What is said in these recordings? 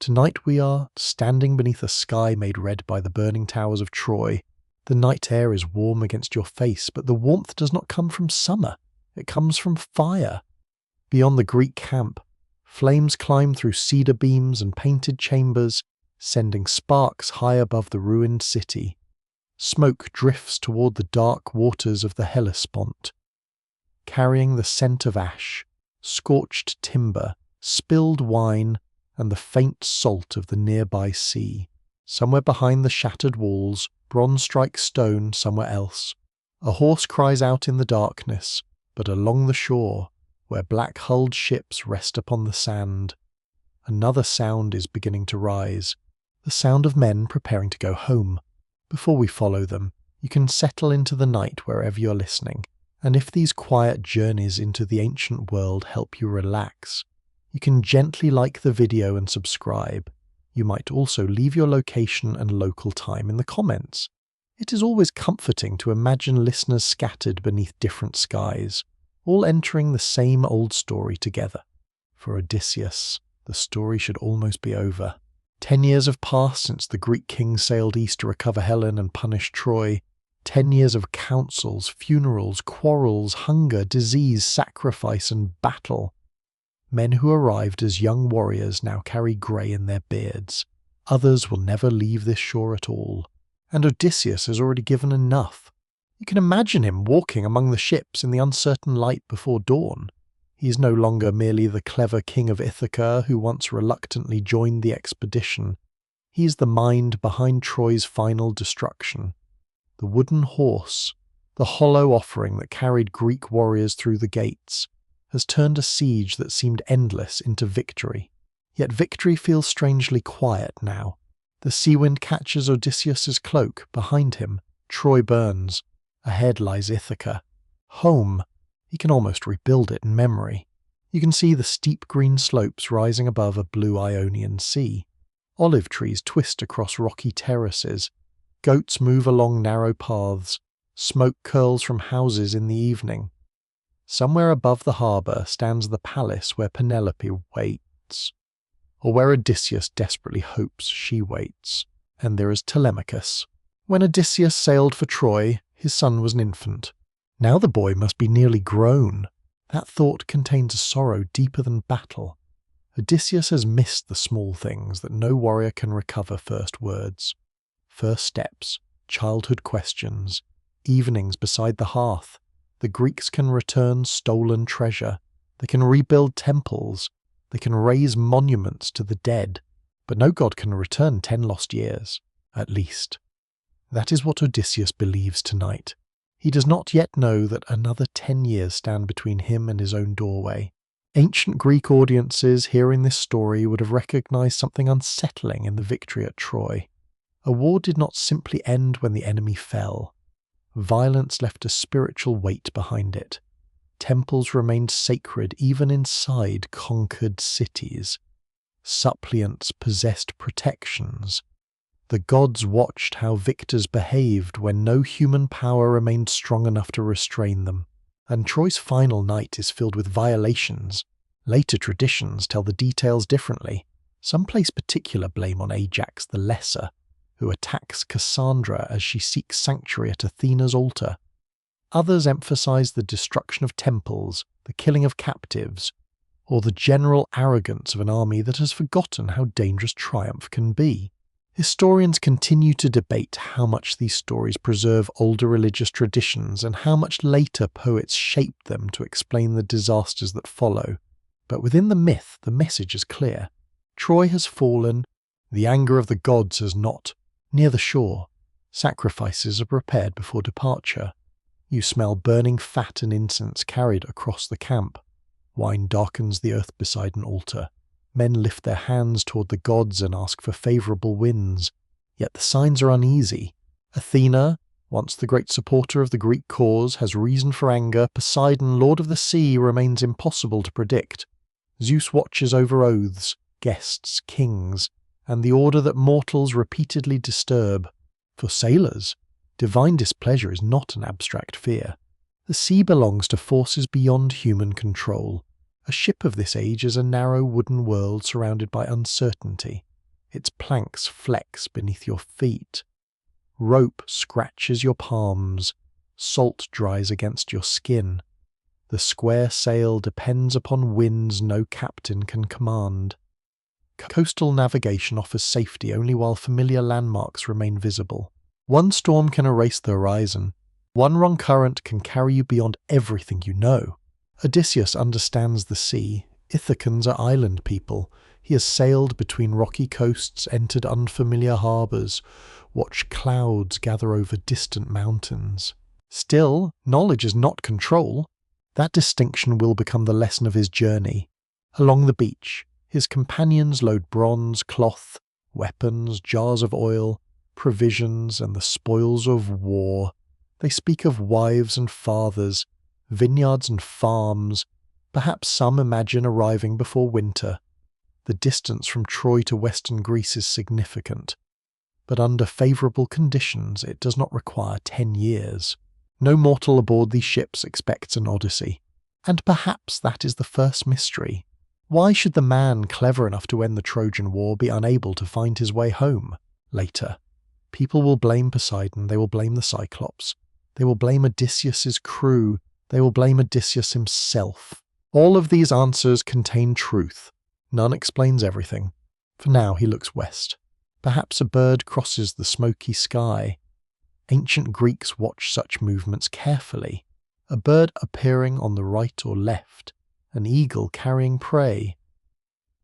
Tonight we are standing beneath a sky made red by the burning towers of Troy. The night air is warm against your face, but the warmth does not come from summer. It comes from fire. Beyond the Greek camp, flames climb through cedar beams and painted chambers, sending sparks high above the ruined city. Smoke drifts toward the dark waters of the Hellespont, carrying the scent of ash, scorched timber, spilled wine, and the faint salt of the nearby sea. Somewhere behind the shattered walls, bronze strikes stone somewhere else. A horse cries out in the darkness, but along the shore, where black-hulled ships rest upon the sand, another sound is beginning to rise, the sound of men preparing to go home. Before we follow them, you can settle into the night wherever you're listening, and if these quiet journeys into the ancient world help you relax, you can gently like the video and subscribe. You might also leave your location and local time in the comments. It is always comforting to imagine listeners scattered beneath different skies, all entering the same old story together. For Odysseus, the story should almost be over. 10 years have passed since the Greek king sailed east to recover Helen and punish Troy. 10 years of councils, funerals, quarrels, hunger, disease, sacrifice, and battle. Men who arrived as young warriors now carry grey in their beards. Others will never leave this shore at all. And Odysseus has already given enough. You can imagine him walking among the ships in the uncertain light before dawn. He is no longer merely the clever king of Ithaca who once reluctantly joined the expedition. He is the mind behind Troy's final destruction. The wooden horse, the hollow offering that carried Greek warriors through the gates, has turned a siege that seemed endless into victory. Yet victory feels strangely quiet now. The sea wind catches Odysseus's cloak. Behind him, Troy burns. Ahead lies Ithaca. Home. He can almost rebuild it in memory. You can see the steep green slopes rising above a blue Ionian sea. Olive trees twist across rocky terraces. Goats move along narrow paths. Smoke curls from houses in the evening. Somewhere above the harbour stands the palace where Penelope waits, or where Odysseus desperately hopes she waits. And there is Telemachus. When Odysseus sailed for Troy, his son was an infant. Now the boy must be nearly grown. That thought contains a sorrow deeper than battle. Odysseus has missed the small things that no warrior can recover: first words, first steps, childhood questions, evenings beside the hearth. The Greeks can return stolen treasure. They can rebuild temples. They can raise monuments to the dead. But no god can return 10 lost years, at least. That is what Odysseus believes tonight. He does not yet know that another 10 years stand between him and his own doorway. Ancient Greek audiences hearing this story would have recognized something unsettling in the victory at Troy. A war did not simply end when the enemy fell. Violence left a spiritual weight behind it. Temples remained sacred even inside conquered cities. Suppliants possessed protections. The gods watched how victors behaved when no human power remained strong enough to restrain them. And Troy's final night is filled with violations. Later traditions tell the details differently. Some place particular blame on Ajax the Lesser, who attacks Cassandra as she seeks sanctuary at Athena's altar. Others emphasize the destruction of temples, the killing of captives, or the general arrogance of an army that has forgotten how dangerous triumph can be. Historians continue to debate how much these stories preserve older religious traditions and how much later poets shaped them to explain the disasters that follow. But within the myth, the message is clear. Troy has fallen, the anger of the gods has not. Near the shore, sacrifices are prepared before departure. You smell burning fat and incense carried across the camp. Wine darkens the earth beside an altar. Men lift their hands toward the gods and ask for favourable winds. Yet the signs are uneasy. Athena, once the great supporter of the Greek cause, has reason for anger. Poseidon, lord of the sea, remains impossible to predict. Zeus watches over oaths, guests, kings, and the order that mortals repeatedly disturb. For sailors, divine displeasure is not an abstract fear. The sea belongs to forces beyond human control. A ship of this age is a narrow wooden world surrounded by uncertainty. its planks flex beneath your feet. Rope scratches your palms, salt dries against your skin. The square sail depends upon winds no captain can command. Coastal navigation offers safety only while familiar landmarks remain visible. One storm can erase the horizon. One wrong current can carry you beyond everything you know. Odysseus understands the sea. Ithacans are island people. He has sailed between rocky coasts, entered unfamiliar harbours, watched clouds gather over distant mountains. Still, knowledge is not control. That distinction will become the lesson of his journey. Along the beach, his companions load bronze, cloth, weapons, jars of oil, provisions, and the spoils of war. They speak of wives and fathers, vineyards and farms. Perhaps some imagine arriving before winter. The distance from Troy to western Greece is significant, but under favourable conditions it does not require 10 years. No mortal aboard these ships expects an Odyssey. And perhaps that is the first mystery. Why should the man clever enough to end the Trojan War be unable to find his way home? Later, people will blame Poseidon, they will blame the Cyclops, they will blame Odysseus's crew, they will blame Odysseus himself. All of these answers contain truth. None explains everything. For now he looks west. Perhaps a bird crosses the smoky sky. Ancient Greeks watched such movements carefully. A bird appearing on the right or left, an eagle carrying prey.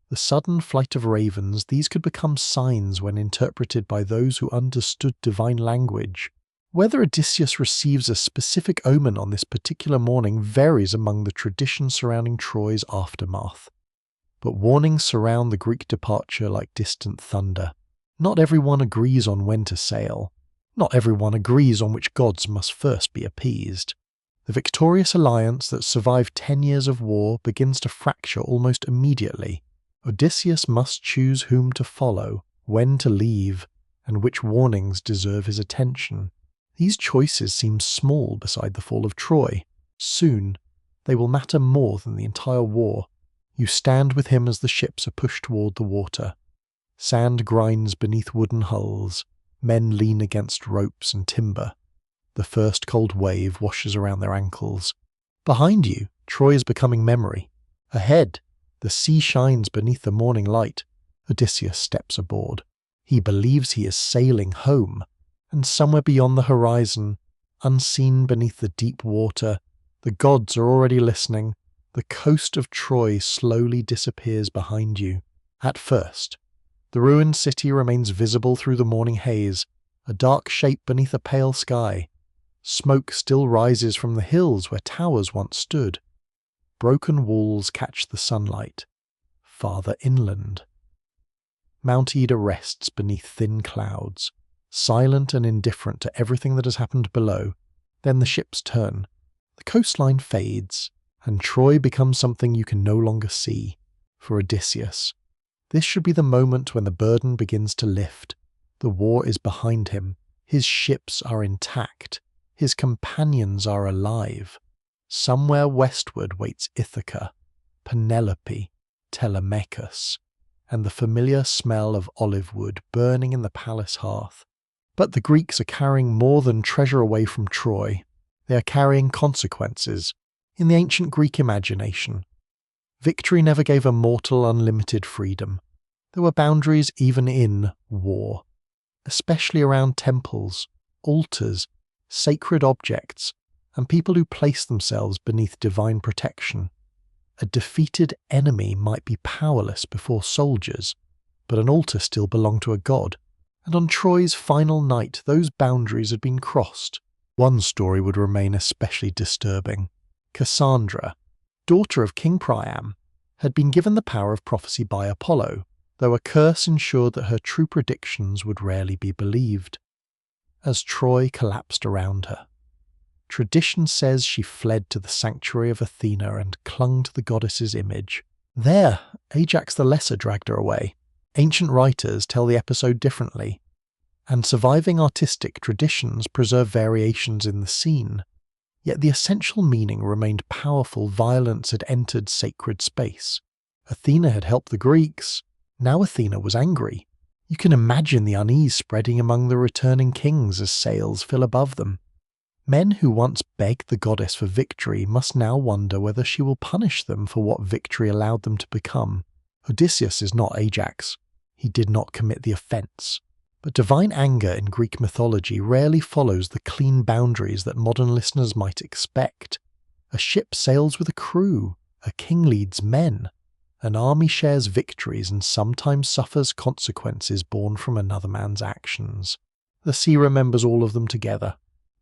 The sudden flight of ravens, these could become signs when interpreted by those who understood divine language. Whether Odysseus receives a specific omen on this particular morning varies among the traditions surrounding Troy's aftermath. But warnings surround the Greek departure like distant thunder. Not everyone agrees on when to sail. Not everyone agrees on which gods must first be appeased. The victorious alliance that survived 10 years of war begins to fracture almost immediately. Odysseus must choose whom to follow, when to leave, and which warnings deserve his attention. These choices seem small beside the fall of Troy. Soon, they will matter more than the entire war. You stand with him as the ships are pushed toward the water. Sand grinds beneath wooden hulls. Men lean against ropes and timber. The first cold wave washes around their ankles. Behind you, Troy is becoming memory. Ahead, the sea shines beneath the morning light. Odysseus steps aboard. He believes he is sailing home. And somewhere beyond the horizon, unseen beneath the deep water, the gods are already listening. The coast of Troy slowly disappears behind you. At first, the ruined city remains visible through the morning haze, a dark shape beneath a pale sky. Smoke still rises from the hills where towers once stood. Broken walls catch the sunlight. Farther inland, Mount Ida rests beneath thin clouds, silent and indifferent to everything that has happened below. Then the ships turn. The coastline fades, and Troy becomes something you can no longer see. For Odysseus, this should be the moment when the burden begins to lift. The war is behind him. His ships are intact. His companions are alive. Somewhere westward waits Ithaca, Penelope, Telemachus, and the familiar smell of olive wood burning in the palace hearth. But the Greeks are carrying more than treasure away from Troy. They are carrying consequences. In the ancient Greek imagination, victory never gave a mortal unlimited freedom. There were boundaries even in war, especially around temples, altars, sacred objects, and people who placed themselves beneath divine protection. A defeated enemy might be powerless before soldiers, but an altar still belonged to a god. And on Troy's final night, those boundaries had been crossed. One story would remain especially disturbing. Cassandra, daughter of King Priam, had been given the power of prophecy by Apollo, though a curse ensured that her true predictions would rarely be believed. As Troy collapsed around her, tradition says she fled to the sanctuary of Athena and clung to the goddess's image. There, Ajax the Lesser dragged her away. Ancient writers tell the episode differently, and surviving artistic traditions preserve variations in the scene. Yet the essential meaning remained powerful. Violence had entered sacred space. Athena had helped the Greeks. Now Athena was angry. You can imagine the unease spreading among the returning kings as sails fill above them. Men who once begged the goddess for victory must now wonder whether she will punish them for what victory allowed them to become. Odysseus is not Ajax. He did not commit the offence. But divine anger in Greek mythology rarely follows the clean boundaries that modern listeners might expect. A ship sails with a crew. A king leads men. An army shares victories and sometimes suffers consequences born from another man's actions. The sea remembers all of them together.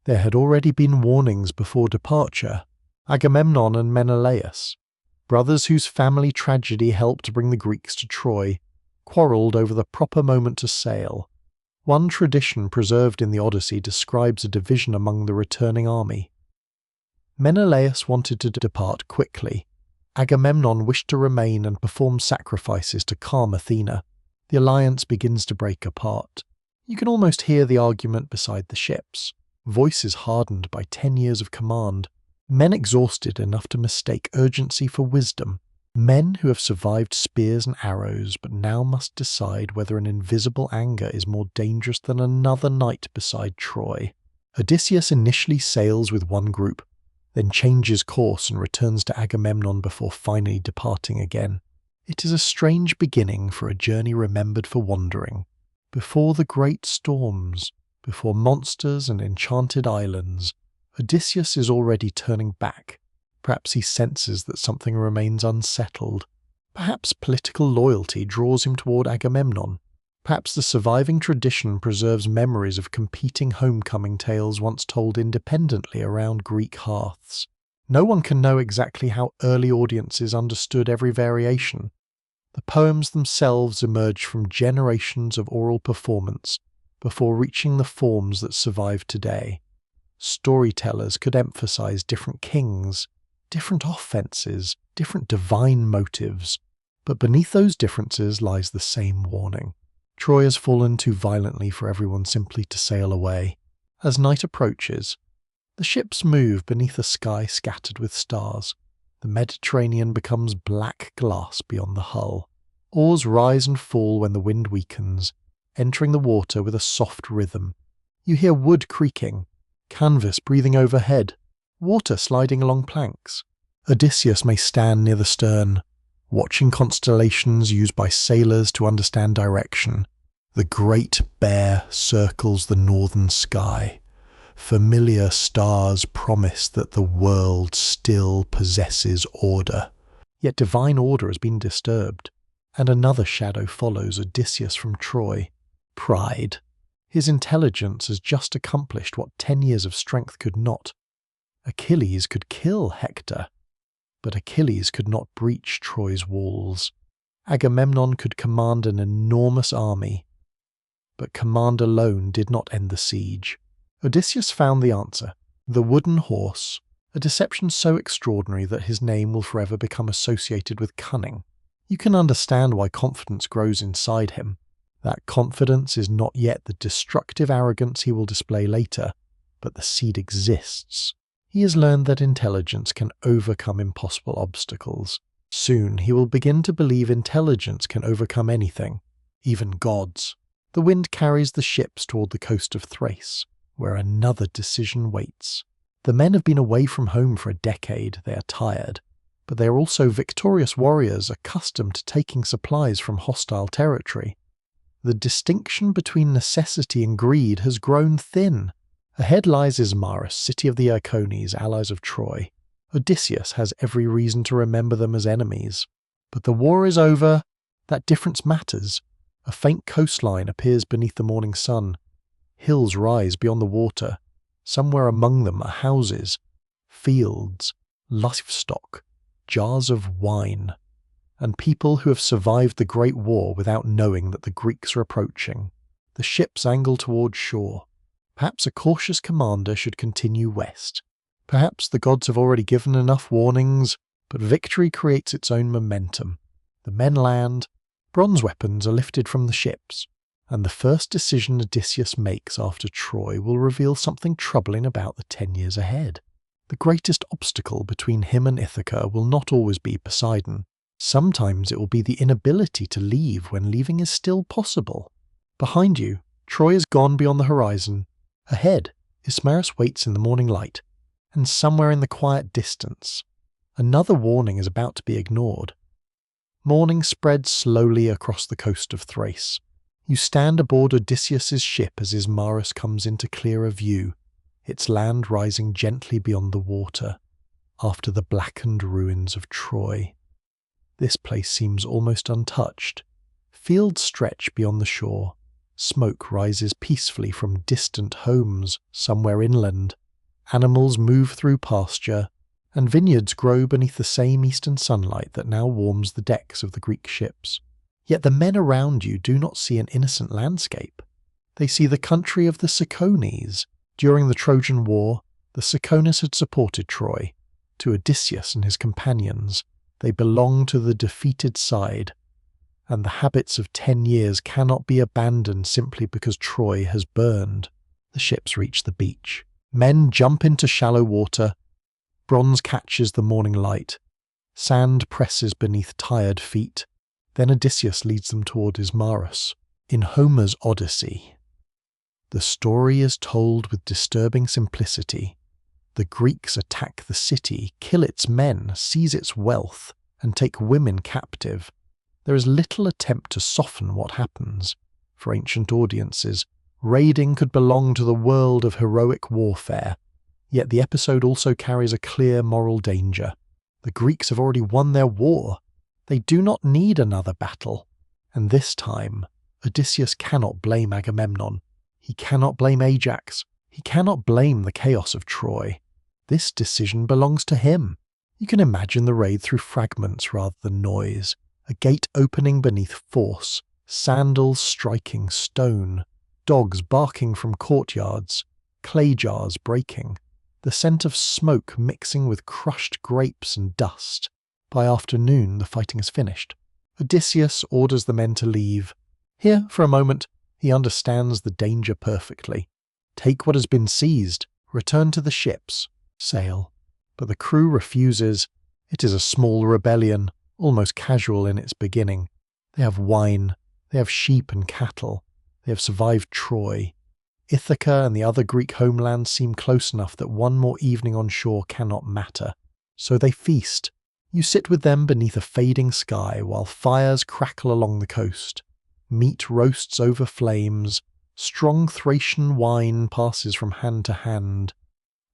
There had already been warnings before departure. Agamemnon and Menelaus, brothers whose family tragedy helped bring the Greeks to Troy, quarrelled over the proper moment to sail. One tradition preserved in the Odyssey describes a division among the returning army. Menelaus wanted to depart quickly. Agamemnon wished to remain and perform sacrifices to calm Athena. The alliance begins to break apart. You can almost hear the argument beside the ships. Voices hardened by 10 years of command. Men exhausted enough to mistake urgency for wisdom. Men who have survived spears and arrows but now must decide whether an invisible anger is more dangerous than another night beside Troy. Odysseus initially sails with one group, then changes course and returns to Agamemnon before finally departing again. It is a strange beginning for a journey remembered for wandering. Before the great storms, before monsters and enchanted islands, Odysseus is already turning back. Perhaps he senses that something remains unsettled. Perhaps political loyalty draws him toward Agamemnon. Perhaps the surviving tradition preserves memories of competing homecoming tales once told independently around Greek hearths. No one can know exactly how early audiences understood every variation. The poems themselves emerged from generations of oral performance before reaching the forms that survive today. Storytellers could emphasize different kings, different offenses, different divine motives, but beneath those differences lies the same warning. Troy has fallen too violently for everyone simply to sail away. As night approaches, the ships move beneath a sky scattered with stars. The Mediterranean becomes black glass beyond the hull. Oars rise and fall when the wind weakens, entering the water with a soft rhythm. You hear wood creaking, canvas breathing overhead, water sliding along planks. Odysseus may stand near the stern, watching constellations used by sailors to understand direction. The Great Bear circles the northern sky. Familiar stars promise that the world still possesses order. Yet divine order has been disturbed, and another shadow follows Odysseus from Troy. Pride. His intelligence has just accomplished what 10 years of strength could not. Achilles could kill Hector, but Achilles could not breach Troy's walls. Agamemnon could command an enormous army, but command alone did not end the siege. Odysseus found the answer: the wooden horse, a deception so extraordinary that his name will forever become associated with cunning. You can understand why confidence grows inside him. That confidence is not yet the destructive arrogance he will display later, but the seed exists. He has learned that intelligence can overcome impossible obstacles. Soon he will begin to believe intelligence can overcome anything, even gods. The wind carries the ships toward the coast of Thrace, where another decision waits. The men have been away from home for a decade. They are tired, but they are also victorious warriors accustomed to taking supplies from hostile territory. The distinction between necessity and greed has grown thin. Ahead lies Ismarus, city of the Iocones, allies of Troy. Odysseus has every reason to remember them as enemies. But the war is over. That difference matters. A faint coastline appears beneath the morning sun. Hills rise beyond the water. Somewhere among them are houses, fields, livestock, jars of wine, and people who have survived the Great War without knowing that the Greeks are approaching. The ships angle toward shore. Perhaps a cautious commander should continue west. Perhaps the gods have already given enough warnings, but victory creates its own momentum. The men land, bronze weapons are lifted from the ships, and the first decision Odysseus makes after Troy will reveal something troubling about the 10 years ahead. The greatest obstacle between him and Ithaca will not always be Poseidon. Sometimes it will be the inability to leave when leaving is still possible. Behind you, Troy is gone beyond the horizon. Ahead, Ismarus waits in the morning light, and somewhere in the quiet distance, another warning is about to be ignored. Morning spreads slowly across the coast of Thrace. You stand aboard Odysseus's ship as Ismarus comes into clearer view, its land rising gently beyond the water, after the blackened ruins of Troy. This place seems almost untouched. Fields stretch beyond the shore. Smoke rises peacefully from distant homes somewhere inland. Animals move through pasture, and vineyards grow beneath the same eastern sunlight that now warms the decks of the Greek ships. Yet the men around you do not see an innocent landscape. They see the country of the Cicones. During the Trojan War, the Cicones had supported Troy. To Odysseus and his companions, they belong to the defeated side, and the habits of 10 years cannot be abandoned simply because Troy has burned. The ships reach the beach. Men jump into shallow water. Bronze catches the morning light. Sand presses beneath tired feet. Then Odysseus leads them toward Ismarus. In Homer's Odyssey, the story is told with disturbing simplicity. The Greeks attack the city, kill its men, seize its wealth, and take women captive. There is little attempt to soften what happens. For ancient audiences, raiding could belong to the world of heroic warfare. Yet the episode also carries a clear moral danger. The Greeks have already won their war. They do not need another battle. And this time, Odysseus cannot blame Agamemnon. He cannot blame Ajax. He cannot blame the chaos of Troy. This decision belongs to him. You can imagine the raid through fragments rather than noise. A gate opening beneath force, sandals striking stone, dogs barking from courtyards, clay jars breaking, the scent of smoke mixing with crushed grapes and dust. By afternoon, the fighting is finished. Odysseus orders the men to leave. Here, for a moment, he understands the danger perfectly. Take what has been seized, return to the ships, sail. But the crew refuses. It is a small rebellion, almost casual in its beginning. They have wine, they have sheep and cattle, they have survived Troy. Ithaca and the other Greek homelands seem close enough that one more evening on shore cannot matter. So they feast. You sit with them beneath a fading sky while fires crackle along the coast. Meat roasts over flames. Strong Thracian wine passes from hand to hand.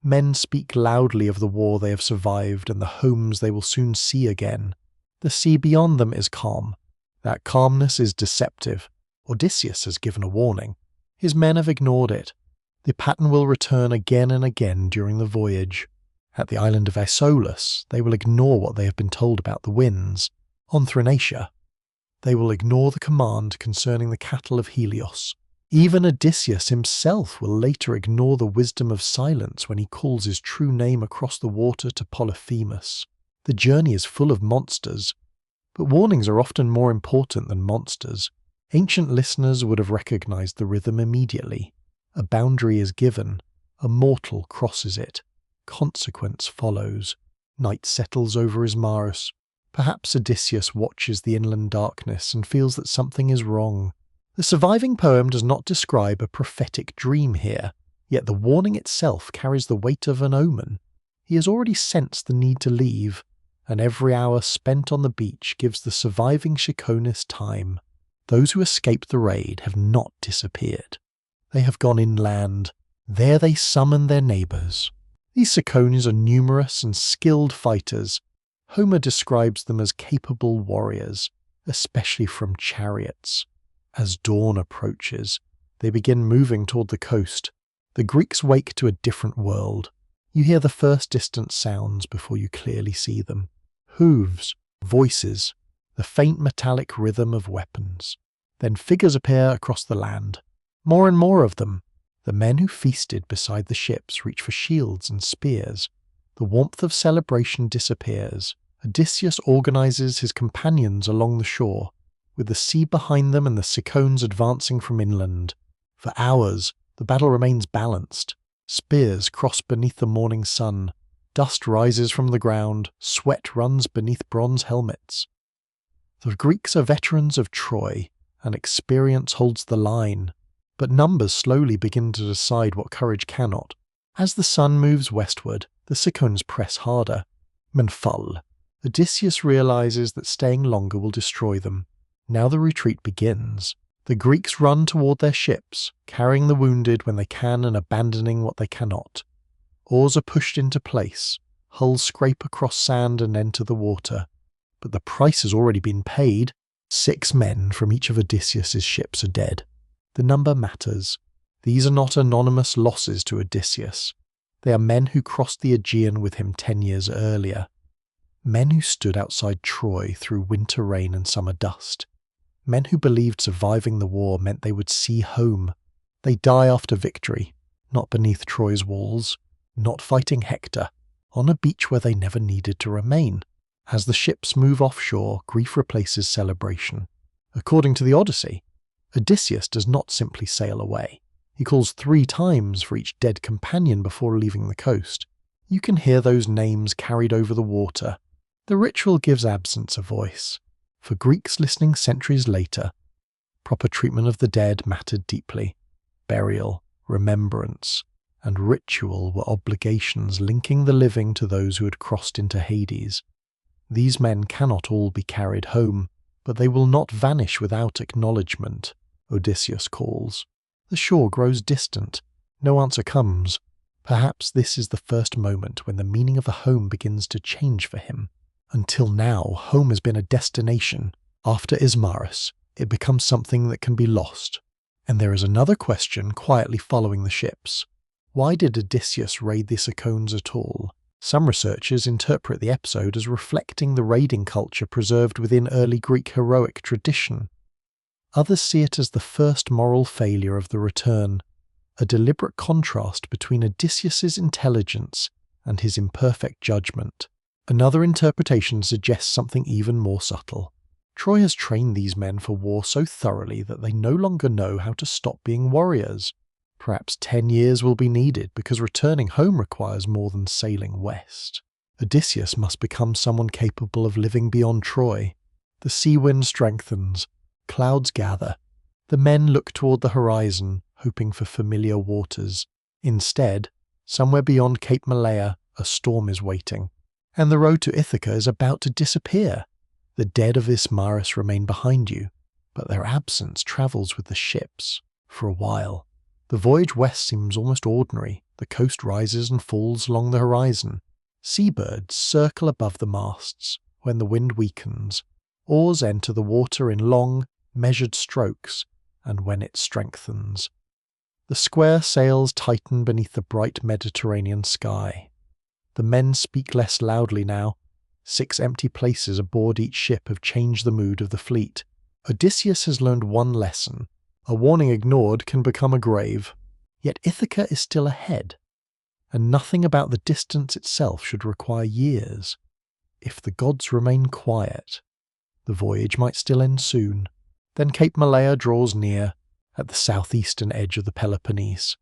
Men speak loudly of the war they have survived and the homes they will soon see again. The sea beyond them is calm. That calmness is deceptive. Odysseus has given a warning. His men have ignored it. The pattern will return again and again during the voyage. At the island of Isolus, they will ignore what they have been told about the winds. On Thrinacia, they will ignore the command concerning the cattle of Helios. Even Odysseus himself will later ignore the wisdom of silence when he calls his true name across the water to Polyphemus. The journey is full of monsters, but warnings are often more important than monsters. Ancient listeners would have recognized the rhythm immediately. A boundary is given, a mortal crosses it. Consequence follows. Night settles over Ismarus. Perhaps Odysseus watches the inland darkness and feels that something is wrong. The surviving poem does not describe a prophetic dream here, yet the warning itself carries the weight of an omen. He has already sensed the need to leave, and every hour spent on the beach gives the surviving Cicones time. Those who escaped the raid have not disappeared. They have gone inland. There they summon their neighbours. These Cicones are numerous and skilled fighters. Homer describes them as capable warriors, especially from chariots. As dawn approaches, they begin moving toward the coast. The Greeks wake to a different world. You hear the first distant sounds before you clearly see them. Hooves, voices, the faint metallic rhythm of weapons. Then figures appear across the land. More and more of them. The men who feasted beside the ships reach for shields and spears. The warmth of celebration disappears. Odysseus organizes his companions along the shore, with the sea behind them and the Cicones advancing from inland. For hours, the battle remains balanced. Spears cross beneath the morning sun. Dust rises from the ground. Sweat runs beneath bronze helmets. The Greeks are veterans of Troy, and experience holds the line. But numbers slowly begin to decide what courage cannot. As the sun moves westward, the Cicons press harder. Menful. Odysseus realizes that staying longer will destroy them. Now the retreat begins. The Greeks run toward their ships, carrying the wounded when they can and abandoning what they cannot. Oars are pushed into place. Hulls scrape across sand and enter the water. But the price has already been paid. 6 men from each of Odysseus's ships are dead. The number matters. These are not anonymous losses to Odysseus. They are men who crossed the Aegean with him 10 years earlier. Men who stood outside Troy through winter rain and summer dust. Men who believed surviving the war meant they would see home. They die after victory, not beneath Troy's walls, not fighting Hector, on a beach where they never needed to remain. As the ships move offshore, grief replaces celebration. According to the Odyssey, Odysseus does not simply sail away. He calls 3 times for each dead companion before leaving the coast. You can hear those names carried over the water. The ritual gives absence a voice. For Greeks listening centuries later, proper treatment of the dead mattered deeply. Burial, remembrance, and ritual were obligations linking the living to those who had crossed into Hades. These men cannot all be carried home, but they will not vanish without acknowledgement, Odysseus calls. The shore grows distant. No answer comes. Perhaps this is the first moment when the meaning of a home begins to change for him. Until now, home has been a destination. After Ismarus, it becomes something that can be lost. And there is another question quietly following the ships. Why did Odysseus raid the Cicons at all? Some researchers interpret the episode as reflecting the raiding culture preserved within early Greek heroic tradition. Others see it as the first moral failure of the return, a deliberate contrast between Odysseus's intelligence and his imperfect judgment. Another interpretation suggests something even more subtle. Troy has trained these men for war so thoroughly that they no longer know how to stop being warriors. Perhaps 10 years will be needed because returning home requires more than sailing west. Odysseus must become someone capable of living beyond Troy. The sea wind strengthens. Clouds gather. The men look toward the horizon, hoping for familiar waters. Instead, somewhere beyond Cape Malea, a storm is waiting. And the road to Ithaca is about to disappear. The dead of Ismarus remain behind you, but their absence travels with the ships, for a while. The voyage west seems almost ordinary. The coast rises and falls along the horizon. Seabirds circle above the masts. When the wind weakens, oars enter the water in long, measured strokes, and when it strengthens. The square sails tighten beneath the bright Mediterranean sky. The men speak less loudly now. 6 empty places aboard each ship have changed the mood of the fleet. Odysseus has learned one lesson. A warning ignored can become a grave. Yet Ithaca is still ahead, and nothing about the distance itself should require years. If the gods remain quiet, the voyage might still end soon. Then Cape Malea draws near, at the southeastern edge of the Peloponnese.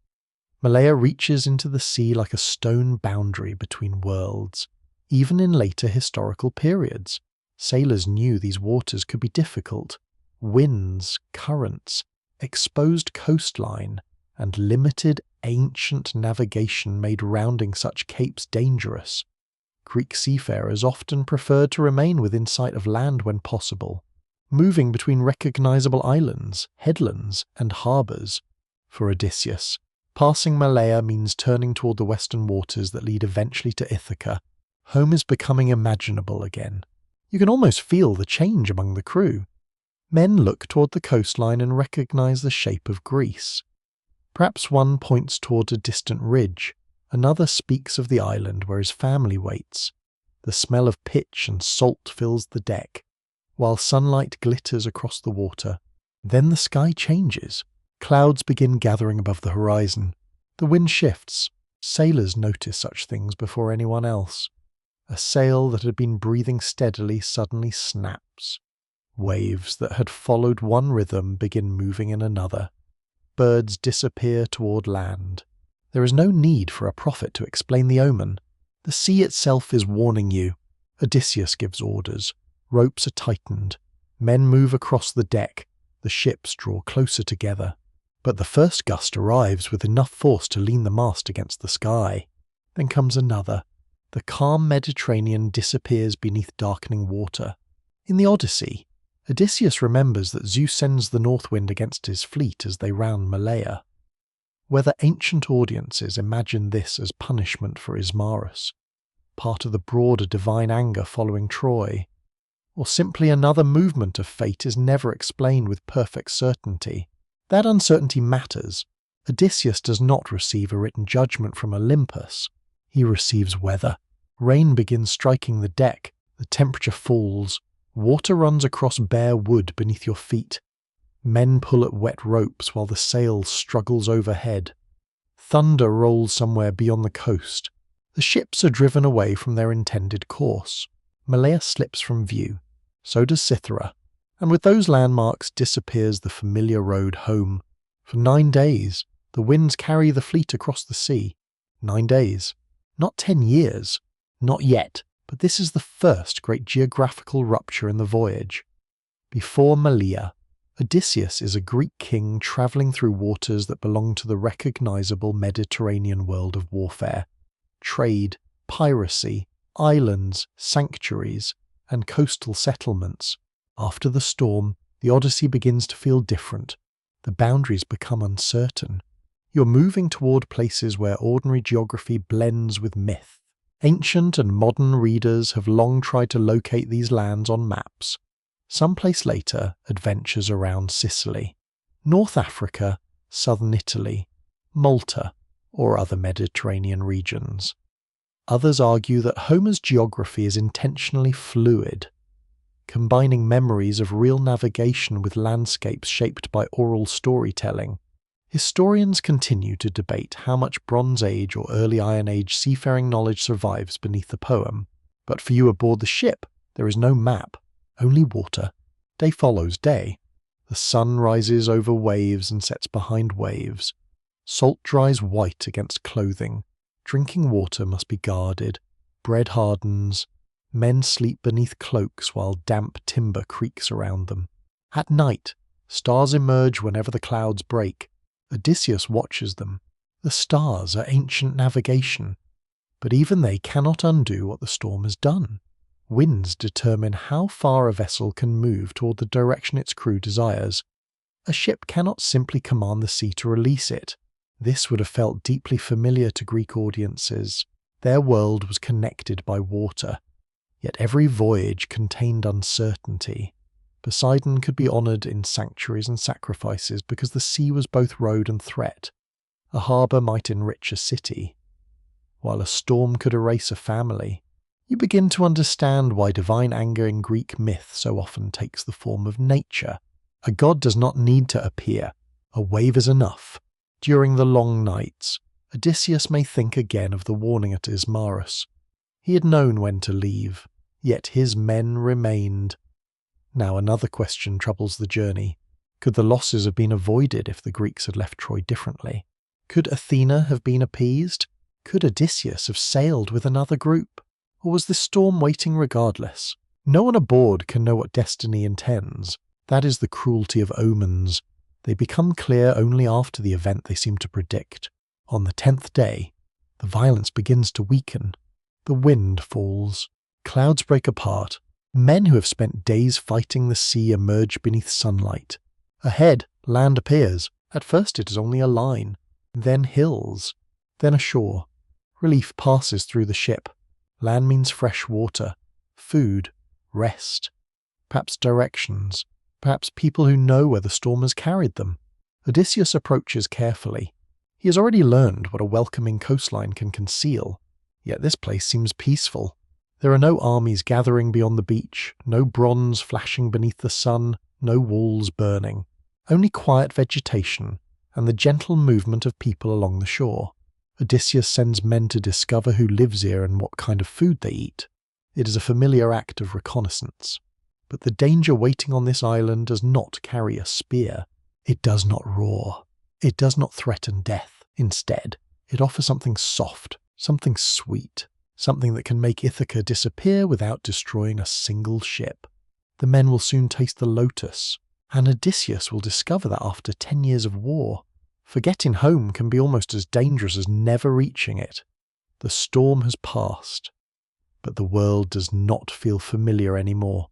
Malea reaches into the sea like a stone boundary between worlds. Even in later historical periods, sailors knew these waters could be difficult. Winds, currents, exposed coastline, and limited ancient navigation made rounding such capes dangerous. Greek seafarers often preferred to remain within sight of land when possible, moving between recognizable islands, headlands, and harbours. For Odysseus, passing Malea means turning toward the western waters that lead eventually to Ithaca. Home is becoming imaginable again. You can almost feel the change among the crew. Men look toward the coastline and recognize the shape of Greece. Perhaps one points toward a distant ridge, another speaks of the island where his family waits. The smell of pitch and salt fills the deck, while sunlight glitters across the water. Then the sky changes. Clouds begin gathering above the horizon. The wind shifts. Sailors notice such things before anyone else. A sail that had been breathing steadily suddenly snaps. Waves that had followed one rhythm begin moving in another. Birds disappear toward land. There is no need for a prophet to explain the omen. The sea itself is warning you. Odysseus gives orders. Ropes are tightened. Men move across the deck. The ships draw closer together, but the first gust arrives with enough force to lean the mast against the sky. Then comes another. The calm Mediterranean disappears beneath darkening water. In the Odyssey, Odysseus remembers that Zeus sends the north wind against his fleet as they round Malea. Whether ancient audiences imagine this as punishment for Ismarus, part of the broader divine anger following Troy, or simply another movement of fate is never explained with perfect certainty. That uncertainty matters. Odysseus does not receive a written judgment from Olympus. He receives weather. Rain begins striking the deck, the temperature falls, water runs across bare wood beneath your feet. Men pull at wet ropes while the sail struggles overhead. Thunder rolls somewhere beyond the coast. The ships are driven away from their intended course. Malea slips from view. So does Cythera. And with those landmarks disappears the familiar road home. For 9 days, the winds carry the fleet across the sea. 9 days. Not 10 years. Not yet. But this is the first great geographical rupture in the voyage. Before Malea, Odysseus is a Greek king travelling through waters that belong to the recognisable Mediterranean world of warfare. Trade, piracy, islands, sanctuaries, and coastal settlements. After the storm, the Odyssey begins to feel different. The boundaries become uncertain. You're moving toward places where ordinary geography blends with myth. Ancient and modern readers have long tried to locate these lands on maps. Someplace later, adventures around Sicily, North Africa, southern Italy, Malta, or other Mediterranean regions. Others argue that Homer's geography is intentionally fluid, combining memories of real navigation with landscapes shaped by oral storytelling. Historians continue to debate how much Bronze Age or early Iron Age seafaring knowledge survives beneath the poem, but for you aboard the ship, there is no map, only water. Day follows day. The sun rises over waves and sets behind waves. Salt dries white against clothing. Drinking water must be guarded. Bread hardens. Men sleep beneath cloaks while damp timber creaks around them. At night, stars emerge whenever the clouds break. Odysseus watches them. The stars are ancient navigation, but even they cannot undo what the storm has done. Winds determine how far a vessel can move toward the direction its crew desires. A ship cannot simply command the sea to release it. This would have felt deeply familiar to Greek audiences. Their world was connected by water, yet every voyage contained uncertainty. Poseidon could be honoured in sanctuaries and sacrifices because the sea was both road and threat. A harbour might enrich a city, while a storm could erase a family. You begin to understand why divine anger in Greek myth so often takes the form of nature. A god does not need to appear. A wave is enough. During the long nights, Odysseus may think again of the warning at Ismarus. He had known when to leave, yet his men remained. Now another question troubles the journey. Could the losses have been avoided if the Greeks had left Troy differently? Could Athena have been appeased? Could Odysseus have sailed with another group? Or was the storm waiting regardless? No one aboard can know what destiny intends. That is the cruelty of omens. They become clear only after the event they seem to predict. On the 10th day, the violence begins to weaken. The wind falls. Clouds break apart. Men who have spent days fighting the sea emerge beneath sunlight. Ahead, land appears. At first it is only a line, then hills, then a shore. Relief passes through the ship. Land means fresh water, food, rest, perhaps directions, perhaps people who know where the storm has carried them. Odysseus approaches carefully. He has already learned what a welcoming coastline can conceal, yet this place seems peaceful. There are no armies gathering beyond the beach, no bronze flashing beneath the sun, no walls burning. Only quiet vegetation and the gentle movement of people along the shore. Odysseus sends men to discover who lives here and what kind of food they eat. It is a familiar act of reconnaissance. But the danger waiting on this island does not carry a spear. It does not roar. It does not threaten death. Instead, it offers something soft, something sweet. Something that can make Ithaca disappear without destroying a single ship. The men will soon taste the lotus, And Odysseus will discover that after 10 years of war, forgetting home can be almost as dangerous as never reaching it. The storm has passed, but the world does not feel familiar anymore.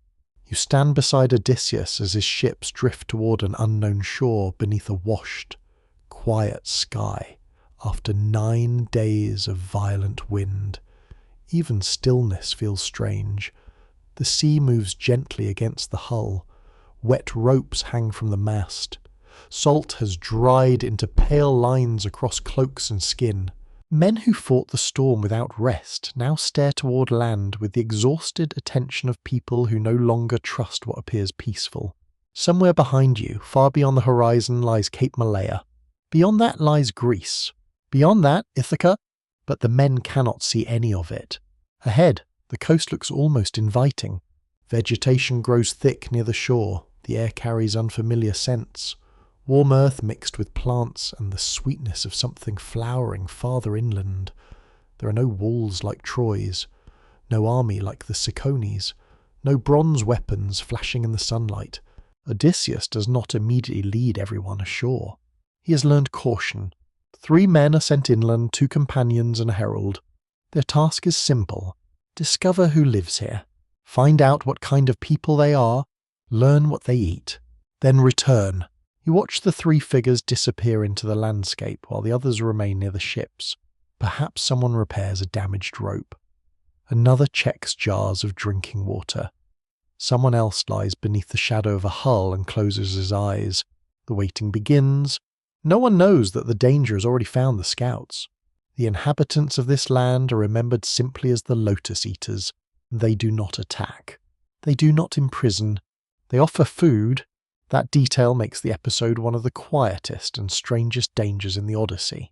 You stand beside Odysseus as his ships drift toward an unknown shore beneath a washed, quiet sky after 9 days of violent wind. Even stillness feels strange. The sea moves gently against the hull. Wet ropes hang from the mast. Salt has dried into pale lines across cloaks and skin. Men who fought the storm without rest now stare toward land with the exhausted attention of people who no longer trust what appears peaceful. Somewhere behind you, far beyond the horizon, lies Cape Malea. Beyond that lies Greece. Beyond that, Ithaca. But the men cannot see any of it. Ahead, the coast looks almost inviting. Vegetation grows thick near the shore. The air carries unfamiliar scents. Warm earth mixed with plants and the sweetness of something flowering farther inland. There are no walls like Troy's, no army like the Ciconi's, no bronze weapons flashing in the sunlight. Odysseus does not immediately lead everyone ashore. He has learned caution. 3 men are sent inland, 2 companions and a herald. Their task is simple. Discover who lives here. Find out what kind of people they are. Learn what they eat. Then return. You watch the 3 figures disappear into the landscape while the others remain near the ships. Perhaps someone repairs a damaged rope. Another checks jars of drinking water. Someone else lies beneath the shadow of a hull and closes his eyes. The waiting begins. No one knows that the danger has already found the scouts. The inhabitants of this land are remembered simply as the Lotus Eaters. They do not attack. They do not imprison. They offer food. That detail makes the episode one of the quietest and strangest dangers in the Odyssey.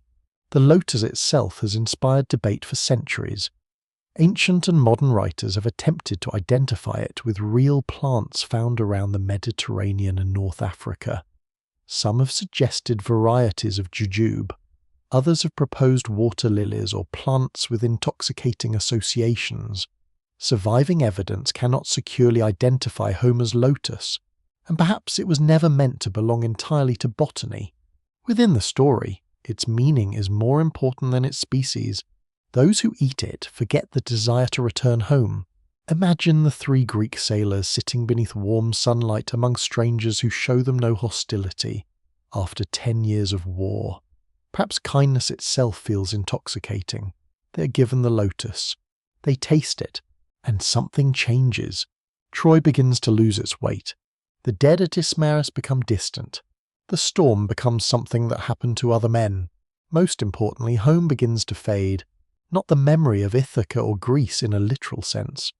The lotus itself has inspired debate for centuries. Ancient and modern writers have attempted to identify it with real plants found around the Mediterranean and North Africa. Some have suggested varieties of jujube. Others have proposed water lilies or plants with intoxicating associations. Surviving evidence cannot securely identify Homer's lotus, and perhaps it was never meant to belong entirely to botany. Within the story, its meaning is more important than its species. Those who eat it forget the desire to return home. Imagine the 3 Greek sailors sitting beneath warm sunlight among strangers who show them no hostility after 10 years of war. Perhaps kindness itself feels intoxicating. They are given the lotus. They taste it, and something changes. Troy begins to lose its weight. The dead at Ismarus become distant. The storm becomes something that happened to other men. Most importantly, home begins to fade. Not the memory of Ithaca or Greece in a literal sense.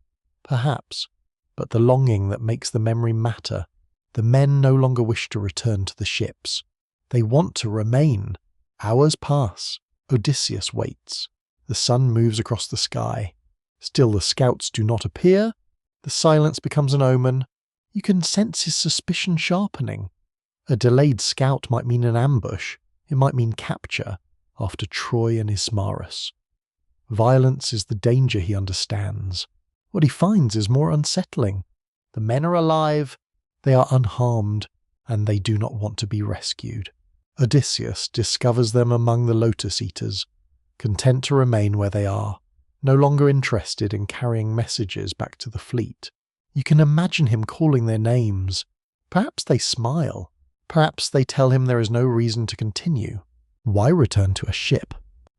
Perhaps, but the longing that makes the memory matter. The men no longer wish to return to the ships. They want to remain. Hours pass. Odysseus waits. The sun moves across the sky. Still the scouts do not appear. The silence becomes an omen. You can sense his suspicion sharpening. A delayed scout might mean an ambush. It might mean capture after Troy and Ismarus. Violence is the danger he understands. What he finds is more unsettling. The men are alive, they are unharmed, and they do not want to be rescued. Odysseus discovers them among the Lotus Eaters, content to remain where they are, no longer interested in carrying messages back to the fleet. You can imagine him calling their names. Perhaps they smile. Perhaps they tell him there is no reason to continue. Why return to a ship?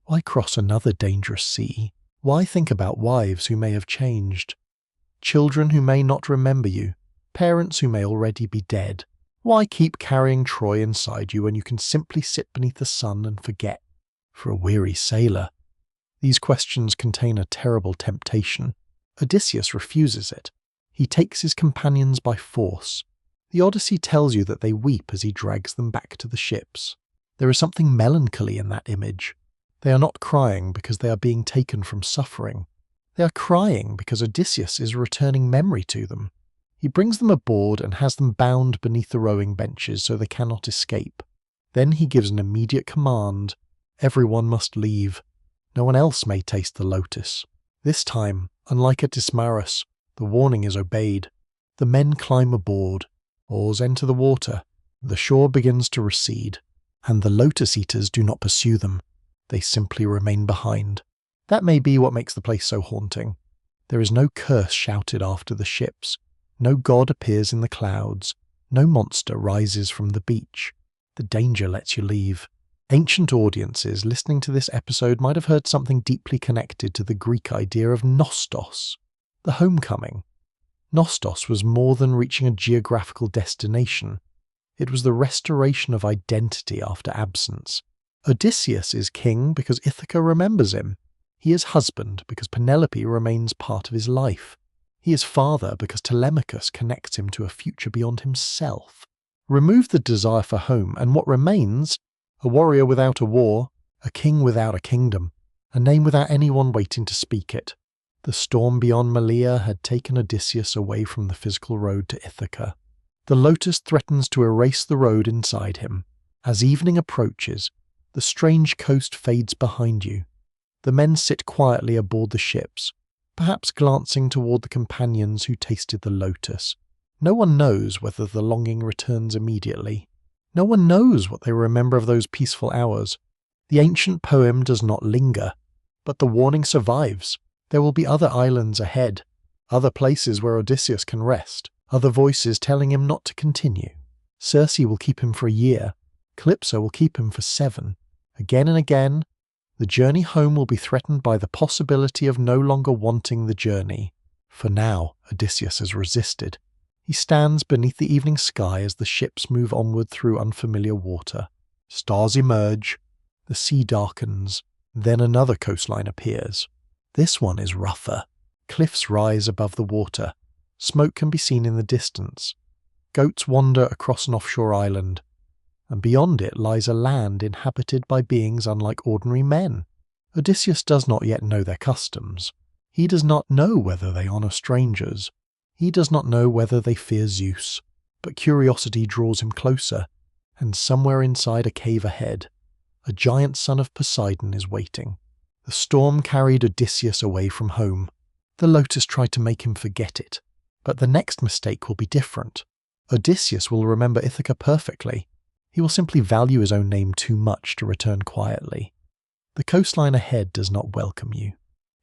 Why cross another dangerous sea? Why think about wives who may have changed? Children who may not remember you? Parents who may already be dead? Why keep carrying Troy inside you when you can simply sit beneath the sun and forget? For a weary sailor, these questions contain a terrible temptation. Odysseus refuses it. He takes his companions by force. The Odyssey tells you that they weep as he drags them back to the ships. There is something melancholy in that image. They are not crying because they are being taken from suffering. They are crying because Odysseus is returning memory to them. He brings them aboard and has them bound beneath the rowing benches so they cannot escape. Then he gives an immediate command. Everyone must leave. No one else may taste the lotus. This time, unlike at Ismarus, the warning is obeyed. The men climb aboard. Oars enter the water. The shore begins to recede, and the Lotus Eaters do not pursue them. They simply remain behind. That may be what makes the place so haunting. There is no curse shouted after the ships. No god appears in the clouds. No monster rises from the beach. The danger lets you leave. Ancient audiences listening to this episode might have heard something deeply connected to the Greek idea of nostos, the homecoming. Nostos was more than reaching a geographical destination. It was the restoration of identity after absence. Odysseus is king because Ithaca remembers him. He is husband because Penelope remains part of his life. He is father because Telemachus connects him to a future beyond himself. Remove the desire for home, and what remains? A warrior without a war, a king without a kingdom, a name without anyone waiting to speak it. The storm beyond Malea had taken Odysseus away from the physical road to Ithaca. The lotus threatens to erase the road inside him. As evening approaches, the strange coast fades behind you. The men sit quietly aboard the ships, perhaps glancing toward the companions who tasted the lotus. No one knows whether the longing returns immediately. No one knows what they remember of those peaceful hours. The ancient poem does not linger, but the warning survives. There will be other islands ahead, other places where Odysseus can rest, other voices telling him not to continue. Circe will keep him for a year. Calypso will keep him for 7. Again and again, the journey home will be threatened by the possibility of no longer wanting the journey. For now, Odysseus has resisted. He stands beneath the evening sky as the ships move onward through unfamiliar water. Stars emerge, the sea darkens, then another coastline appears. This one is rougher. Cliffs rise above the water. Smoke can be seen in the distance. Goats wander across an offshore island, and beyond it lies a land inhabited by beings unlike ordinary men. Odysseus does not yet know their customs. He does not know whether they honour strangers. He does not know whether they fear Zeus. But curiosity draws him closer, and somewhere inside a cave ahead, a giant son of Poseidon is waiting. The storm carried Odysseus away from home. The lotus tried to make him forget it. But the next mistake will be different. Odysseus will remember Ithaca perfectly. He will simply value his own name too much to return quietly. The coastline ahead does not welcome you.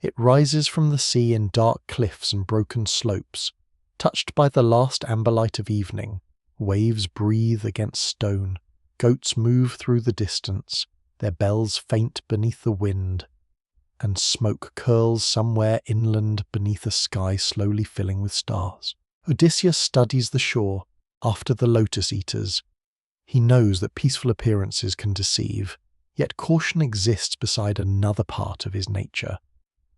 It rises from the sea in dark cliffs and broken slopes. Touched by the last amber light of evening, waves breathe against stone. Goats move through the distance, their bells faint beneath the wind, and smoke curls somewhere inland beneath a sky slowly filling with stars. Odysseus studies the shore after the Lotus Eaters. He knows that peaceful appearances can deceive, yet caution exists beside another part of his nature,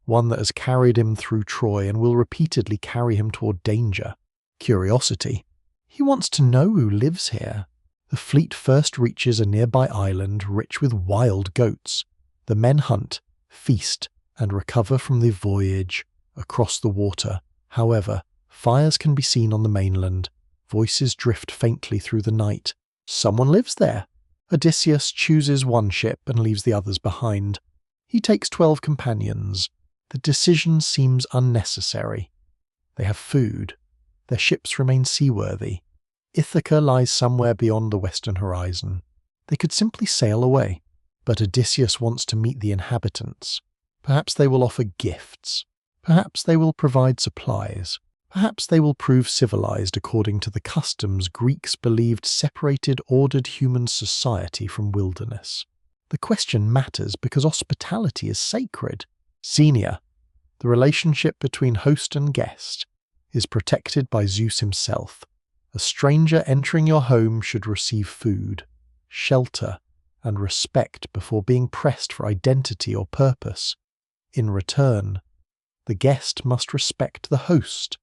one that has carried him through Troy and will repeatedly carry him toward danger. Curiosity. He wants to know who lives here. The fleet first reaches a nearby island rich with wild goats. The men hunt, feast, and recover from the voyage across the water. However, fires can be seen on the mainland. Voices drift faintly through the night. Someone lives there. Odysseus chooses one ship and leaves the others behind. He takes 12 companions. The decision seems unnecessary. They have food. Their ships remain seaworthy. Ithaca lies somewhere beyond the western horizon. They could simply sail away. But Odysseus wants to meet the inhabitants. Perhaps they will offer gifts. Perhaps they will provide supplies. Perhaps they will prove civilized according to the customs Greeks believed separated ordered human society from wilderness. The question matters because hospitality is sacred. Xenia, the relationship between host and guest, is protected by Zeus himself. A stranger entering your home should receive food, shelter, and respect before being pressed for identity or purpose. In return, the guest must respect the host.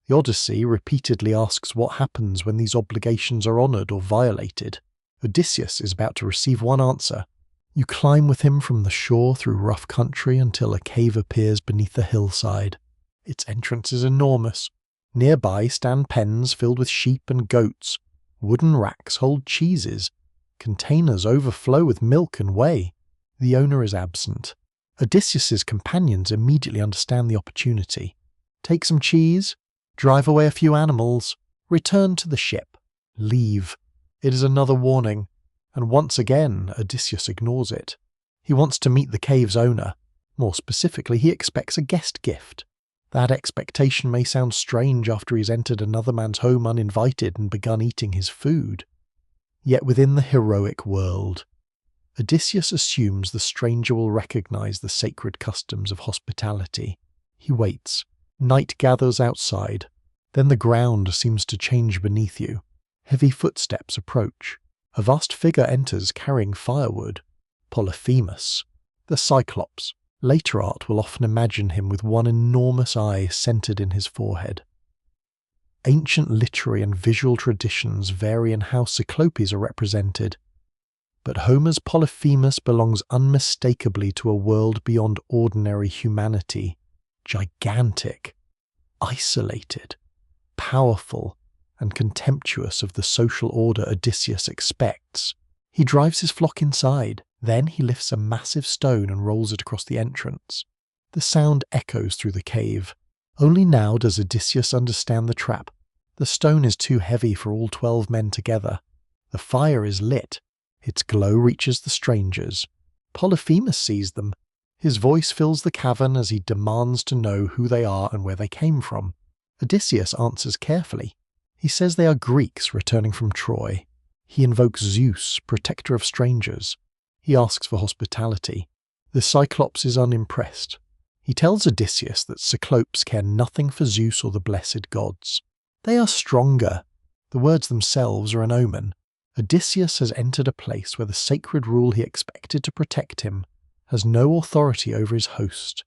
The Odyssey repeatedly asks what happens when these obligations are honoured or violated. Odysseus is about to receive one answer. You climb with him from the shore through rough country until a cave appears beneath the hillside. Its entrance is enormous. Nearby stand pens filled with sheep and goats. Wooden racks hold cheeses. Containers overflow with milk and whey. The owner is absent. Odysseus's companions immediately understand the opportunity. Take some cheese, drive away a few animals, return to the ship. Leave. It is another warning, and once again Odysseus ignores it. He wants to meet the cave's owner. More specifically, he expects a guest gift. That expectation may sound strange after he's entered another man's home uninvited and begun eating his food. Yet within the heroic world, Odysseus assumes the stranger will recognize the sacred customs of hospitality. He waits. Night gathers outside. Then the ground seems to change beneath you. Heavy footsteps approach. A vast figure enters carrying firewood. Polyphemus, the Cyclops. Later art will often imagine him with one enormous eye centered in his forehead. Ancient literary and visual traditions vary in how Cyclopes are represented, but Homer's Polyphemus belongs unmistakably to a world beyond ordinary humanity, gigantic, isolated, powerful, and contemptuous of the social order Odysseus expects. He drives his flock inside. Then he lifts a massive stone and rolls it across the entrance. The sound echoes through the cave. Only now does Odysseus understand the trap. The stone is too heavy for all 12 men together. The fire is lit. Its glow reaches the strangers. Polyphemus sees them. His voice fills the cavern as he demands to know who they are and where they came from. Odysseus answers carefully. He says they are Greeks returning from Troy. He invokes Zeus, protector of strangers. He asks for hospitality. The Cyclops is unimpressed. He tells Odysseus that Cyclopes care nothing for Zeus or the blessed gods. They are stronger. The words themselves are an omen. Odysseus has entered a place where the sacred rule he expected to protect him has no authority over his host.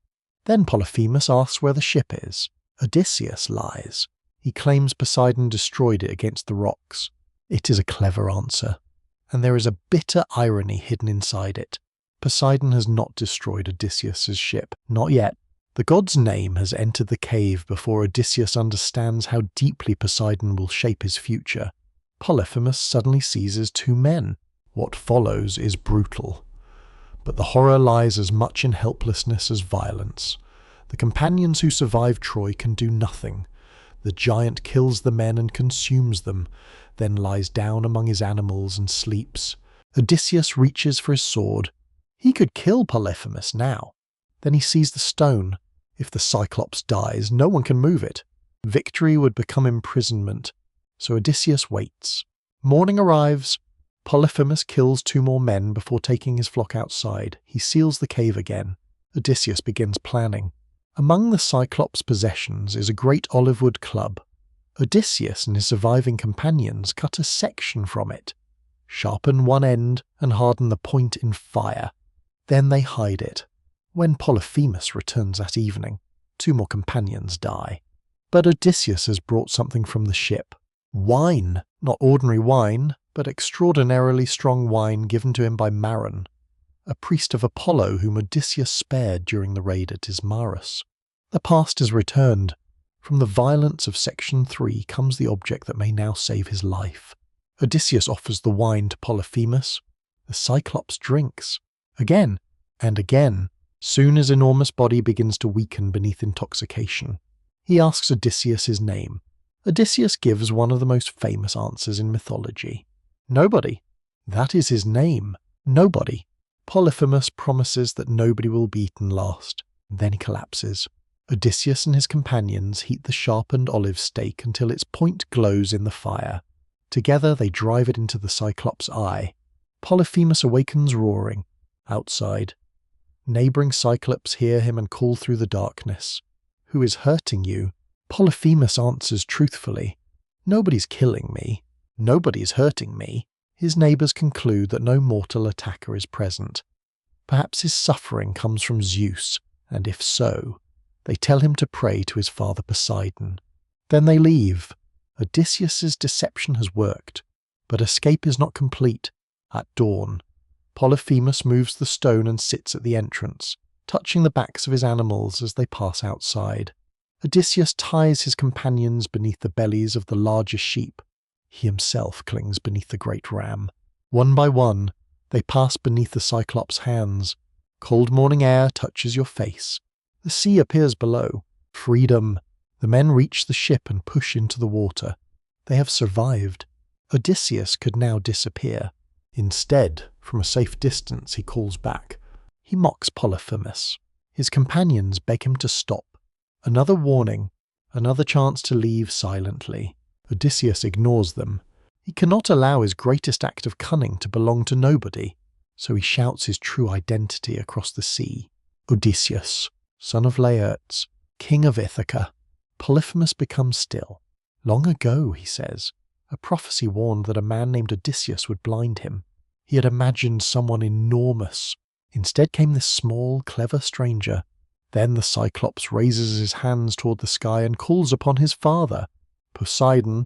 Then Polyphemus asks where the ship is. Odysseus lies. He claims Poseidon destroyed it against the rocks. It is a clever answer, and there is a bitter irony hidden inside it. Poseidon has not destroyed Odysseus's ship, not yet. The god's name has entered the cave before Odysseus understands how deeply Poseidon will shape his future. Polyphemus suddenly seizes 2 men. What follows is brutal. But the horror lies as much in helplessness as violence. The companions who survive Troy can do nothing. The giant kills the men and consumes them, then lies down among his animals and sleeps. Odysseus reaches for his sword. He could kill Polyphemus now. Then he sees the stone. If the Cyclops dies, no one can move it. Victory would become imprisonment, so Odysseus waits. Morning arrives. Polyphemus kills 2 more men before taking his flock outside. He seals the cave again. Odysseus begins planning. Among the Cyclops' possessions is a great olive wood club. Odysseus and his surviving companions cut a section from it, sharpen one end and harden the point in fire. Then they hide it. When Polyphemus returns that evening, 2 more companions die. But Odysseus has brought something from the ship. Wine, not ordinary wine, but extraordinarily strong wine given to him by Maron, a priest of Apollo whom Odysseus spared during the raid at Ismarus. The past is returned. From the violence of Section 3 comes the object that may now save his life. Odysseus offers the wine to Polyphemus. The Cyclops drinks. Again and again. Soon his enormous body begins to weaken beneath intoxication. He asks Odysseus his name. Odysseus gives one of the most famous answers in mythology. Nobody. That is his name. Nobody. Polyphemus promises that nobody will be eaten last. Then he collapses. Odysseus and his companions heat the sharpened olive stake until its point glows in the fire. Together they drive it into the Cyclops' eye. Polyphemus awakens roaring. Outside, neighbouring Cyclops hear him and call through the darkness. Who is hurting you? Polyphemus answers truthfully. Nobody's killing me. Nobody's hurting me. His neighbours conclude that no mortal attacker is present. Perhaps his suffering comes from Zeus, and if so, they tell him to pray to his father Poseidon. Then they leave. Odysseus's deception has worked, but escape is not complete. At dawn, Polyphemus moves the stone and sits at the entrance, touching the backs of his animals as they pass outside. Odysseus ties his companions beneath the bellies of the larger sheep. He himself clings beneath the great ram. One by one, they pass beneath the Cyclops' hands. Cold morning air touches your face. The sea appears below. Freedom. The men reach the ship and push into the water. They have survived. Odysseus could now disappear. Instead, from a safe distance, he calls back. He mocks Polyphemus. His companions beg him to stop. Another warning, another chance to leave silently. Odysseus ignores them. He cannot allow his greatest act of cunning to belong to nobody, so he shouts his true identity across the sea. Odysseus, son of Laertes, king of Ithaca. Polyphemus becomes still. Long ago, he says, a prophecy warned that a man named Odysseus would blind him. He had imagined someone enormous. Instead came this small, clever stranger. Then the Cyclops raises his hands toward the sky and calls upon his father, Poseidon,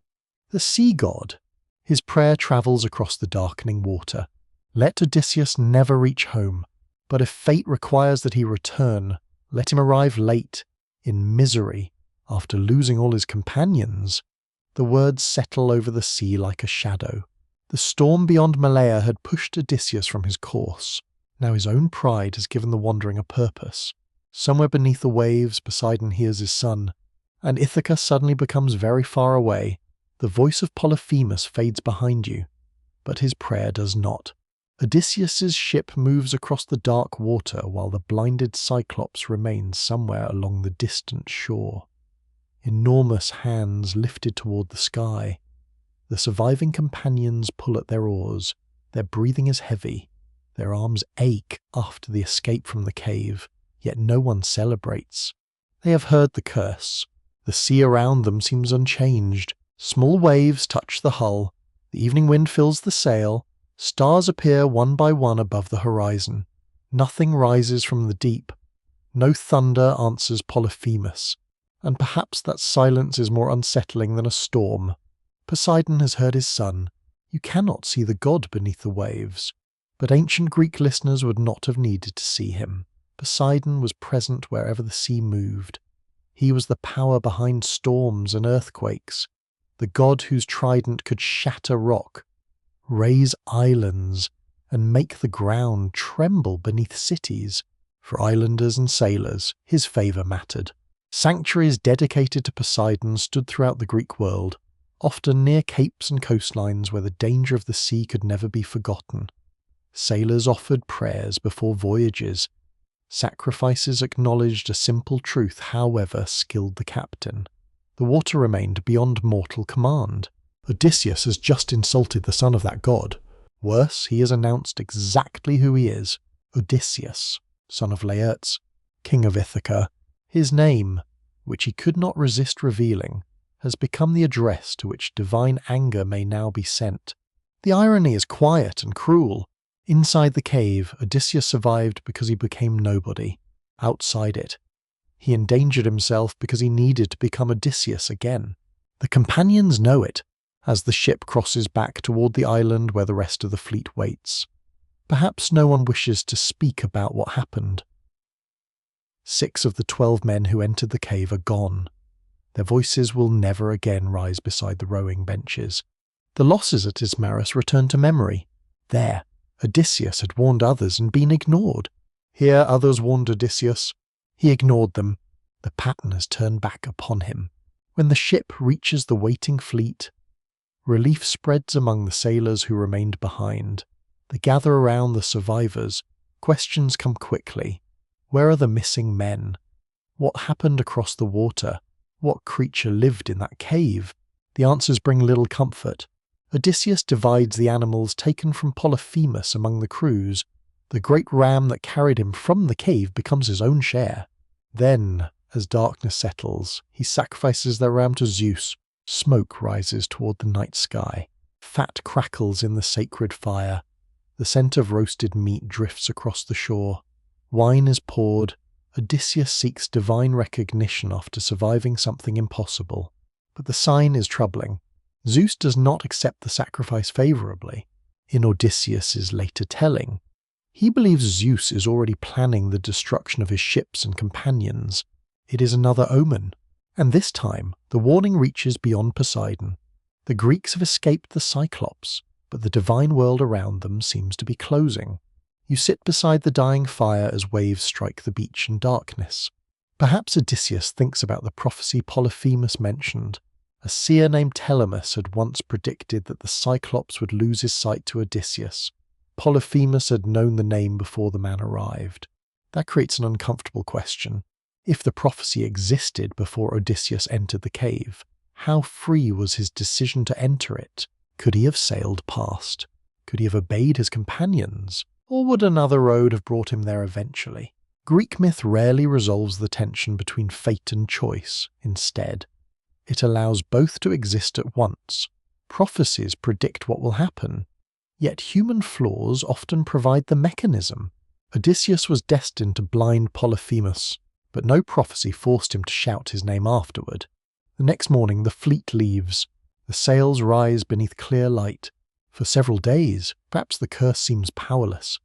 the sea god. His prayer travels across the darkening water. Let Odysseus never reach home, but if fate requires that he return, let him arrive late, in misery, after losing all his companions. The words settle over the sea like a shadow. The storm beyond Malea had pushed Odysseus from his course. Now his own pride has given the wandering a purpose. Somewhere beneath the waves, Poseidon hears his son, and Ithaca suddenly becomes very far away. The voice of Polyphemus fades behind you, but his prayer does not. Odysseus's ship moves across the dark water while the blinded Cyclops remains somewhere along the distant shore. Enormous hands lifted toward the sky. The surviving companions pull at their oars. Their breathing is heavy. Their arms ache after the escape from the cave, yet no one celebrates. They have heard the curse. The sea around them seems unchanged. Small waves touch the hull. The evening wind fills the sail. Stars appear one by one above the horizon. Nothing rises from the deep. No thunder answers Polyphemus. And perhaps that silence is more unsettling than a storm. Poseidon has heard his son. You cannot see the god beneath the waves. But ancient Greek listeners would not have needed to see him. Poseidon was present wherever the sea moved. He was the power behind storms and earthquakes, the god whose trident could shatter rock, raise islands, and make the ground tremble beneath cities. For islanders and sailors, his favour mattered. Sanctuaries dedicated to Poseidon stood throughout the Greek world, often near capes and coastlines where the danger of the sea could never be forgotten. Sailors offered prayers before voyages. Sacrifices acknowledged a simple truth, however skilled the captain. The water remained beyond mortal command. Odysseus has just insulted the son of that god. Worse, he has announced exactly who he is. Odysseus, son of Laertes, king of Ithaca. His name, which he could not resist revealing, has become the address to which divine anger may now be sent. The irony is quiet and cruel. Inside the cave, Odysseus survived because he became nobody. Outside it, he endangered himself because he needed to become Odysseus again. The companions know it, as the ship crosses back toward the island where the rest of the fleet waits. Perhaps no one wishes to speak about what happened. 6 of the 12 men who entered the cave are gone. Their voices will never again rise beside the rowing benches. The losses at Ismarus return to memory. There, Odysseus had warned others and been ignored. Here others warned Odysseus. He ignored them. The pattern has turned back upon him. When the ship reaches the waiting fleet, relief spreads among the sailors who remained behind. They gather around the survivors. Questions come quickly. Where are the missing men? What happened across the water? What creature lived in that cave? The answers bring little comfort. Odysseus divides the animals taken from Polyphemus among the crews. The great ram that carried him from the cave becomes his own share. Then, as darkness settles, he sacrifices the ram to Zeus. Smoke rises toward the night sky. Fat crackles in the sacred fire. The scent of roasted meat drifts across the shore. Wine is poured. Odysseus seeks divine recognition after surviving something impossible. But the sign is troubling. Zeus does not accept the sacrifice favourably. In Odysseus's later telling, he believes Zeus is already planning the destruction of his ships and companions. It is another omen. And this time, the warning reaches beyond Poseidon. The Greeks have escaped the Cyclops, but the divine world around them seems to be closing. You sit beside the dying fire as waves strike the beach in darkness. Perhaps Odysseus thinks about the prophecy Polyphemus mentioned. A seer named Telemus had once predicted that the Cyclops would lose his sight to Odysseus. Polyphemus had known the name before the man arrived. That creates an uncomfortable question. If the prophecy existed before Odysseus entered the cave, how free was his decision to enter it? Could he have sailed past? Could he have obeyed his companions? Or would another road have brought him there eventually? Greek myth rarely resolves the tension between fate and choice. Instead, it allows both to exist at once. Prophecies predict what will happen, yet human flaws often provide the mechanism. Odysseus was destined to blind Polyphemus, but no prophecy forced him to shout his name afterward. The next morning the fleet leaves. The sails rise beneath clear light. For several days, perhaps the curse seems powerless.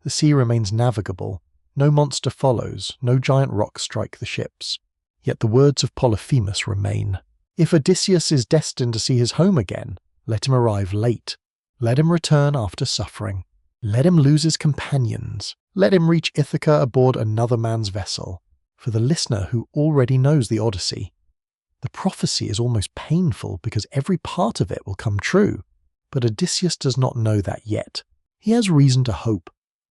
The sea remains navigable. No monster follows, no giant rocks strike the ships. Yet the words of Polyphemus remain. If Odysseus is destined to see his home again, let him arrive late. Let him return after suffering. Let him lose his companions. Let him reach Ithaca aboard another man's vessel. For the listener who already knows the Odyssey, the prophecy is almost painful because every part of it will come true. But Odysseus does not know that yet. He has reason to hope.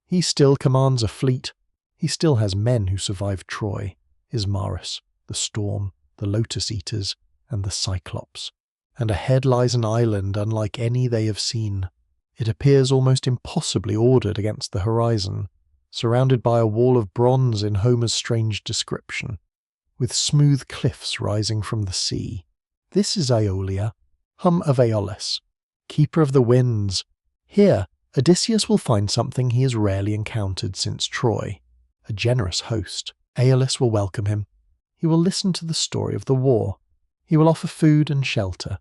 He still commands a fleet. He still has men who survived Troy, Ismarus, the storm, the Lotus Eaters, and the Cyclops. And ahead lies an island unlike any they have seen. It appears almost impossibly ordered against the horizon, surrounded by a wall of bronze in Homer's strange description, with smooth cliffs rising from the sea. This is Aeolia, home of Aeolus, keeper of the winds. Here, Odysseus will find something he has rarely encountered since Troy. A generous host. Aeolus will welcome him. He will listen to the story of the war. He will offer food and shelter.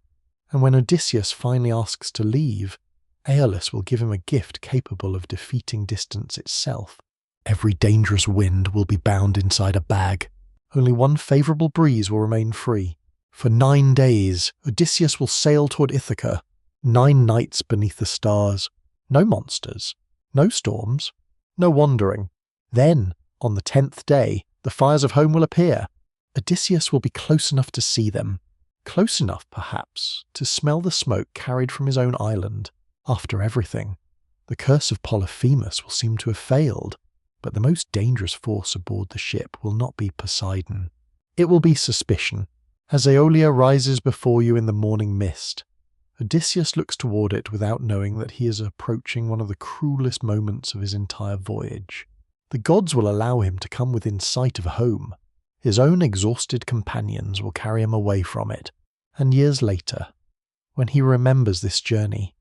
And when Odysseus finally asks to leave, Aeolus will give him a gift capable of defeating distance itself. Every dangerous wind will be bound inside a bag. Only one favourable breeze will remain free. For 9 days, Odysseus will sail toward Ithaca. 9 nights beneath the stars. No monsters. No storms. No wandering. Then, on the 10th day, the fires of home will appear. Odysseus will be close enough to see them. Close enough, perhaps, to smell the smoke carried from his own island. After everything, the curse of Polyphemus will seem to have failed, but the most dangerous force aboard the ship will not be Poseidon. It will be suspicion. As Aeolia rises before you in the morning mist, Odysseus looks toward it without knowing that he is approaching one of the cruelest moments of his entire voyage. The gods will allow him to come within sight of home. His own exhausted companions will carry him away from it, and years later, when he remembers this journey,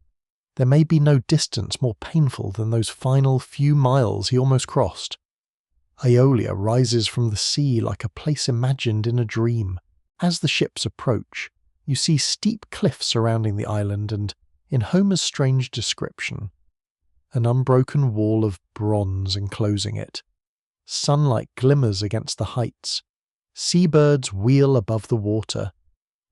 there may be no distance more painful than those final few miles he almost crossed. Aeolia rises from the sea like a place imagined in a dream. As the ships approach, you see steep cliffs surrounding the island and, in Homer's strange description, an unbroken wall of bronze enclosing it. Sunlight glimmers against the heights. Seabirds wheel above the water,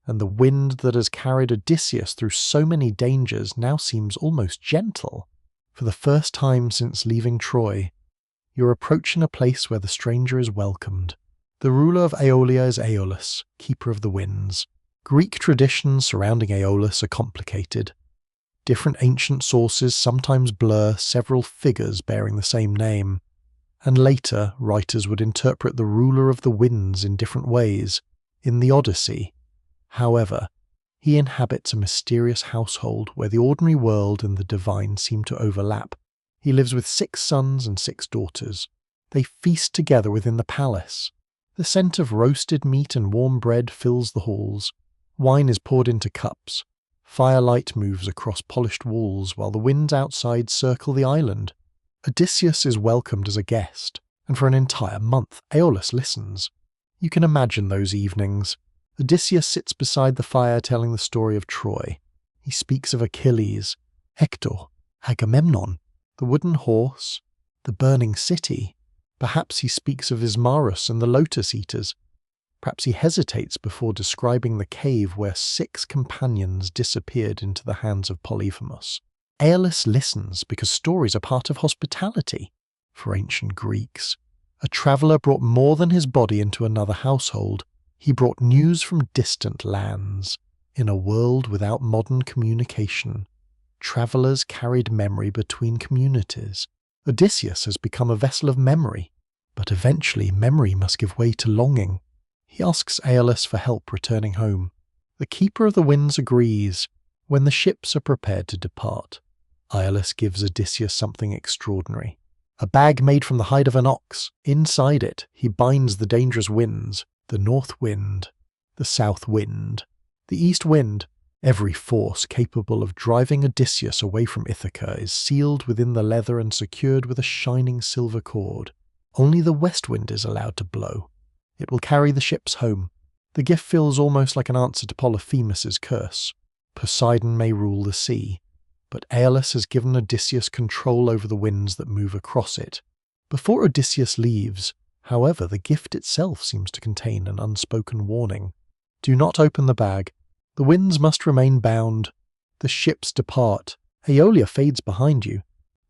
and the wind that has carried Odysseus through so many dangers now seems almost gentle. For the first time since leaving Troy, you're approaching a place where the stranger is welcomed. The ruler of Aeolia is Aeolus, keeper of the winds. Greek traditions surrounding Aeolus are complicated. Different ancient sources sometimes blur several figures bearing the same name, and later writers would interpret the ruler of the winds in different ways. In the Odyssey, however, he inhabits a mysterious household where the ordinary world and the divine seem to overlap. He lives with 6 sons and 6 daughters. They feast together within the palace. The scent of roasted meat and warm bread fills the halls. Wine is poured into cups. Firelight moves across polished walls while the winds outside circle the island. Odysseus is welcomed as a guest, and for an entire month Aeolus listens. You can imagine those evenings. Odysseus sits beside the fire telling the story of Troy. He speaks of Achilles, Hector, Agamemnon, the wooden horse, the burning city. Perhaps he speaks of Ismarus and the Lotus Eaters. Perhaps he hesitates before describing the cave where 6 companions disappeared into the hands of Polyphemus. Aeolus listens because stories are part of hospitality. For ancient Greeks, a traveller brought more than his body into another household. He brought news from distant lands. In a world without modern communication, travelers carried memory between communities. Odysseus has become a vessel of memory, but eventually memory must give way to longing. He asks Aeolus for help returning home. The Keeper of the Winds agrees. When the ships are prepared to depart, Aeolus gives Odysseus something extraordinary. A bag made from the hide of an ox. Inside it, he binds the dangerous winds, the north wind, the south wind, the east wind. Every force capable of driving Odysseus away from Ithaca is sealed within the leather and secured with a shining silver cord. Only the west wind is allowed to blow. It will carry the ships home. The gift feels almost like an answer to Polyphemus' curse. Poseidon may rule the sea, but Aeolus has given Odysseus control over the winds that move across it. Before Odysseus leaves, however, the gift itself seems to contain an unspoken warning. Do not open the bag. The winds must remain bound. The ships depart. Aeolia fades behind you,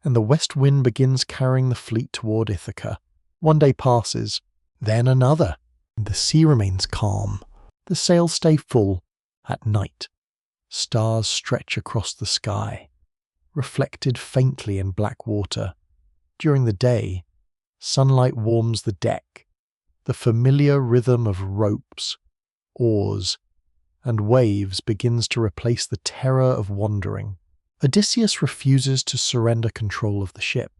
and the west wind begins carrying the fleet toward Ithaca. One day passes, then another, and the sea remains calm. The sails stay full. At night, stars stretch across the sky, reflected faintly in black water. During the day, sunlight warms the deck. The familiar rhythm of ropes, oars, and waves begins to replace the terror of wandering. Odysseus refuses to surrender control of the ship.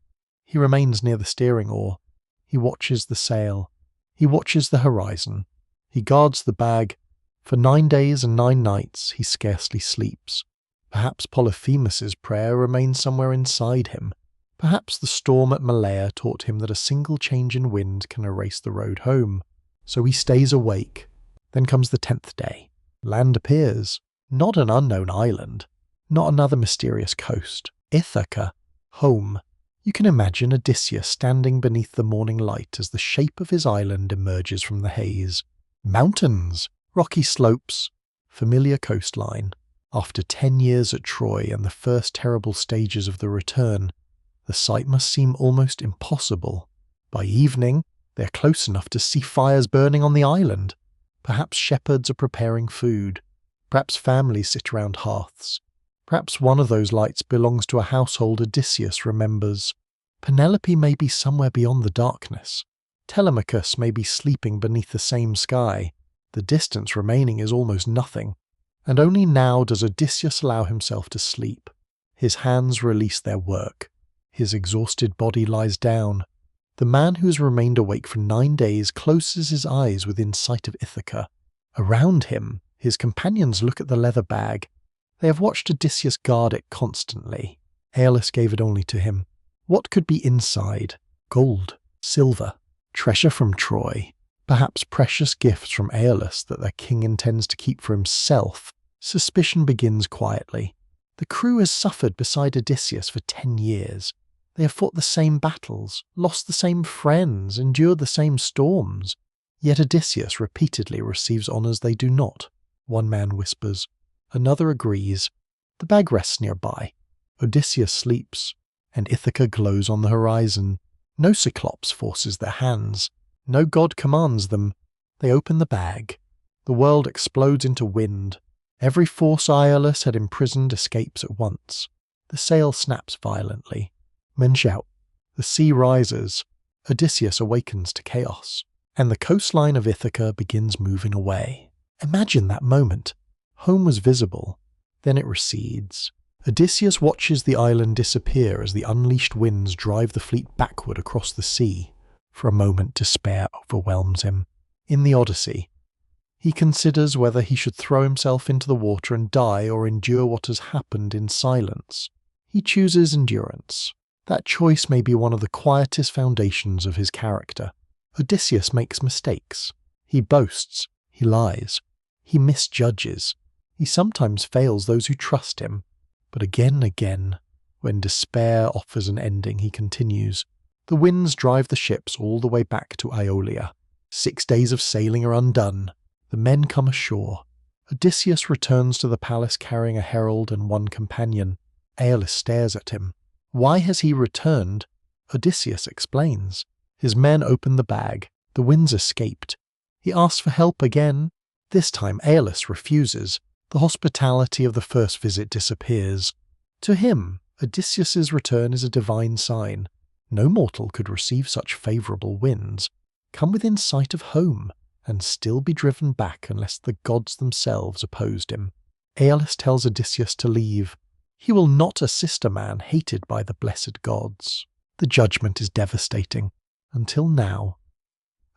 He remains near the steering oar. He watches the sail. He watches the horizon. He guards the bag. For 9 days and 9 nights he scarcely sleeps. Perhaps Polyphemus' prayer remains somewhere inside him. Perhaps the storm at Malea taught him that a single change in wind can erase the road home. So he stays awake. Then comes the 10th day. Land appears. Not an unknown island. Not another mysterious coast. Ithaca. Home. You can imagine Odysseus standing beneath the morning light as the shape of his island emerges from the haze. Mountains. Rocky slopes. Familiar coastline. After 10 years at Troy and the first terrible stages of the return, the sight must seem almost impossible. By evening, they are close enough to see fires burning on the island. Perhaps shepherds are preparing food. Perhaps families sit around hearths. Perhaps one of those lights belongs to a household Odysseus remembers. Penelope may be somewhere beyond the darkness. Telemachus may be sleeping beneath the same sky. The distance remaining is almost nothing. And only now does Odysseus allow himself to sleep. His hands release their work. His exhausted body lies down. The man who has remained awake for 9 days closes his eyes within sight of Ithaca. Around him, his companions look at the leather bag. They have watched Odysseus guard it constantly. Aeolus gave it only to him. What could be inside? Gold, silver, treasure from Troy, perhaps precious gifts from Aeolus that their king intends to keep for himself. Suspicion begins quietly. The crew has suffered beside Odysseus for 10 years. They have fought the same battles, lost the same friends, endured the same storms. Yet Odysseus repeatedly receives honours they do not. One man whispers. Another agrees. The bag rests nearby. Odysseus sleeps, and Ithaca glows on the horizon. No Cyclops forces their hands. No god commands them. They open the bag. The world explodes into wind. Every force Aeolus had imprisoned escapes at once. The sail snaps violently. Men shout. The sea rises. Odysseus awakens to chaos, and the coastline of Ithaca begins moving away. Imagine that moment. Home was visible. Then it recedes. Odysseus watches the island disappear as the unleashed winds drive the fleet backward across the sea. For a moment, despair overwhelms him. In the Odyssey, he considers whether he should throw himself into the water and die or endure what has happened in silence. He chooses endurance. That choice may be one of the quietest foundations of his character. Odysseus makes mistakes. He boasts. He lies. He misjudges. He sometimes fails those who trust him. But again and again, when despair offers an ending, he continues. The winds drive the ships all the way back to Aeolia. 6 days of sailing are undone. The men come ashore. Odysseus returns to the palace carrying a herald and 1 companion. Aeolus stares at him. Why has he returned? Odysseus explains. His men open the bag. The winds escaped. He asks for help again. This time Aeolus refuses. The hospitality of the first visit disappears. To him, Odysseus's return is a divine sign. No mortal could receive such favourable winds, come within sight of home, and still be driven back unless the gods themselves opposed him. Aeolus tells Odysseus to leave. He will not assist a man hated by the blessed gods. The judgment is devastating. Until now.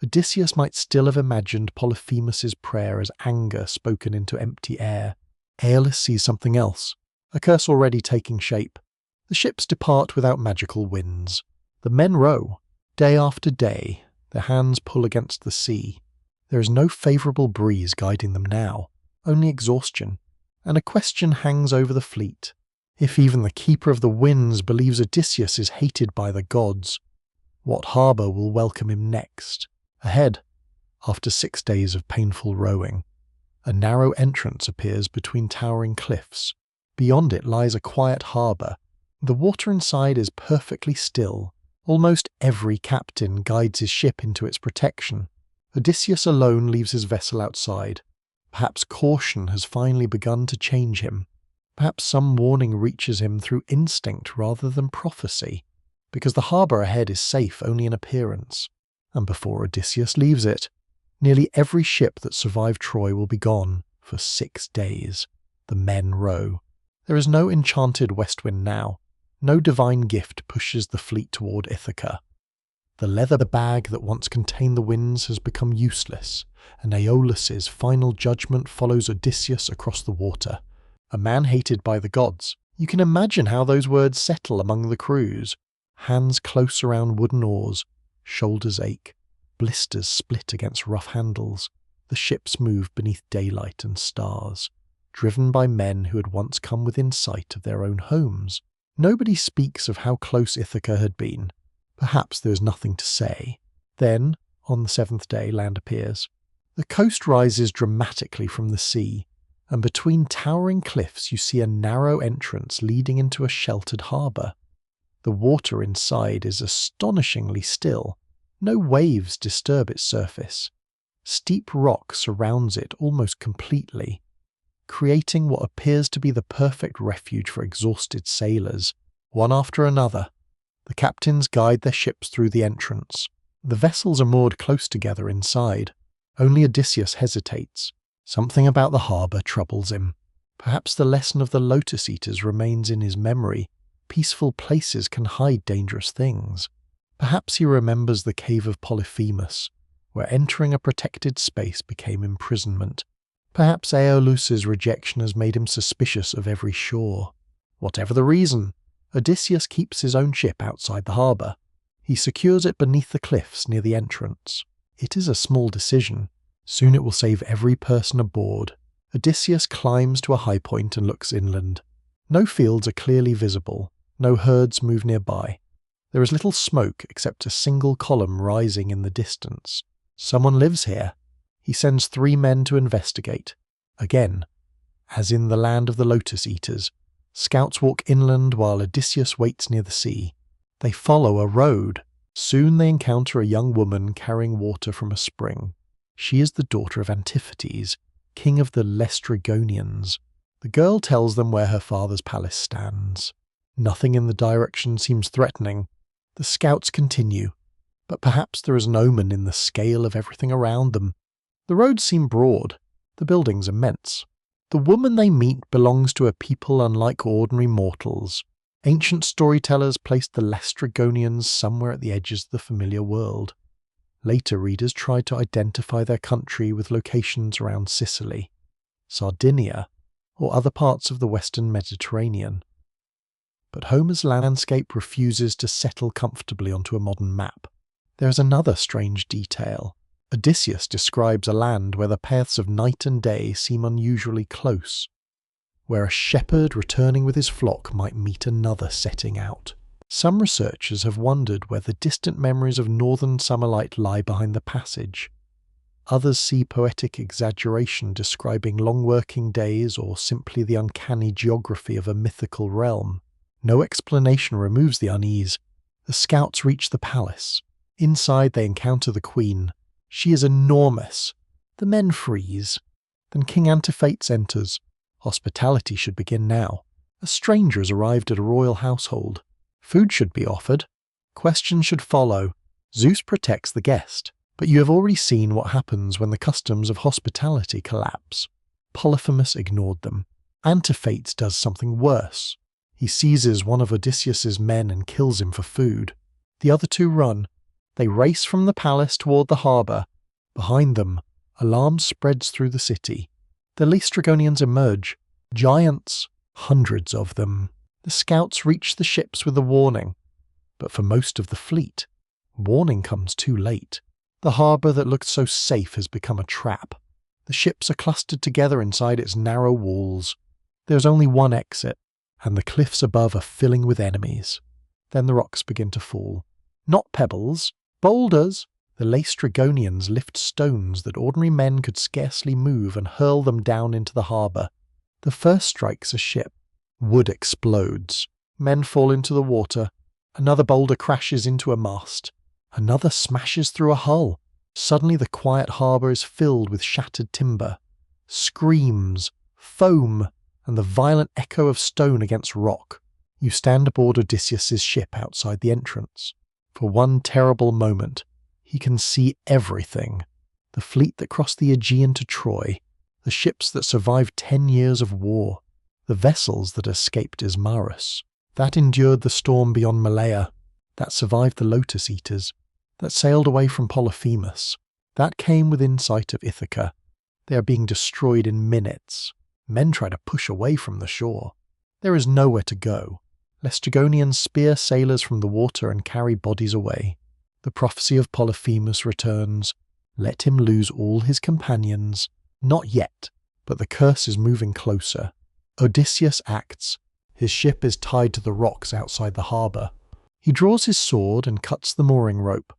Odysseus might still have imagined Polyphemus's prayer as anger spoken into empty air. Aeolus sees something else, a curse already taking shape. The ships depart without magical winds. The men row. Day after day, their hands pull against the sea. There is no favourable breeze guiding them now, only exhaustion, and a question hangs over the fleet. If even the keeper of the winds believes Odysseus is hated by the gods, what harbour will welcome him next? Ahead, after 6 days of painful rowing, a narrow entrance appears between towering cliffs. Beyond it lies a quiet harbour. The water inside is perfectly still. Almost every captain guides his ship into its protection. Odysseus alone leaves his vessel outside. Perhaps caution has finally begun to change him. Perhaps some warning reaches him through instinct rather than prophecy, because the harbour ahead is safe only in appearance. And before Odysseus leaves it, nearly every ship that survived Troy will be gone for 6 days. The men row. There is no enchanted west wind now. No divine gift pushes the fleet toward Ithaca. The leather bag that once contained the winds has become useless, and Aeolus's final judgment follows Odysseus across the water. A man hated by the gods. You can imagine how those words settle among the crews. Hands close around wooden oars, shoulders ache, blisters split against rough handles. The ships move beneath daylight and stars, driven by men who had once come within sight of their own homes. Nobody speaks of how close Ithaca had been. Perhaps there is nothing to say. Then, on the 7th day, land appears. The coast rises dramatically from the sea, and between towering cliffs you see a narrow entrance leading into a sheltered harbour. The water inside is astonishingly still. No waves disturb its surface. Steep rock surrounds it almost completely, creating what appears to be the perfect refuge for exhausted sailors. One after another, the captains guide their ships through the entrance. The vessels are moored close together inside. Only Odysseus hesitates. Something about the harbour troubles him. Perhaps the lesson of the Lotus Eaters remains in his memory. Peaceful places can hide dangerous things. Perhaps he remembers the cave of Polyphemus, where entering a protected space became imprisonment. Perhaps Aeolus's rejection has made him suspicious of every shore. Whatever the reason, Odysseus keeps his own ship outside the harbour. He secures it beneath the cliffs near the entrance. It is a small decision. Soon it will save every person aboard. Odysseus climbs to a high point and looks inland. No fields are clearly visible. No herds move nearby. There is little smoke except a single column rising in the distance. Someone lives here. He sends 3 men to investigate. Again, as in the land of the Lotus Eaters, scouts walk inland while Odysseus waits near the sea. They follow a road. Soon they encounter a young woman carrying water from a spring. She is the daughter of Antiphates, king of the Laestrygonians. The girl tells them where her father's palace stands. Nothing in the direction seems threatening. The scouts continue, but perhaps there is an omen in the scale of everything around them. The roads seem broad, the buildings immense. The woman they meet belongs to a people unlike ordinary mortals. Ancient storytellers placed the Laestrygonians somewhere at the edges of the familiar world. Later readers tried to identify their country with locations around Sicily, Sardinia, or other parts of the western Mediterranean. But Homer's landscape refuses to settle comfortably onto a modern map. There is another strange detail. Odysseus describes a land where the paths of night and day seem unusually close, where a shepherd returning with his flock might meet another setting out. Some researchers have wondered whether distant memories of northern summer light lie behind the passage. Others see poetic exaggeration describing long working days or simply the uncanny geography of a mythical realm. No explanation removes the unease. The scouts reach the palace. Inside they encounter the queen. She is enormous. The men freeze. Then King Antiphates enters. Hospitality should begin now. A stranger has arrived at a royal household. Food should be offered. Questions should follow. Zeus protects the guest, but you have already seen what happens when the customs of hospitality collapse. Polyphemus ignored them. Antiphates does something worse. He seizes one of Odysseus's men and kills him for food. The other two run. They race from the palace toward the harbour. Behind them, alarm spreads through the city. The Laestrygonians emerge. Giants, hundreds of them. The scouts reach the ships with a warning. But for most of the fleet, warning comes too late. The harbour that looked so safe has become a trap. The ships are clustered together inside its narrow walls. There's only one exit, and the cliffs above are filling with enemies. Then the rocks begin to fall. Not pebbles, boulders. The Laestrygonians lift stones that ordinary men could scarcely move and hurl them down into the harbour. The first strikes a ship. Wood explodes. Men fall into the water. Another boulder crashes into a mast. Another smashes through a hull. Suddenly the quiet harbour is filled with shattered timber. Screams, foam, and the violent echo of stone against rock. You stand aboard Odysseus's ship outside the entrance. For one terrible moment, he can see everything. The fleet that crossed the Aegean to Troy, the ships that survived 10 years of war, the vessels that escaped Ismarus, that endured the storm beyond Malea, that survived the Lotus Eaters, that sailed away from Polyphemus, that came within sight of Ithaca. They are being destroyed in minutes. Men try to push away from the shore. There is nowhere to go. Laestrygonians spear sailors from the water and carry bodies away. The prophecy of Polyphemus returns. Let him lose all his companions. Not yet, but the curse is moving closer. Odysseus acts. His ship is tied to the rocks outside the harbour. He draws his sword and cuts the mooring rope.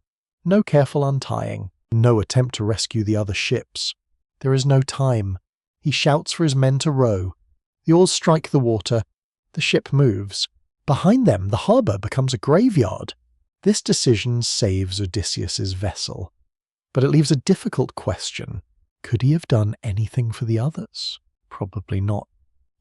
No careful untying. No attempt to rescue the other ships. There is no time. He shouts for his men to row. The oars strike the water. The ship moves. Behind them, the harbour becomes a graveyard. This decision saves Odysseus's vessel. But it leaves a difficult question. Could he have done anything for the others? Probably not.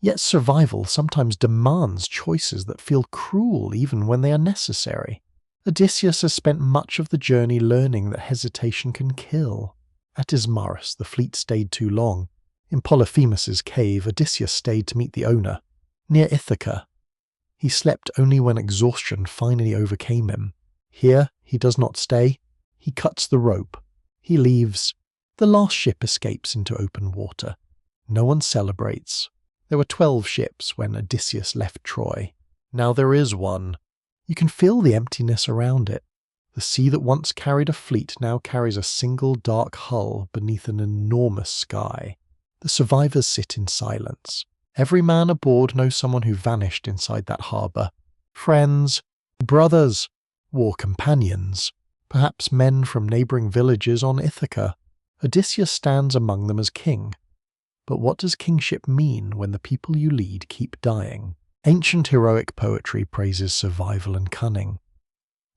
Yet survival sometimes demands choices that feel cruel even when they are necessary. Odysseus has spent much of the journey learning that hesitation can kill. At Ismarus, the fleet stayed too long. In Polyphemus's cave, Odysseus stayed to meet the owner. Near Ithaca, he slept only when exhaustion finally overcame him. Here, he does not stay. He cuts the rope. He leaves. The last ship escapes into open water. No one celebrates. There were 12 ships when Odysseus left Troy. Now there is one. You can feel the emptiness around it. The sea that once carried a fleet now carries a single dark hull beneath an enormous sky. The survivors sit in silence. Every man aboard knows someone who vanished inside that harbour. Friends, brothers, war companions, perhaps men from neighbouring villages on Ithaca. Odysseus stands among them as king. But what does kingship mean when the people you lead keep dying? Ancient heroic poetry praises survival and cunning.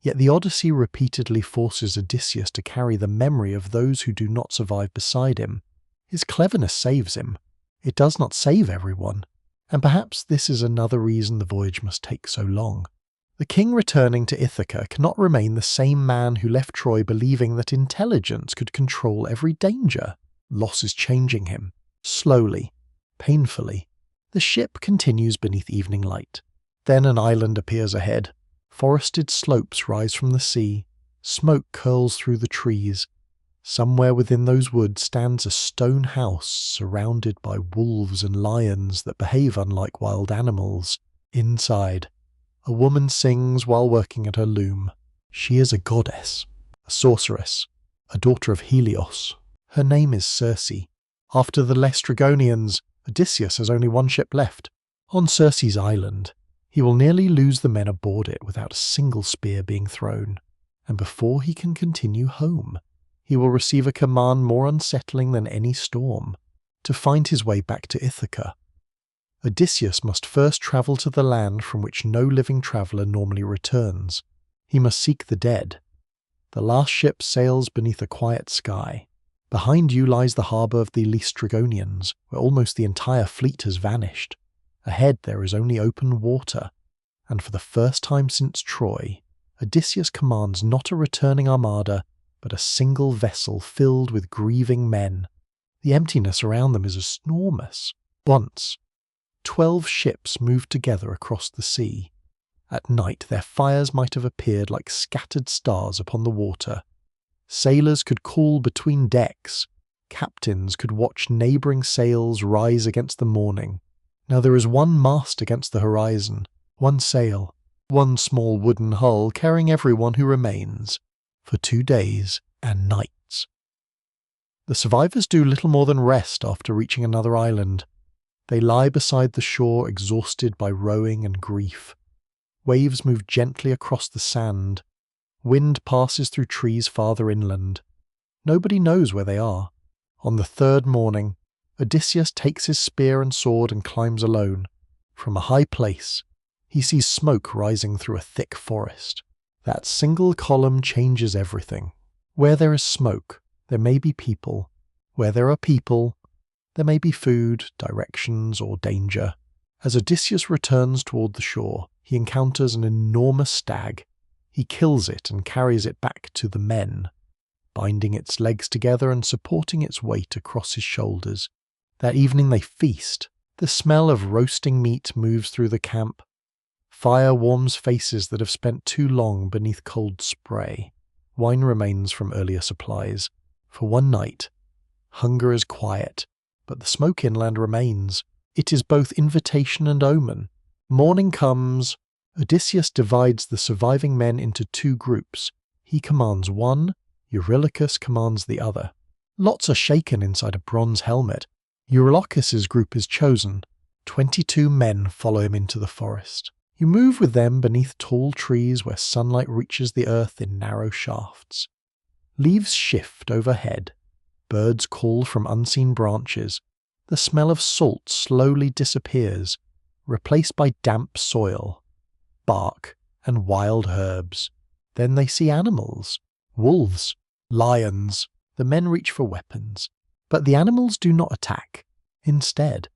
Yet the Odyssey repeatedly forces Odysseus to carry the memory of those who do not survive beside him. His cleverness saves him. It does not save everyone. And perhaps this is another reason the voyage must take so long. The king returning to Ithaca cannot remain the same man who left Troy believing that intelligence could control every danger. Loss is changing him. Slowly, painfully. The ship continues beneath evening light. Then an island appears ahead. Forested slopes rise from the sea. Smoke curls through the trees. Somewhere within those woods stands a stone house surrounded by wolves and lions that behave unlike wild animals. Inside, a woman sings while working at her loom. She is a goddess, a sorceress, a daughter of Helios. Her name is Circe. After the Laestrygonians, Odysseus has only one ship left. On Circe's island, he will nearly lose the men aboard it without a single spear being thrown. And before he can continue home, he will receive a command more unsettling than any storm, to find his way back to Ithaca. Odysseus must first travel to the land from which no living traveller normally returns. He must seek the dead. The last ship sails beneath a quiet sky. Behind you lies the harbour of the Laestrygonians, where almost the entire fleet has vanished. Ahead there is only open water, and for the first time since Troy, Odysseus commands not a returning armada, but a single vessel filled with grieving men. The emptiness around them is enormous. Once, 12 ships moved together across the sea. At night their fires might have appeared like scattered stars upon the water. Sailors could call between decks. Captains could watch neighbouring sails rise against the morning. Now there is one mast against the horizon, one sail, one small wooden hull carrying everyone who remains, for 2 days and nights. The survivors do little more than rest after reaching another island. They lie beside the shore, exhausted by rowing and grief. Waves move gently across the sand. Wind passes through trees farther inland. Nobody knows where they are. On the 3rd morning, Odysseus takes his spear and sword and climbs alone. From a high place, he sees smoke rising through a thick forest. That single column changes everything. Where there is smoke, there may be people. Where there are people, there may be food, directions, or danger. As Odysseus returns toward the shore, he encounters an enormous stag. He kills it and carries it back to the men, binding its legs together and supporting its weight across his shoulders. That evening they feast. The smell of roasting meat moves through the camp. Fire warms faces that have spent too long beneath cold spray. Wine remains from earlier supplies. For one night, hunger is quiet, but the smoke inland remains. It is both invitation and omen. Morning comes. Odysseus divides the surviving men into 2 groups. He commands one, Eurylochus commands the other. Lots are shaken inside a bronze helmet. Eurylochus's group is chosen. 22 men follow him into the forest. You move with them beneath tall trees where sunlight reaches the earth in narrow shafts. Leaves shift overhead. Birds call from unseen branches. The smell of salt slowly disappears, replaced by damp soil, bark, and wild herbs. Then they see animals. Wolves. Lions. The men reach for weapons. But the animals do not attack. Instead,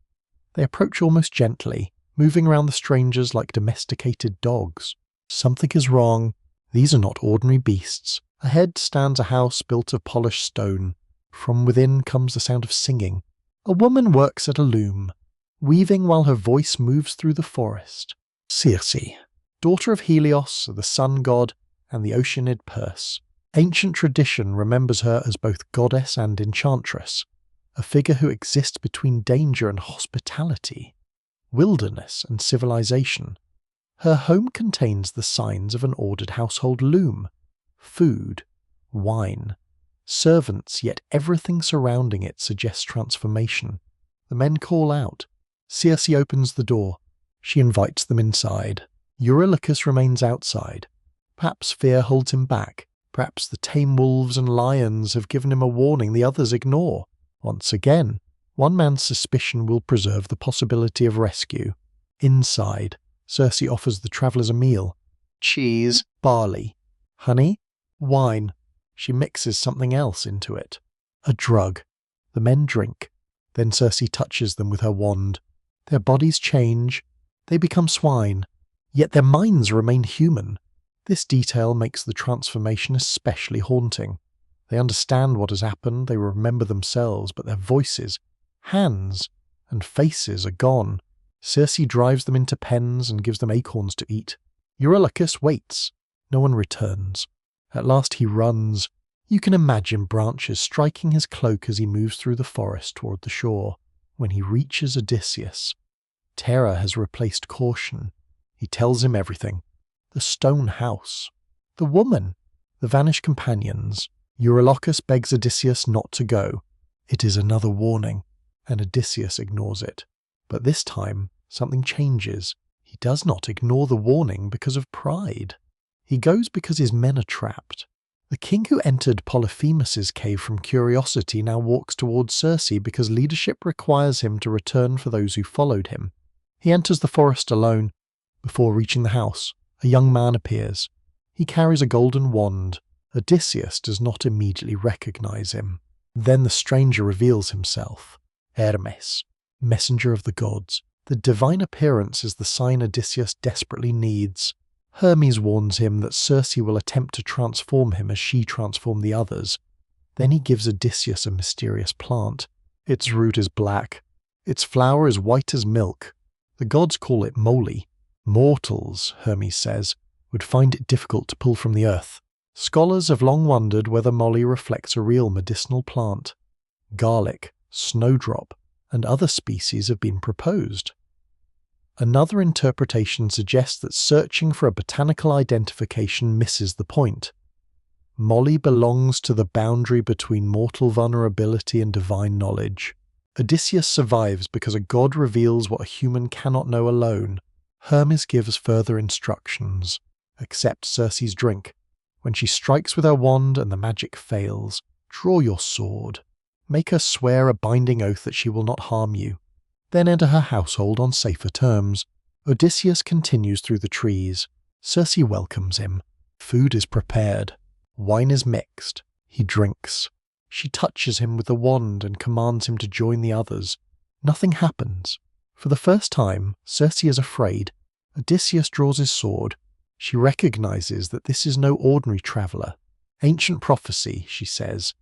they approach almost gently, moving around the strangers like domesticated dogs. Something is wrong. These are not ordinary beasts. Ahead stands a house built of polished stone. From within comes the sound of singing. A woman works at a loom, weaving while her voice moves through the forest. Circe, daughter of Helios, the sun god, and the Oceanid Perse. Ancient tradition remembers her as both goddess and enchantress, a figure who exists between danger and hospitality, wilderness and civilization. Her home contains the signs of an ordered household loom, food, wine, servants, yet everything surrounding it suggests transformation. The men call out. Circe opens the door. She invites them inside. Eurylochus remains outside. Perhaps fear holds him back. Perhaps the tame wolves and lions have given him a warning the others ignore. Once again, one man's suspicion will preserve the possibility of rescue. Inside, Circe offers the travellers a meal. Cheese, barley, honey, wine. She mixes something else into it. A drug. The men drink. Then Circe touches them with her wand. Their bodies change. They become swine. Yet their minds remain human. This detail makes the transformation especially haunting. They understand what has happened, they remember themselves, but their voices, hands, and faces are gone. Circe drives them into pens and gives them acorns to eat. Eurylochus waits. No one returns. At last he runs. You can imagine branches striking his cloak as he moves through the forest toward the shore. When he reaches Odysseus, terror has replaced caution. He tells him everything. The stone house. The woman. The vanished companions. Eurylochus begs Odysseus not to go. It is another warning, and Odysseus ignores it. But this time, something changes. He does not ignore the warning because of pride. He goes because his men are trapped. The king who entered Polyphemus's cave from curiosity now walks towards Circe because leadership requires him to return for those who followed him. He enters the forest alone. Before reaching the house, a young man appears. He carries a golden wand. Odysseus does not immediately recognize him. Then the stranger reveals himself, Hermes, messenger of the gods. The divine appearance is the sign Odysseus desperately needs. Hermes warns him that Circe will attempt to transform him as she transformed the others. Then he gives Odysseus a mysterious plant. Its root is black. Its flower is white as milk. The gods call it moly. Mortals, Hermes says, would find it difficult to pull from the earth. Scholars have long wondered whether moly reflects a real medicinal plant. Garlic, snowdrop, and other species have been proposed. Another interpretation suggests that searching for a botanical identification misses the point. Moly belongs to the boundary between mortal vulnerability and divine knowledge. Odysseus survives because a god reveals what a human cannot know alone. Hermes gives further instructions. Accept Circe's drink. When she strikes with her wand and the magic fails, draw your sword. Make her swear a binding oath that she will not harm you. Then enter her household on safer terms. Odysseus continues through the trees. Circe welcomes him. Food is prepared. Wine is mixed. He drinks. She touches him with the wand and commands him to join the others. Nothing happens. For the first time, Circe is afraid. Odysseus draws his sword. She recognizes that this is no ordinary traveler. Ancient prophecy, she says,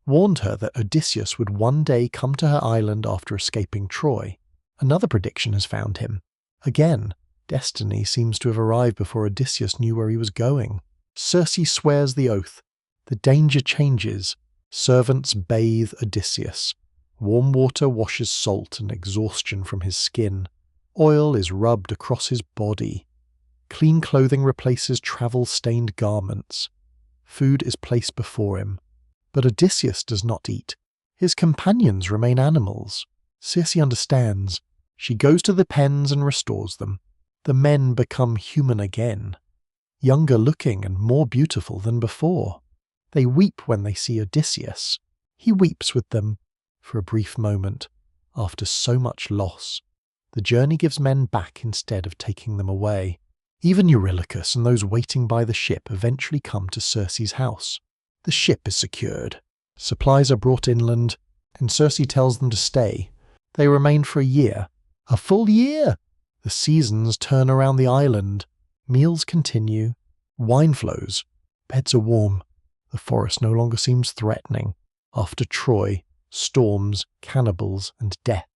warned her that Odysseus would one day come to her island after escaping Troy. Another prediction has found him. Again, destiny seems to have arrived before Odysseus knew where he was going. Circe swears the oath. The danger changes. Servants bathe Odysseus. Warm water washes salt and exhaustion from his skin. Oil is rubbed across his body. Clean clothing replaces travel-stained garments. Food is placed before him. But Odysseus does not eat. His companions remain animals. Circe understands. She goes to the pens and restores them. The men become human again, younger looking and more beautiful than before. They weep when they see Odysseus. He weeps with them for a brief moment, after so much loss. The journey gives men back instead of taking them away. Even Eurylochus and those waiting by the ship eventually come to Circe's house. The ship is secured. Supplies are brought inland, and Circe tells them to stay. They remain for a year. A full year! The seasons turn around the island. Meals continue. Wine flows. Beds are warm. The forest no longer seems threatening. After Troy, storms, cannibals, and death.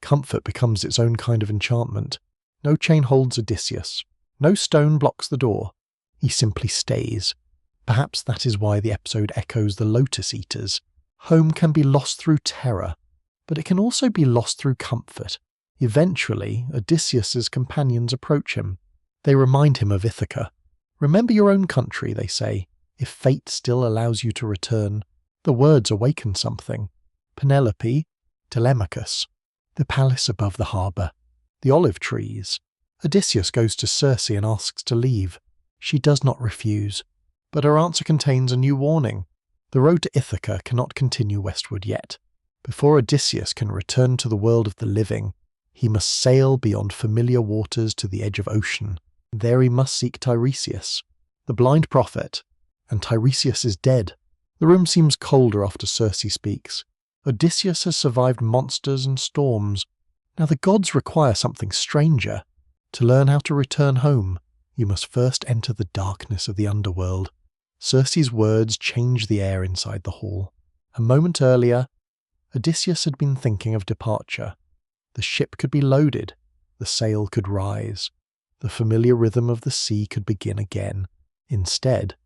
Comfort becomes its own kind of enchantment. No chain holds Odysseus. No stone blocks the door. He simply stays. Perhaps that is why the episode echoes the Lotus Eaters. Home can be lost through terror, but it can also be lost through comfort. Eventually, Odysseus's companions approach him. They remind him of Ithaca. Remember your own country, they say, if fate still allows you to return. The words awaken something. Penelope, Telemachus, the palace above the harbour, the olive trees. Odysseus goes to Circe and asks to leave. She does not refuse, but her answer contains a new warning. The road to Ithaca cannot continue westward yet. Before Odysseus can return to the world of the living, he must sail beyond familiar waters to the edge of ocean. There he must seek Tiresias, the blind prophet, and Tiresias is dead. The room seems colder after Circe speaks. Odysseus has survived monsters and storms. Now the gods require something stranger. To learn how to return home, you must first enter the darkness of the underworld. Circe's words change the air inside the hall. A moment earlier, Odysseus had been thinking of departure. The ship could be loaded. The sail could rise. The familiar rhythm of the sea could begin again. Instead,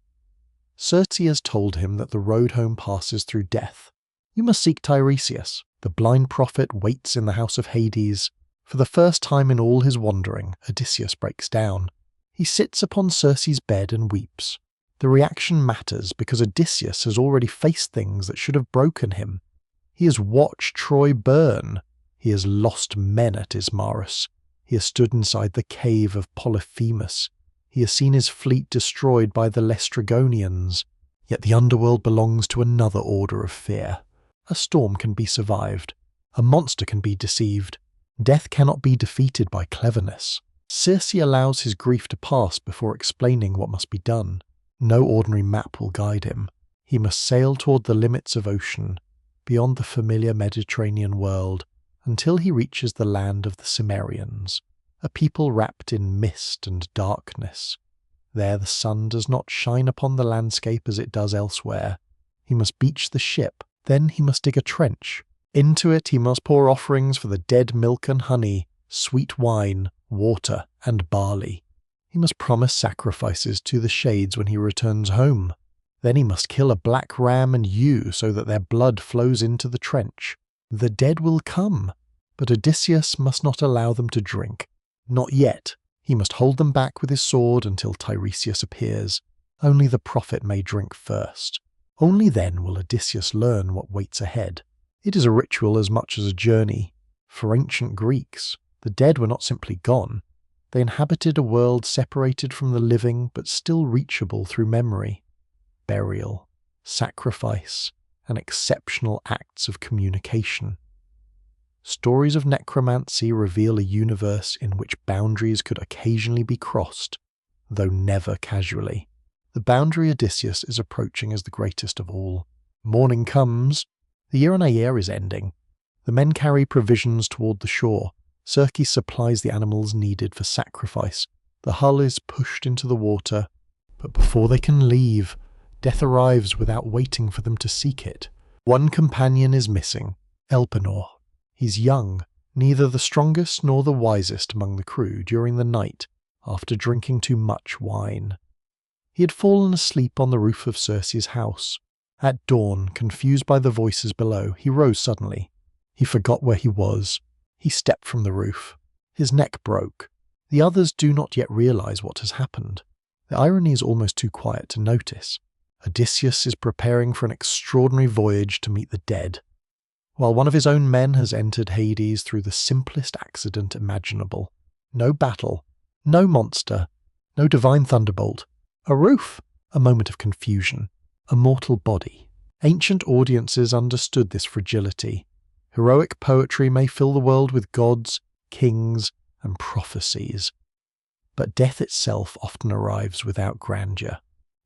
Circe has told him that the road home passes through death. You must seek Tiresias. The blind prophet waits in the house of Hades. For the first time in all his wandering, Odysseus breaks down. He sits upon Circe's bed and weeps. The reaction matters because Odysseus has already faced things that should have broken him. He has watched Troy burn. He has lost men at Ismarus. He has stood inside the cave of Polyphemus. He has seen his fleet destroyed by the Laestrygonians. Yet the underworld belongs to another order of fear. A storm can be survived. A monster can be deceived. Death cannot be defeated by cleverness. Circe allows his grief to pass before explaining what must be done. No ordinary map will guide him. He must sail toward the limits of ocean, beyond the familiar Mediterranean world, until he reaches the land of the Cimmerians, a people wrapped in mist and darkness. There the sun does not shine upon the landscape as it does elsewhere. He must beach the ship, then he must dig a trench. Into it he must pour offerings for the dead milk and honey, sweet wine, water, and barley. He must promise sacrifices to the shades when he returns home. Then he must kill a black ram and ewe so that their blood flows into the trench. The dead will come, but Odysseus must not allow them to drink. Not yet. He must hold them back with his sword until Tiresias appears. Only the prophet may drink first. Only then will Odysseus learn what waits ahead. It is a ritual as much as a journey. For ancient Greeks, the dead were not simply gone. They inhabited a world separated from the living but still reachable through memory. Burial, sacrifice, and exceptional acts of communication. Stories of necromancy reveal a universe in which boundaries could occasionally be crossed, though never casually. The boundary Odysseus is approaching is the greatest of all. Morning comes. The year on Aeaea is ending. The men carry provisions toward the shore. Circe supplies the animals needed for sacrifice. The hull is pushed into the water, but before they can leave, death arrives without waiting for them to seek it. One companion is missing, Elpenor. He's young, neither the strongest nor the wisest among the crew during the night after drinking too much wine. He had fallen asleep on the roof of Circe's house. At dawn, confused by the voices below, he rose suddenly. He forgot where he was. He stepped from the roof. His neck broke. The others do not yet realize what has happened. The irony is almost too quiet to notice. Odysseus is preparing for an extraordinary voyage to meet the dead, while one of his own men has entered Hades through the simplest accident imaginable. No battle, no monster, no divine thunderbolt. A roof, a moment of confusion, a mortal body. Ancient audiences understood this fragility. Heroic poetry may fill the world with gods, kings, and prophecies, but death itself often arrives without grandeur.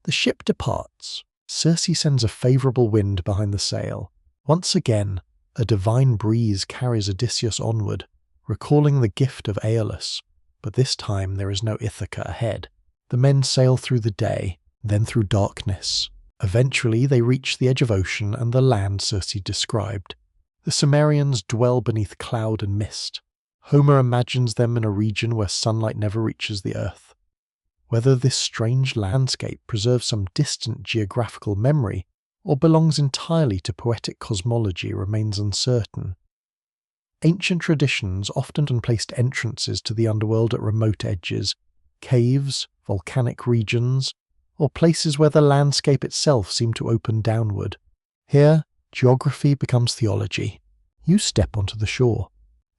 The ship departs. Circe sends a favourable wind behind the sail. Once again, a divine breeze carries Odysseus onward, recalling the gift of Aeolus, but this time there is no Ithaca ahead. The men sail through the day, then through darkness. Eventually they reach the edge of ocean and the land Circe described. The Cimmerians dwell beneath cloud and mist. Homer imagines them in a region where sunlight never reaches the earth. Whether this strange landscape preserves some distant geographical memory or belongs entirely to poetic cosmology remains uncertain. Ancient traditions often placed entrances to the underworld at remote edges, caves, volcanic regions, or places where the landscape itself seemed to open downward. Here, geography becomes theology. You step onto the shore.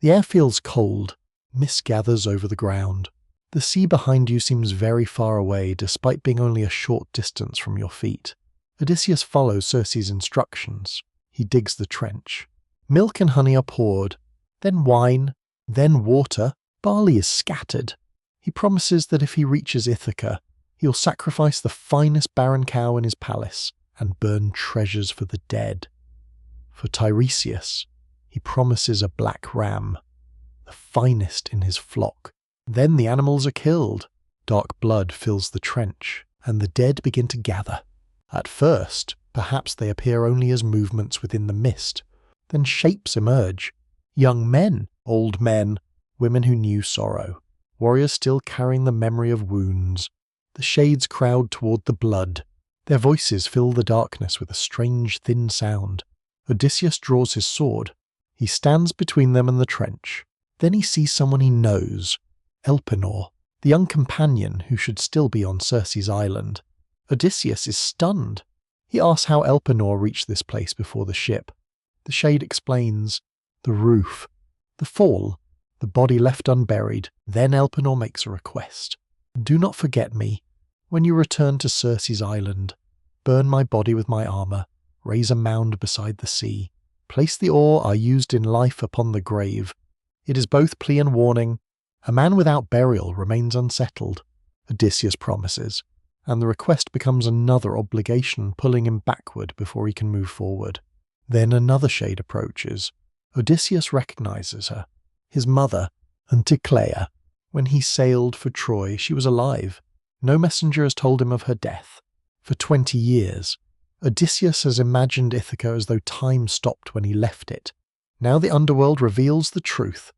The air feels cold. Mist gathers over the ground. The sea behind you seems very far away despite being only a short distance from your feet. Odysseus follows Circe's instructions. He digs the trench. Milk and honey are poured, then wine, then water. Barley is scattered. He promises that if he reaches Ithaca, he'll sacrifice the finest barren cow in his palace and burn treasures for the dead. For Tiresias, he promises a black ram, the finest in his flock. Then the animals are killed. Dark blood fills the trench, and the dead begin to gather. At first, perhaps they appear only as movements within the mist. Then shapes emerge. Young men, old men, women who knew sorrow. Warriors still carrying the memory of wounds. The shades crowd toward the blood. Their voices fill the darkness with a strange, thin sound. Odysseus draws his sword. He stands between them and the trench. Then he sees someone he knows. Elpenor, the young companion who should still be on Circe's island. Odysseus is stunned. He asks how Elpenor reached this place before the ship. The shade explains. The roof. The fall. The body left unburied. Then Elpenor makes a request. Do not forget me. When you return to Circe's island, burn my body with my armour. Raise a mound beside the sea. Place the ore I used in life upon the grave. It is both plea and warning. A man without burial remains unsettled. Odysseus promises, and the request becomes another obligation, pulling him backward before he can move forward. Then another shade approaches. Odysseus recognizes her, his mother, Anticlea. When he sailed for Troy, she was alive. No messenger has told him of her death. For 20 years, Odysseus has imagined Ithaca as though time stopped when he left it. Now the underworld reveals the truth.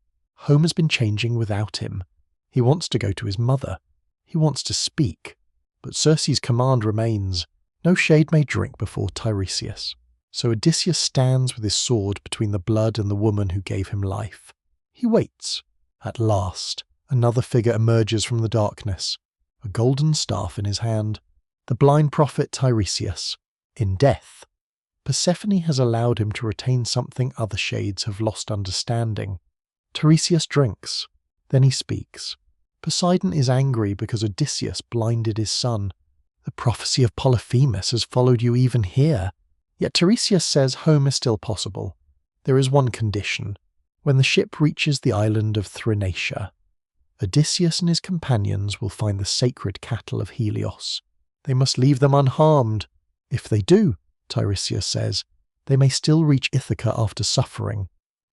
Home has been changing without him. He wants to go to his mother. He wants to speak. But Circe's command remains. No shade may drink before Tiresias. So Odysseus stands with his sword between the blood and the woman who gave him life. He waits. At last, another figure emerges from the darkness, a golden staff in his hand. The blind prophet Tiresias, in death. Persephone has allowed him to retain something other shades have lost understanding. Tiresias drinks. Then he speaks. Poseidon is angry because Odysseus blinded his son. The prophecy of Polyphemus has followed you even here. Yet Tiresias says home is still possible. There is one condition. When the ship reaches the island of Thrinacia, Odysseus and his companions will find the sacred cattle of Helios. They must leave them unharmed. If they do, Tiresias says, they may still reach Ithaca after suffering.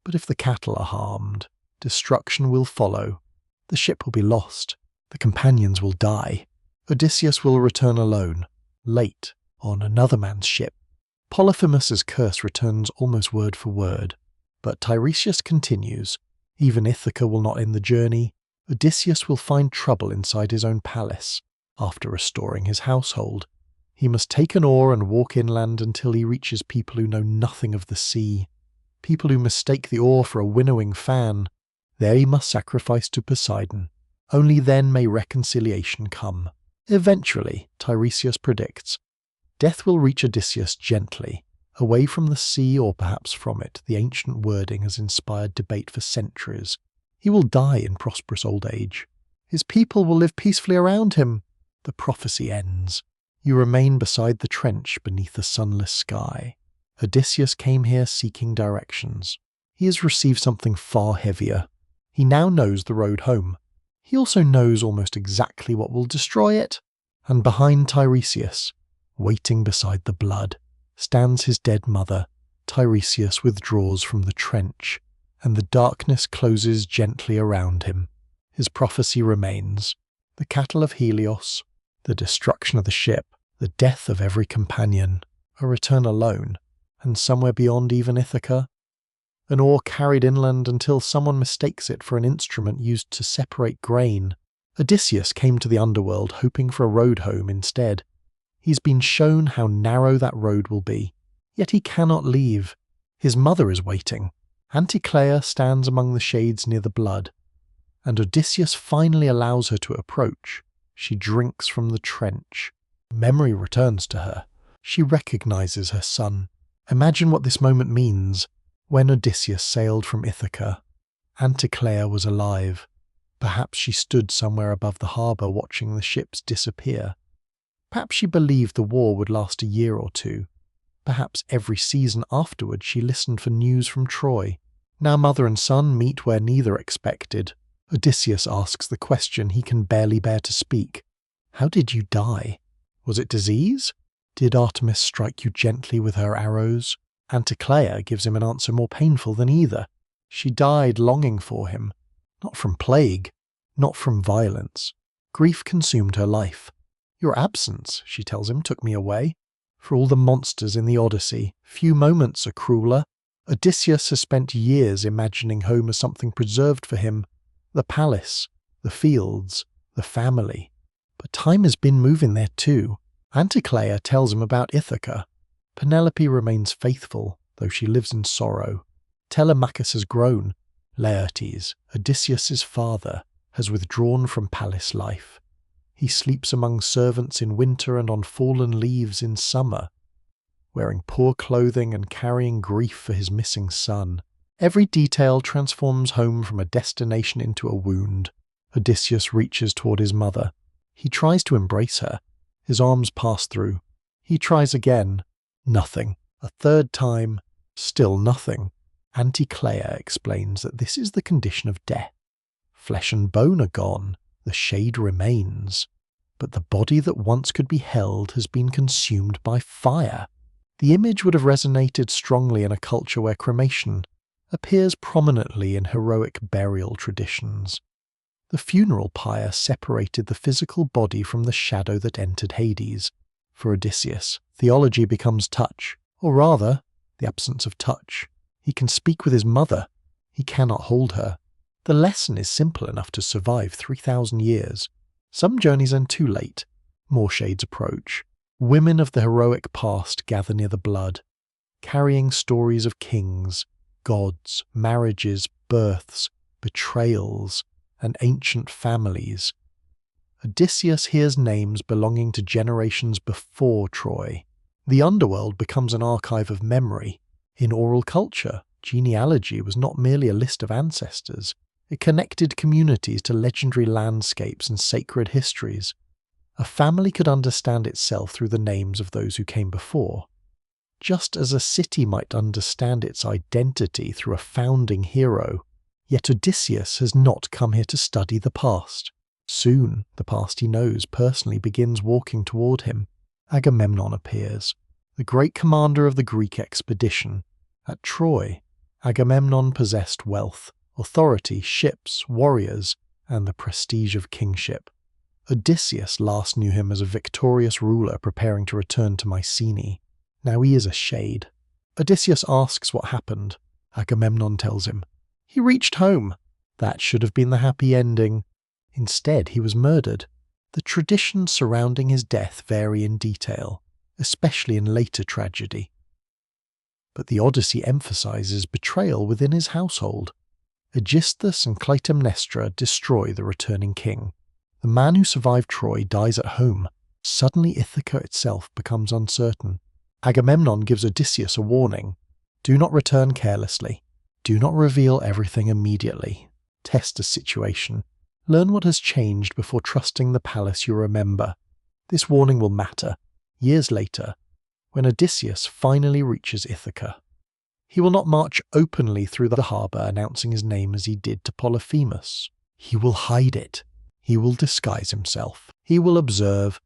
But if the cattle are harmed, destruction will follow. The ship will be lost. The companions will die. Odysseus will return alone, late, on another man's ship. Polyphemus's curse returns almost word for word. But Tiresias continues. Even Ithaca will not end the journey. Odysseus will find trouble inside his own palace. After restoring his household, he must take an oar and walk inland until he reaches people who know nothing of the sea. People who mistake the oar for a winnowing fan. There he must sacrifice to Poseidon. Only then may reconciliation come. Eventually, Tiresias predicts, death will reach Odysseus gently, away from the sea or perhaps from it. The ancient wording has inspired debate for centuries. He will die in prosperous old age. His people will live peacefully around him. The prophecy ends. You remain beside the trench beneath the sunless sky. Odysseus came here seeking directions. He has received something far heavier. He now knows the road home. He also knows almost exactly what will destroy it. And behind Tiresias, waiting beside the blood, stands his dead mother. Tiresias withdraws from the trench, and the darkness closes gently around him. His prophecy remains. The cattle of Helios, the destruction of the ship, the death of every companion, a return alone, and somewhere beyond even Ithaca, an oar carried inland until someone mistakes it for an instrument used to separate grain. Odysseus came to the underworld hoping for a road home instead. He's been shown how narrow that road will be, yet he cannot leave. His mother is waiting. Anticlea stands among the shades near the blood, and Odysseus finally allows her to approach. She drinks from the trench. Memory returns to her. She recognizes her son. Imagine what this moment means. When Odysseus sailed from Ithaca, Anticlea was alive. Perhaps she stood somewhere above the harbour watching the ships disappear. Perhaps she believed the war would last a year or two. Perhaps every season afterward she listened for news from Troy. Now mother and son meet where neither expected. Odysseus asks the question he can barely bear to speak. How did you die? Was it disease? Did Artemis strike you gently with her arrows? Anticlea gives him an answer more painful than either. She died longing for him. Not from plague, not from violence. Grief consumed her life. Your absence, she tells him, took me away. For all the monsters in the Odyssey, few moments are crueler. Odysseus has spent years imagining home as something preserved for him. The palace, the fields, the family. But time has been moving there too. Anticlea tells him about Ithaca. Penelope remains faithful, though she lives in sorrow. Telemachus has grown. Laertes, Odysseus's father, has withdrawn from palace life. He sleeps among servants in winter and on fallen leaves in summer, wearing poor clothing and carrying grief for his missing son. Every detail transforms home from a destination into a wound. Odysseus reaches toward his mother. He tries to embrace her. His arms pass through. He tries again. Nothing. A third time. Still nothing. Anticlea explains that this is the condition of death. Flesh and bone are gone. The shade remains. but the body that once could be held has been consumed by fire. The image would have resonated strongly in a culture where cremation appears prominently in heroic burial traditions. The funeral pyre separated the physical body from the shadow that entered Hades. For Odysseus, theology becomes touch, or rather, the absence of touch. He can speak with his mother. He cannot hold her. The lesson is simple enough to survive 3,000 years. Some journeys end too late. More shades approach. Women of the heroic past gather near the blood, carrying stories of kings, gods, marriages, births, betrayals, and ancient families. Odysseus hears names belonging to generations before Troy. The underworld becomes an archive of memory. In oral culture, genealogy was not merely a list of ancestors. It connected communities to legendary landscapes and sacred histories. A family could understand itself through the names of those who came before, just as a city might understand its identity through a founding hero. Yet Odysseus has not come here to study the past. Soon, the past he knows personally begins walking toward him. Agamemnon appears, the great commander of the Greek expedition. At Troy, Agamemnon possessed wealth, authority, ships, warriors, and the prestige of kingship. Odysseus last knew him as a victorious ruler preparing to return to Mycenae. Now he is a shade. Odysseus asks what happened. Agamemnon tells him. He reached home. That should have been the happy ending. Instead, he was murdered. The traditions surrounding his death vary in detail, especially in later tragedy. But the Odyssey emphasizes betrayal within his household. Aegisthus and Clytemnestra destroy the returning king. The man who survived Troy dies at home. Suddenly Ithaca itself becomes uncertain. Agamemnon gives Odysseus a warning. Do not return carelessly. Do not reveal everything immediately. Test the situation. Learn what has changed before trusting the palace you remember. This warning will matter, years later, when Odysseus finally reaches Ithaca. He will not march openly through the harbour announcing his name as he did to Polyphemus. He will hide it. He will disguise himself. He will observe.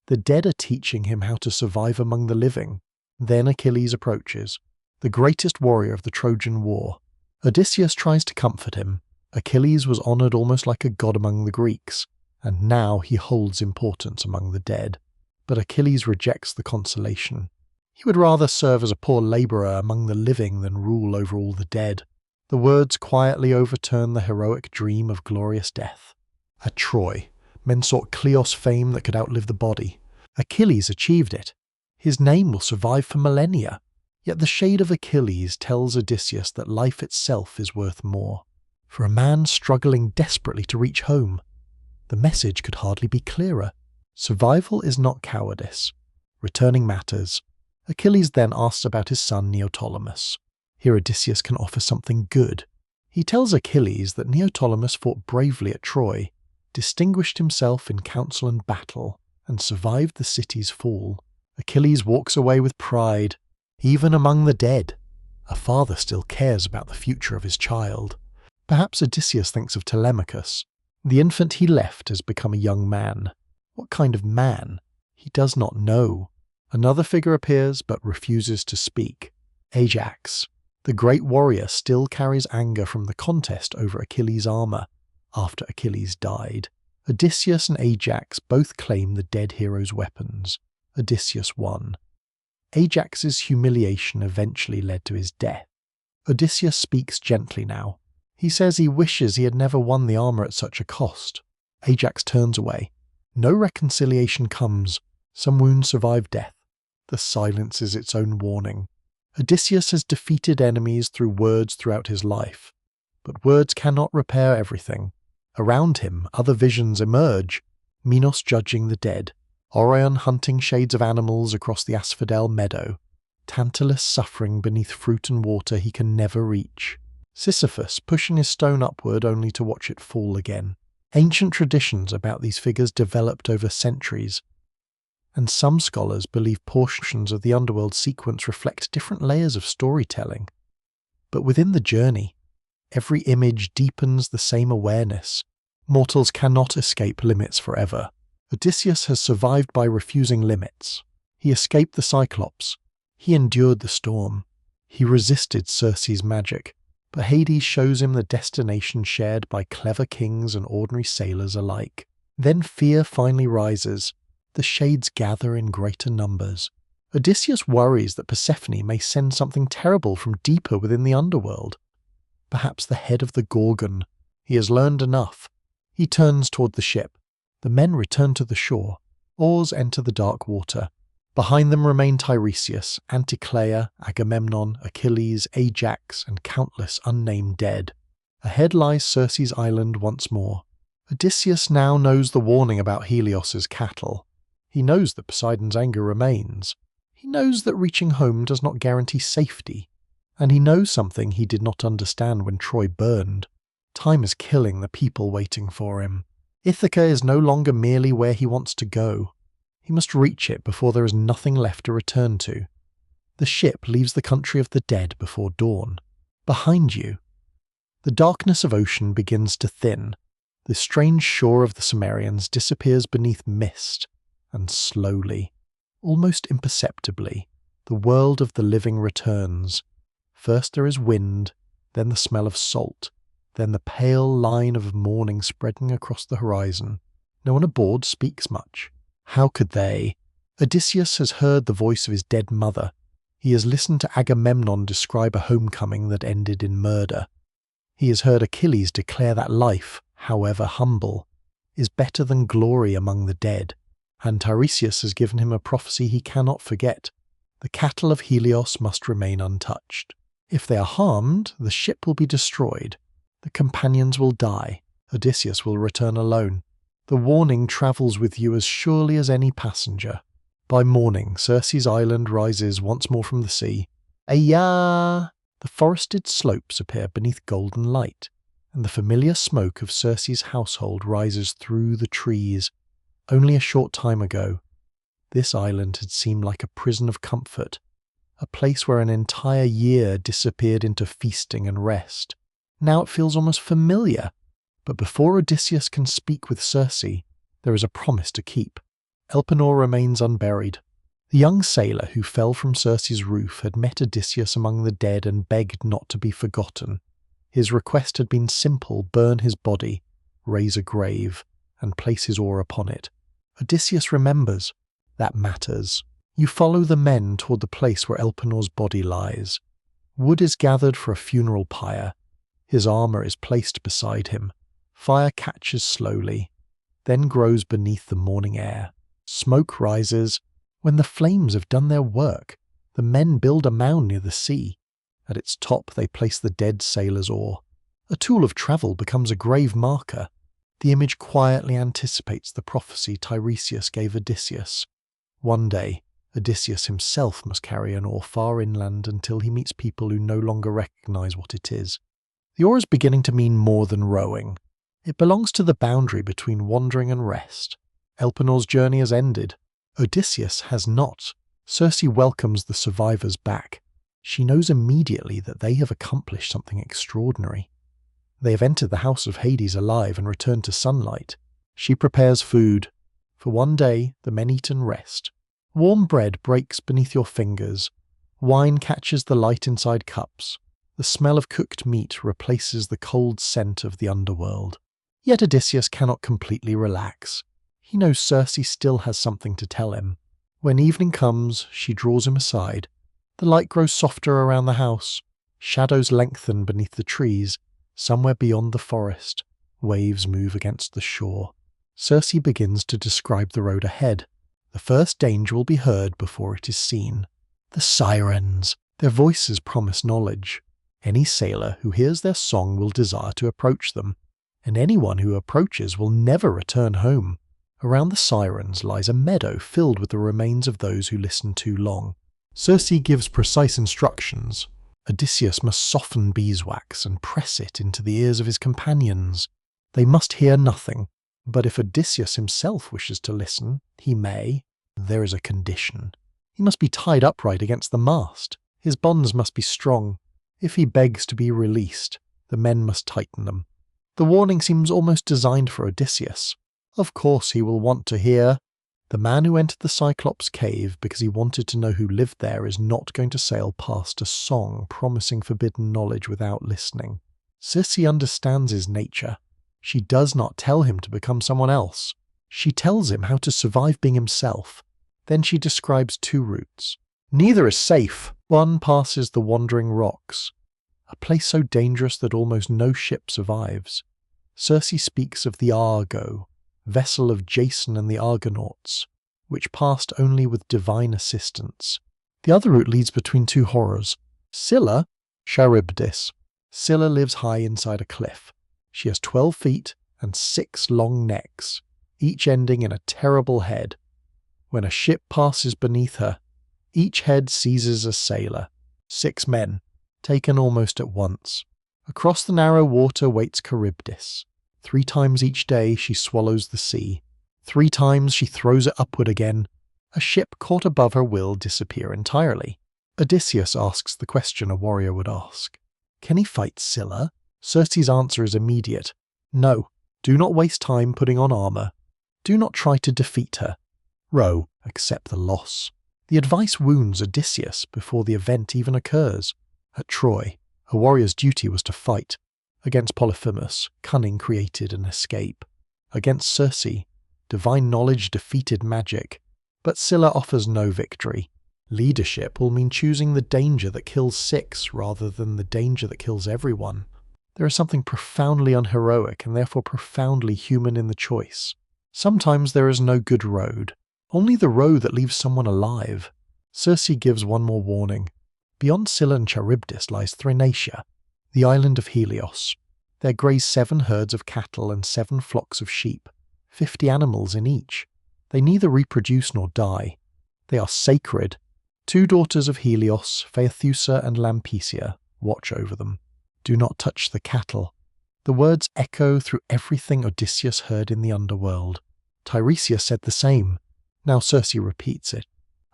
The dead are teaching him how to survive among the living. Then Achilles approaches, the greatest warrior of the Trojan War. Odysseus tries to comfort him. Achilles was honoured almost like a god among the Greeks, and now he holds importance among the dead. But Achilles rejects the consolation. He would rather serve as a poor labourer among the living than rule over all the dead. The words quietly overturn the heroic dream of glorious death. At Troy, men sought Kleos fame that could outlive the body. Achilles achieved it. His name will survive for millennia. Yet the shade of Achilles tells Odysseus that life itself is worth more. For a man struggling desperately to reach home, the message could hardly be clearer. Survival is not cowardice. Returning matters. Achilles then asks about his son Neoptolemus. Here Odysseus can offer something good. He tells Achilles that Neoptolemus fought bravely at Troy, distinguished himself in council and battle, and survived the city's fall. Achilles walks away with pride. Even among the dead, a father still cares about the future of his child. Perhaps Odysseus thinks of Telemachus. The infant he left has become a young man. What kind of man? He does not know. Another figure appears but refuses to speak. Ajax. The great warrior still carries anger from the contest over Achilles' armour after Achilles died. Odysseus and Ajax both claim the dead hero's weapons. Odysseus won. Ajax's humiliation eventually led to his death. Odysseus speaks gently now. He says he wishes he had never won the armour at such a cost. Ajax turns away. No reconciliation comes. Some wounds survive death. The silence is its own warning. Odysseus has defeated enemies through words throughout his life. But words cannot repair everything. Around him, other visions emerge. Minos judging the dead. Orion hunting shades of animals across the asphodel meadow. Tantalus suffering beneath fruit and water he can never reach. Sisyphus pushing his stone upward only to watch it fall again. Ancient traditions about these figures developed over centuries, and some scholars believe portions of the underworld sequence reflect different layers of storytelling. But within the journey, every image deepens the same awareness. Mortals cannot escape limits forever. Odysseus has survived by refusing limits. He escaped the Cyclops. He endured the storm. He resisted Circe's magic. But Hades shows him the destination shared by clever kings and ordinary sailors alike. Then fear finally rises. The shades gather in greater numbers. Odysseus worries that Persephone may send something terrible from deeper within the underworld. Perhaps the head of the Gorgon. He has learned enough. He turns toward the ship. The men return to the shore. Oars enter the dark water. Behind them remain Tiresias, Anticlea, Agamemnon, Achilles, Ajax, and countless unnamed dead. Ahead lies Circe's island once more. Odysseus now knows the warning about Helios's cattle. He knows that Poseidon's anger remains. He knows that reaching home does not guarantee safety. And he knows something he did not understand when Troy burned. Time is killing the people waiting for him. Ithaca is no longer merely where he wants to go. He must reach it before there is nothing left to return to. The ship leaves the country of the dead before dawn. Behind you. The darkness of ocean begins to thin. The strange shore of the Cimmerians disappears beneath mist, and slowly, almost imperceptibly, the world of the living returns. First there is wind, then the smell of salt, then the pale line of morning spreading across the horizon. No one aboard speaks much. How could they? Odysseus has heard the voice of his dead mother. He has listened to Agamemnon describe a homecoming that ended in murder. He has heard Achilles declare that life, however humble, is better than glory among the dead. And Tiresias has given him a prophecy he cannot forget. The cattle of Helios must remain untouched. If they are harmed, the ship will be destroyed. The companions will die. Odysseus will return alone. The warning travels with you as surely as any passenger. By morning, Circe's island rises once more from the sea. Ayah! The forested slopes appear beneath golden light, and the familiar smoke of Circe's household rises through the trees. Only a short time ago, this island had seemed like a prison of comfort, a place where an entire year disappeared into feasting and rest. Now it feels almost familiar. But before Odysseus can speak with Circe, there is a promise to keep. Elpenor remains unburied. The young sailor who fell from Circe's roof had met Odysseus among the dead and begged not to be forgotten. His request had been simple: burn his body, raise a grave, and place his oar upon it. Odysseus remembers. That matters. You follow the men toward the place where Elpenor's body lies. Wood is gathered for a funeral pyre. His armour is placed beside him. Fire catches slowly, then grows beneath the morning air. Smoke rises. When the flames have done their work, the men build a mound near the sea. At its top they place the dead sailor's oar. A tool of travel becomes a grave marker. The image quietly anticipates the prophecy Tiresias gave Odysseus. One day, Odysseus himself must carry an oar far inland until he meets people who no longer recognize what it is. The oar is beginning to mean more than rowing. It belongs to the boundary between wandering and rest. Elpenor's journey has ended. Odysseus has not. Circe welcomes the survivors back. She knows immediately that they have accomplished something extraordinary. They have entered the house of Hades alive and returned to sunlight. She prepares food. For one day, the men eat and rest. Warm bread breaks beneath your fingers. Wine catches the light inside cups. The smell of cooked meat replaces the cold scent of the underworld. Yet Odysseus cannot completely relax. He knows Circe still has something to tell him. When evening comes, she draws him aside. The light grows softer around the house. Shadows lengthen beneath the trees. Somewhere beyond the forest, waves move against the shore. Circe begins to describe the road ahead. The first danger will be heard before it is seen. The Sirens. Their voices promise knowledge. Any sailor who hears their song will desire to approach them, and anyone who approaches will never return home. Around the Sirens lies a meadow filled with the remains of those who listened too long. Circe gives precise instructions. Odysseus must soften beeswax and press it into the ears of his companions. They must hear nothing, but if Odysseus himself wishes to listen, he may. There is a condition. He must be tied upright against the mast. His bonds must be strong. If he begs to be released, the men must tighten them. The warning seems almost designed for Odysseus. Of course he will want to hear. The man who entered the Cyclops cave because he wanted to know who lived there is not going to sail past a song promising forbidden knowledge without listening. Circe understands his nature. She does not tell him to become someone else. She tells him how to survive being himself. Then she describes two routes. Neither is safe. One passes the Wandering Rocks, a place so dangerous that almost no ship survives. Circe speaks of the Argo, vessel of Jason and the Argonauts, which passed only with divine assistance. The other route leads between two horrors. Scylla, Charybdis. Scylla lives high inside a cliff. She has 12 feet and 6 long necks, each ending in a terrible head. When a ship passes beneath her, each head seizes a sailor, 6 men, taken almost at once. Across the narrow water waits Charybdis. 3 times each day she swallows the sea. 3 times she throws it upward again. A ship caught above her will disappear entirely. Odysseus asks the question a warrior would ask. Can he fight Scylla? Circe's answer is immediate. No, do not waste time putting on armor. Do not try to defeat her. Row, accept the loss. The advice wounds Odysseus before the event even occurs. At Troy, a warrior's duty was to fight. Against Polyphemus, cunning created an escape. Against Circe, divine knowledge defeated magic. But Scylla offers no victory. Leadership will mean choosing the danger that kills 6 rather than the danger that kills everyone. There is something profoundly unheroic and therefore profoundly human in the choice. Sometimes there is no good road, only the road that leaves someone alive. Circe gives one more warning. Beyond Scylla and Charybdis lies Thrinacia, the island of Helios. There graze 7 herds of cattle and 7 flocks of sheep, 50 animals in each. They neither reproduce nor die. They are sacred. 2 daughters of Helios, Phaethusa and Lampecia, watch over them. Do not touch the cattle. The words echo through everything Odysseus heard in the underworld. Tiresias said the same. Now Circe repeats it.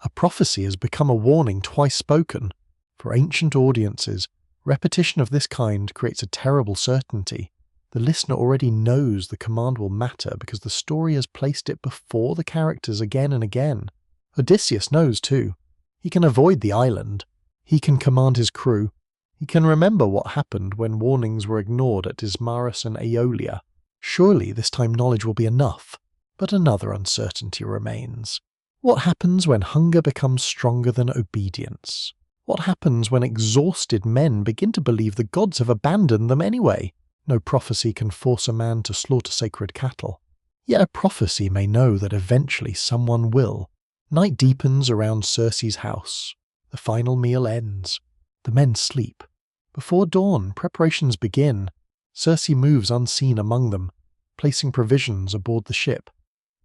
A prophecy has become a warning twice spoken. For ancient audiences, repetition of this kind creates a terrible certainty. The listener already knows the command will matter because the story has placed it before the characters again and again. Odysseus knows too. He can avoid the island. He can command his crew. He can remember what happened when warnings were ignored at Ismarus and Aeolia. Surely this time knowledge will be enough. But another uncertainty remains. What happens when hunger becomes stronger than obedience? What happens when exhausted men begin to believe the gods have abandoned them anyway? No prophecy can force a man to slaughter sacred cattle. Yet a prophecy may know that eventually someone will. Night deepens around Circe's house. The final meal ends. The men sleep. Before dawn, preparations begin. Circe moves unseen among them, placing provisions aboard the ship.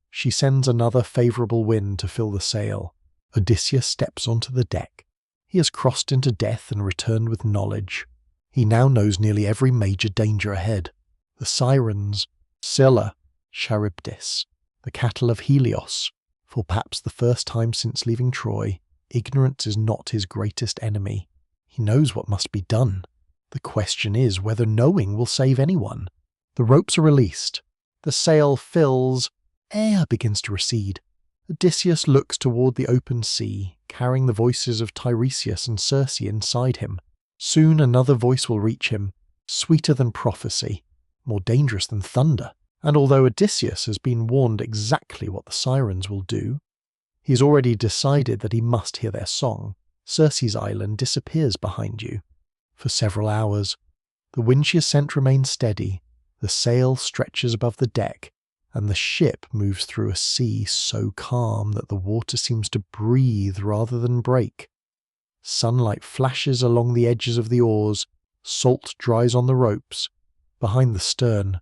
She sends another favourable wind to fill the sail. Odysseus steps onto the deck. He has crossed into death and returned with knowledge. He now knows nearly every major danger ahead. The Sirens, Scylla, Charybdis, the cattle of Helios. For perhaps the first time since leaving Troy, ignorance is not his greatest enemy. He knows what must be done. The question is whether knowing will save anyone. The ropes are released. The sail fills. Air begins to recede. Odysseus looks toward the open sea, carrying the voices of Tiresias and Circe inside him. Soon another voice will reach him, sweeter than prophecy, more dangerous than thunder. And although Odysseus has been warned exactly what the Sirens will do, he's already decided that he must hear their song. Circe's island disappears behind you. For several hours, the wind she has sent remains steady, the sail stretches above the deck, and the ship moves through a sea so calm that the water seems to breathe rather than break. Sunlight flashes along the edges of the oars, salt dries on the ropes. Behind the stern,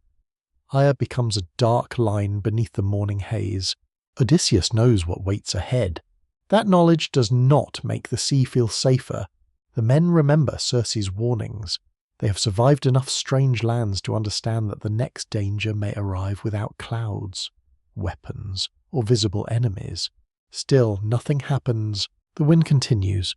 Aya becomes a dark line beneath the morning haze. Odysseus knows what waits ahead. That knowledge does not make the sea feel safer. The men remember Circe's warnings. They have survived enough strange lands to understand that the next danger may arrive without clouds, weapons, or visible enemies. Still, nothing happens. The wind continues.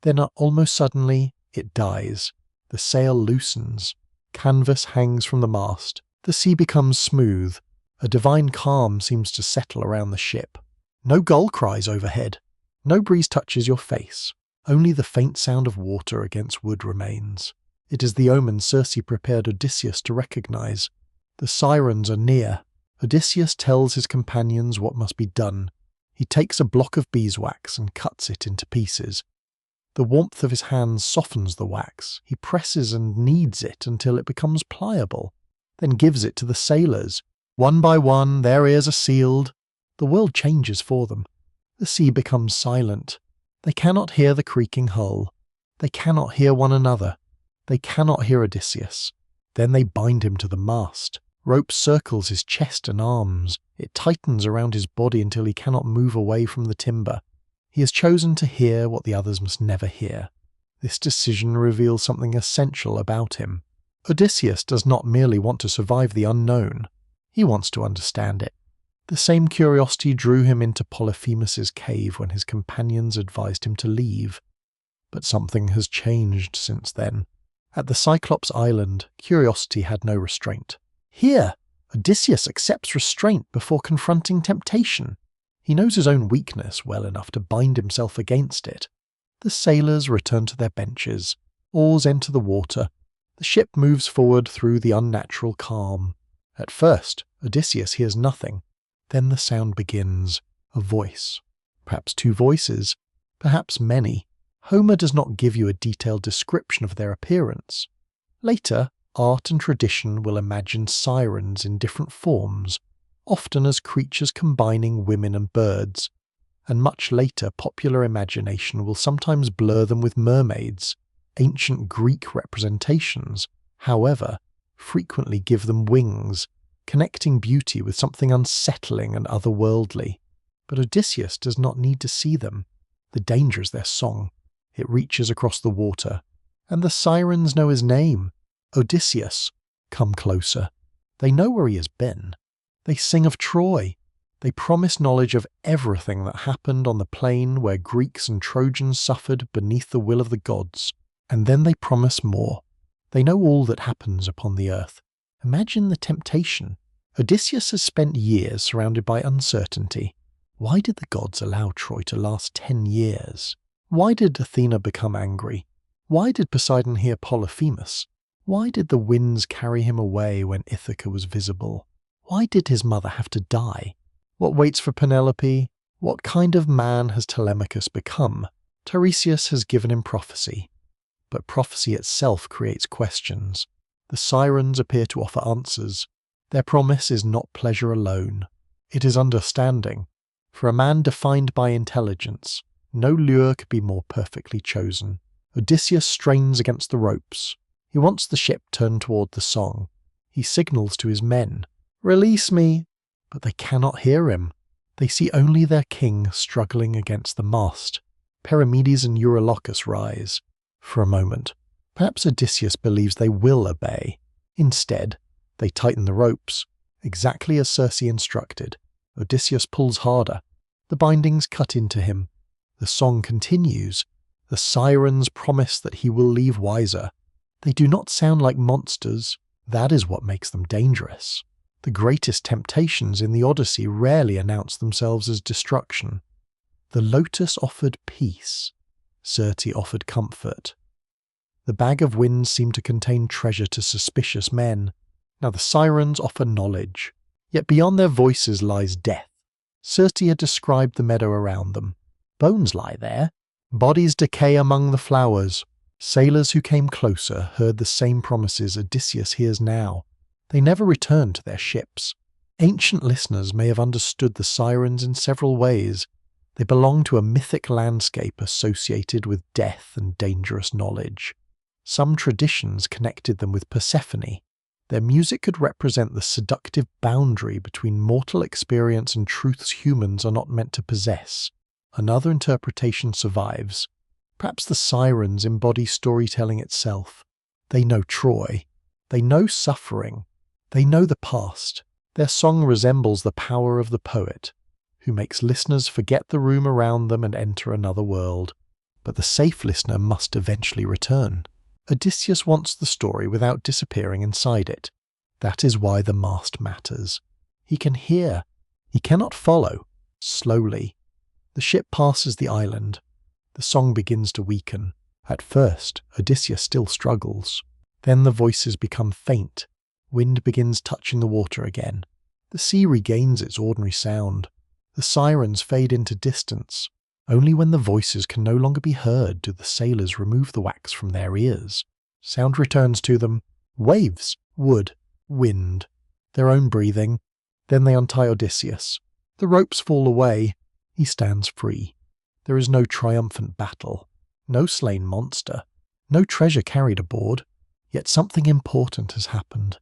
Then, almost suddenly, it dies. The sail loosens. Canvas hangs from the mast. The sea becomes smooth. A divine calm seems to settle around the ship. No gull cries overhead. No breeze touches your face. Only the faint sound of water against wood remains. It is the omen Circe prepared Odysseus to recognize. The Sirens are near. Odysseus tells his companions what must be done. He takes a block of beeswax and cuts it into pieces. The warmth of his hands softens the wax. He presses and kneads it until it becomes pliable, then gives it to the sailors. One by one, their ears are sealed. The world changes for them. The sea becomes silent. They cannot hear the creaking hull. They cannot hear one another. They cannot hear Odysseus. Then they bind him to the mast. Rope circles his chest and arms. It tightens around his body until he cannot move away from the timber. He has chosen to hear what the others must never hear. This decision reveals something essential about him. Odysseus does not merely want to survive the unknown. He wants to understand it. The same curiosity drew him into Polyphemus's cave when his companions advised him to leave. But something has changed since then. At the Cyclops Island, curiosity had no restraint. Here, Odysseus accepts restraint before confronting temptation. He knows his own weakness well enough to bind himself against it. The sailors return to their benches. Oars enter the water. The ship moves forward through the unnatural calm. At first, Odysseus hears nothing. Then the sound begins. A voice. Perhaps two voices. Perhaps many. Homer does not give you a detailed description of their appearance. Later, art and tradition will imagine sirens in different forms, often as creatures combining women and birds, and much later popular imagination will sometimes blur them with mermaids. Ancient Greek representations, however, frequently give them wings, connecting beauty with something unsettling and otherworldly. But Odysseus does not need to see them. The danger is their song. It reaches across the water, and the sirens know his name. Odysseus, come closer. They know where he has been. They sing of Troy. They promise knowledge of everything that happened on the plain where Greeks and Trojans suffered beneath the will of the gods. And then they promise more. They know all that happens upon the earth. Imagine the temptation. Odysseus has spent years surrounded by uncertainty. Why did the gods allow Troy to last 10 years? Why did Athena become angry? Why did Poseidon hear Polyphemus? Why did the winds carry him away when Ithaca was visible? Why did his mother have to die? What waits for Penelope? What kind of man has Telemachus become? Tiresias has given him prophecy. But prophecy itself creates questions. The sirens appear to offer answers. Their promise is not pleasure alone. It is understanding. For a man defined by intelligence, no lure could be more perfectly chosen. Odysseus strains against the ropes. He wants the ship turned toward the song. He signals to his men, "Release me!" But they cannot hear him. They see only their king struggling against the mast. Perimedes and Eurylochus rise. For a moment, perhaps Odysseus believes they will obey. Instead, they tighten the ropes. Exactly as Circe instructed, Odysseus pulls harder. The bindings cut into him. The song continues. The sirens promise that he will leave wiser. They do not sound like monsters. That is what makes them dangerous. The greatest temptations in the Odyssey rarely announce themselves as destruction. The lotus offered peace. Circe offered comfort. The bag of winds seemed to contain treasure to suspicious men. Now the sirens offer knowledge. Yet beyond their voices lies death. Circe had described the meadow around them. Bones lie there. Bodies decay among the flowers. Sailors who came closer heard the same promises Odysseus hears now. They never returned to their ships. Ancient listeners may have understood the sirens in several ways. They belong to a mythic landscape associated with death and dangerous knowledge. Some traditions connected them with Persephone. Their music could represent the seductive boundary between mortal experience and truths humans are not meant to possess. Another interpretation survives. Perhaps the sirens embody storytelling itself. They know Troy. They know suffering. They know the past. Their song resembles the power of the poet, who makes listeners forget the room around them and enter another world. But the safe listener must eventually return. Odysseus wants the story without disappearing inside it. That is why the mast matters. He can hear. He cannot follow. Slowly. The ship passes the island. The song begins to weaken. At first, Odysseus still struggles. Then the voices become faint. Wind begins touching the water again. The sea regains its ordinary sound. The sirens fade into distance. Only when the voices can no longer be heard do the sailors remove the wax from their ears. Sound returns to them. Waves, wood, wind, their own breathing. Then they untie Odysseus. The ropes fall away. He stands free. There is no triumphant battle. No slain monster. No treasure carried aboard. Yet something important has happened.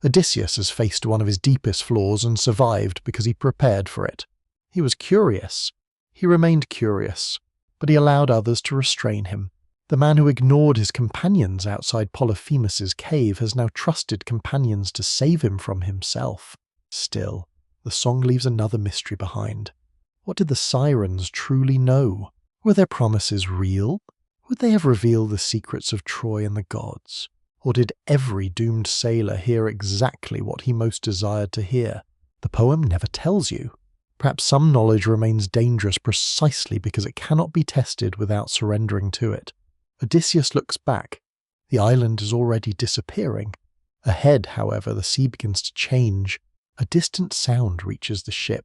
Odysseus has faced one of his deepest flaws and survived because he prepared for it. He was curious. He remained curious, but he allowed others to restrain him. The man who ignored his companions outside Polyphemus's cave has now trusted companions to save him from himself. Still, the song leaves another mystery behind. What did the Sirens truly know? Were their promises real? Would they have revealed the secrets of Troy and the gods? Or did every doomed sailor hear exactly what he most desired to hear? The poem never tells you. Perhaps some knowledge remains dangerous precisely because it cannot be tested without surrendering to it. Odysseus looks back. The island is already disappearing. Ahead, however, the sea begins to change. A distant sound reaches the ship.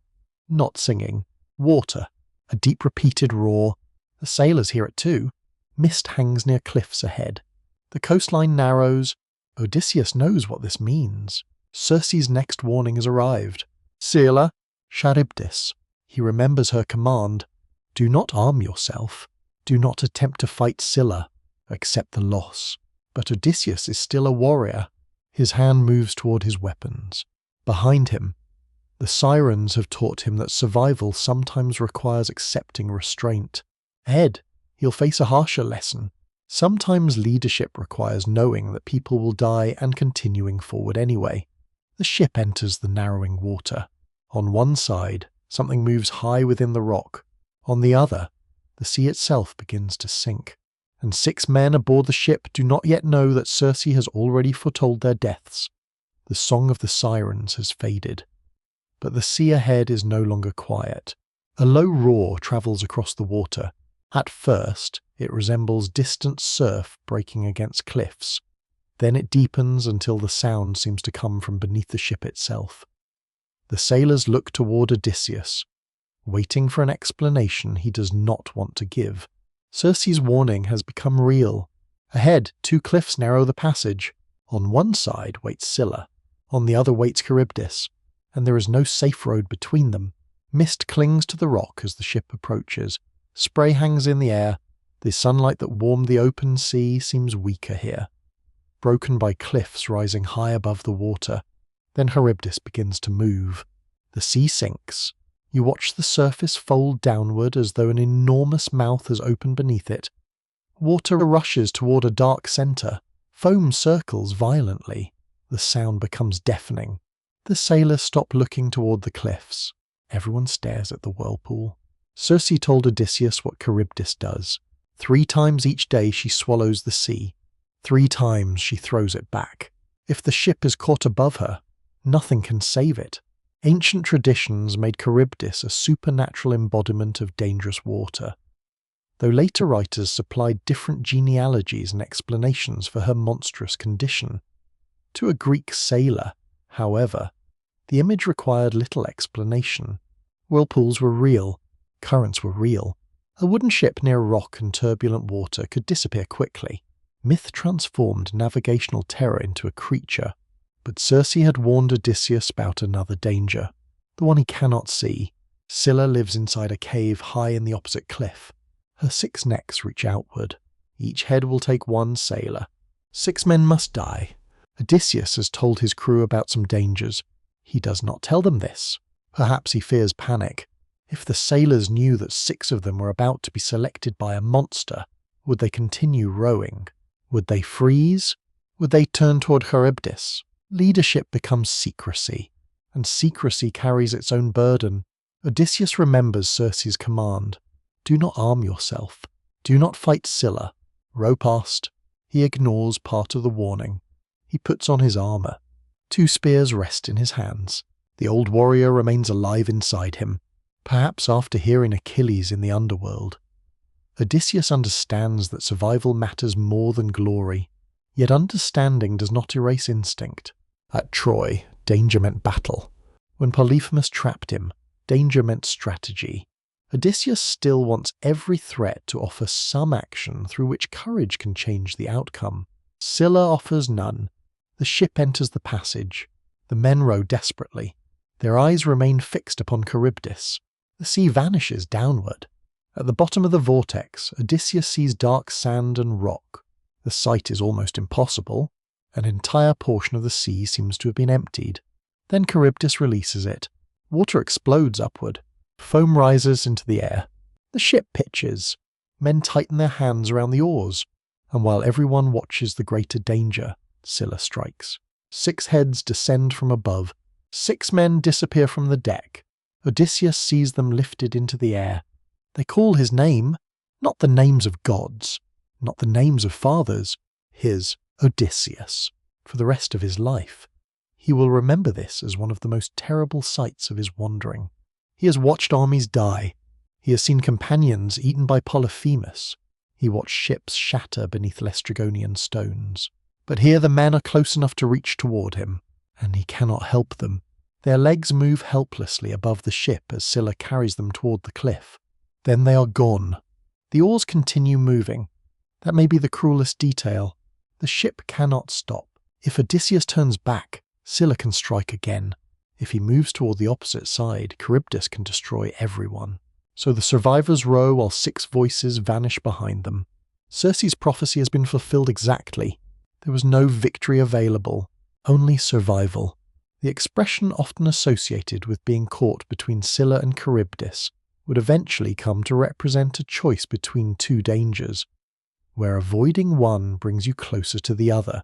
Not singing. Water. A deep repeated roar. The sailors hear it too. Mist hangs near cliffs ahead. The coastline narrows. Odysseus knows what this means. Circe's next warning has arrived. Scylla, Charybdis. He remembers her command. Do not arm yourself. Do not attempt to fight Scylla. Accept the loss. But Odysseus is still a warrior. His hand moves toward his weapons. Behind him, the Sirens have taught him that survival sometimes requires accepting restraint. Ahead, he'll face a harsher lesson. Sometimes leadership requires knowing that people will die and continuing forward anyway. The ship enters the narrowing water. On one side, something moves high within the rock. On the other, the sea itself begins to sink. And 6 men aboard the ship do not yet know that Circe has already foretold their deaths. The song of the Sirens has faded. But the sea ahead is no longer quiet. A low roar travels across the water. At first, it resembles distant surf breaking against cliffs. Then it deepens until the sound seems to come from beneath the ship itself. The sailors look toward Odysseus, waiting for an explanation he does not want to give. Circe's warning has become real. Ahead, 2 cliffs narrow the passage. On one side waits Scylla. On the other waits Charybdis. And there is no safe road between them. Mist clings to the rock as the ship approaches. Spray hangs in the air. The sunlight that warmed the open sea seems weaker here, broken by cliffs rising high above the water. Then Charybdis begins to move. The sea sinks. You watch the surface fold downward as though an enormous mouth has opened beneath it. Water rushes toward a dark center. Foam circles violently. The sound becomes deafening. The sailors stop looking toward the cliffs. Everyone stares at the whirlpool. Circe told Odysseus what Charybdis does. 3 times each day she swallows the sea. 3 times she throws it back. If the ship is caught above her, nothing can save it. Ancient traditions made Charybdis a supernatural embodiment of dangerous water, though later writers supplied different genealogies and explanations for her monstrous condition. To a Greek sailor, however, the image required little explanation. Whirlpools were real. Currents were real. A wooden ship near rock and turbulent water could disappear quickly. Myth transformed navigational terror into a creature. But Circe had warned Odysseus about another danger, the one he cannot see. Scylla lives inside a cave high in the opposite cliff. Her 6 necks reach outward. Each head will take 1 sailor. 6 men must die. Odysseus has told his crew about some dangers. He does not tell them this. Perhaps he fears panic. If the sailors knew that 6 of them were about to be selected by a monster, would they continue rowing? Would they freeze? Would they turn toward Charybdis? Leadership becomes secrecy, and secrecy carries its own burden. Odysseus remembers Circe's command. Do not arm yourself. Do not fight Scylla. Row past. He ignores part of the warning. He puts on his armor. 2 spears rest in his hands. The old warrior remains alive inside him, perhaps after hearing Achilles in the underworld. Odysseus understands that survival matters more than glory, yet understanding does not erase instinct. At Troy, danger meant battle. When Polyphemus trapped him, danger meant strategy. Odysseus still wants every threat to offer some action through which courage can change the outcome. Scylla offers none. The ship enters the passage. The men row desperately. Their eyes remain fixed upon Charybdis. The sea vanishes downward. At the bottom of the vortex, Odysseus sees dark sand and rock. The sight is almost impossible. An entire portion of the sea seems to have been emptied. Then Charybdis releases it. Water explodes upward. Foam rises into the air. The ship pitches. Men tighten their hands around the oars. And while everyone watches the greater danger, Scylla strikes. 6 heads descend from above. 6 men disappear from the deck. Odysseus sees them lifted into the air. They call his name, not the names of gods, not the names of fathers, his Odysseus, for the rest of his life. He will remember this as one of the most terrible sights of his wandering. He has watched armies die. He has seen companions eaten by Polyphemus. He watched ships shatter beneath Laestrygonian stones. But here the men are close enough to reach toward him, and he cannot help them. Their legs move helplessly above the ship as Scylla carries them toward the cliff. Then they are gone. The oars continue moving. That may be the cruelest detail. The ship cannot stop. If Odysseus turns back, Scylla can strike again. If he moves toward the opposite side, Charybdis can destroy everyone. So the survivors row while 6 voices vanish behind them. Circe's prophecy has been fulfilled exactly. There was no victory available, only survival. The expression often associated with being caught between Scylla and Charybdis would eventually come to represent a choice between 2 dangers, where avoiding one brings you closer to the other.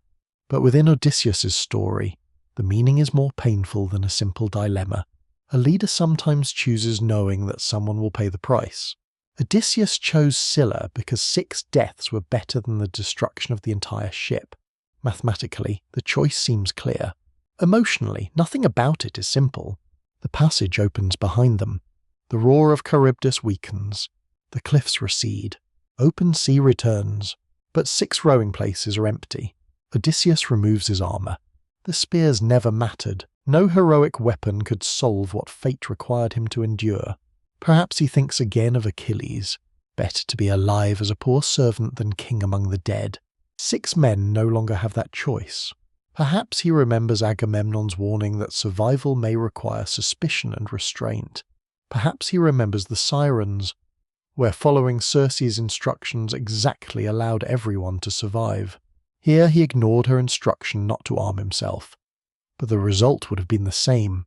But within Odysseus's story, the meaning is more painful than a simple dilemma. A leader sometimes chooses knowing that someone will pay the price. Odysseus chose Scylla because 6 deaths were better than the destruction of the entire ship. Mathematically, the choice seems clear. Emotionally, nothing about it is simple. The passage opens behind them. The roar of Charybdis weakens. The cliffs recede. Open sea returns. But 6 rowing places are empty. Odysseus removes his armour. The spears never mattered. No heroic weapon could solve what fate required him to endure. Perhaps he thinks again of Achilles. Better to be alive as a poor servant than king among the dead. 6 men no longer have that choice. Perhaps he remembers Agamemnon's warning that survival may require suspicion and restraint. Perhaps he remembers the Sirens, where following Circe's instructions exactly allowed everyone to survive. Here he ignored her instruction not to arm himself. But the result would have been the same.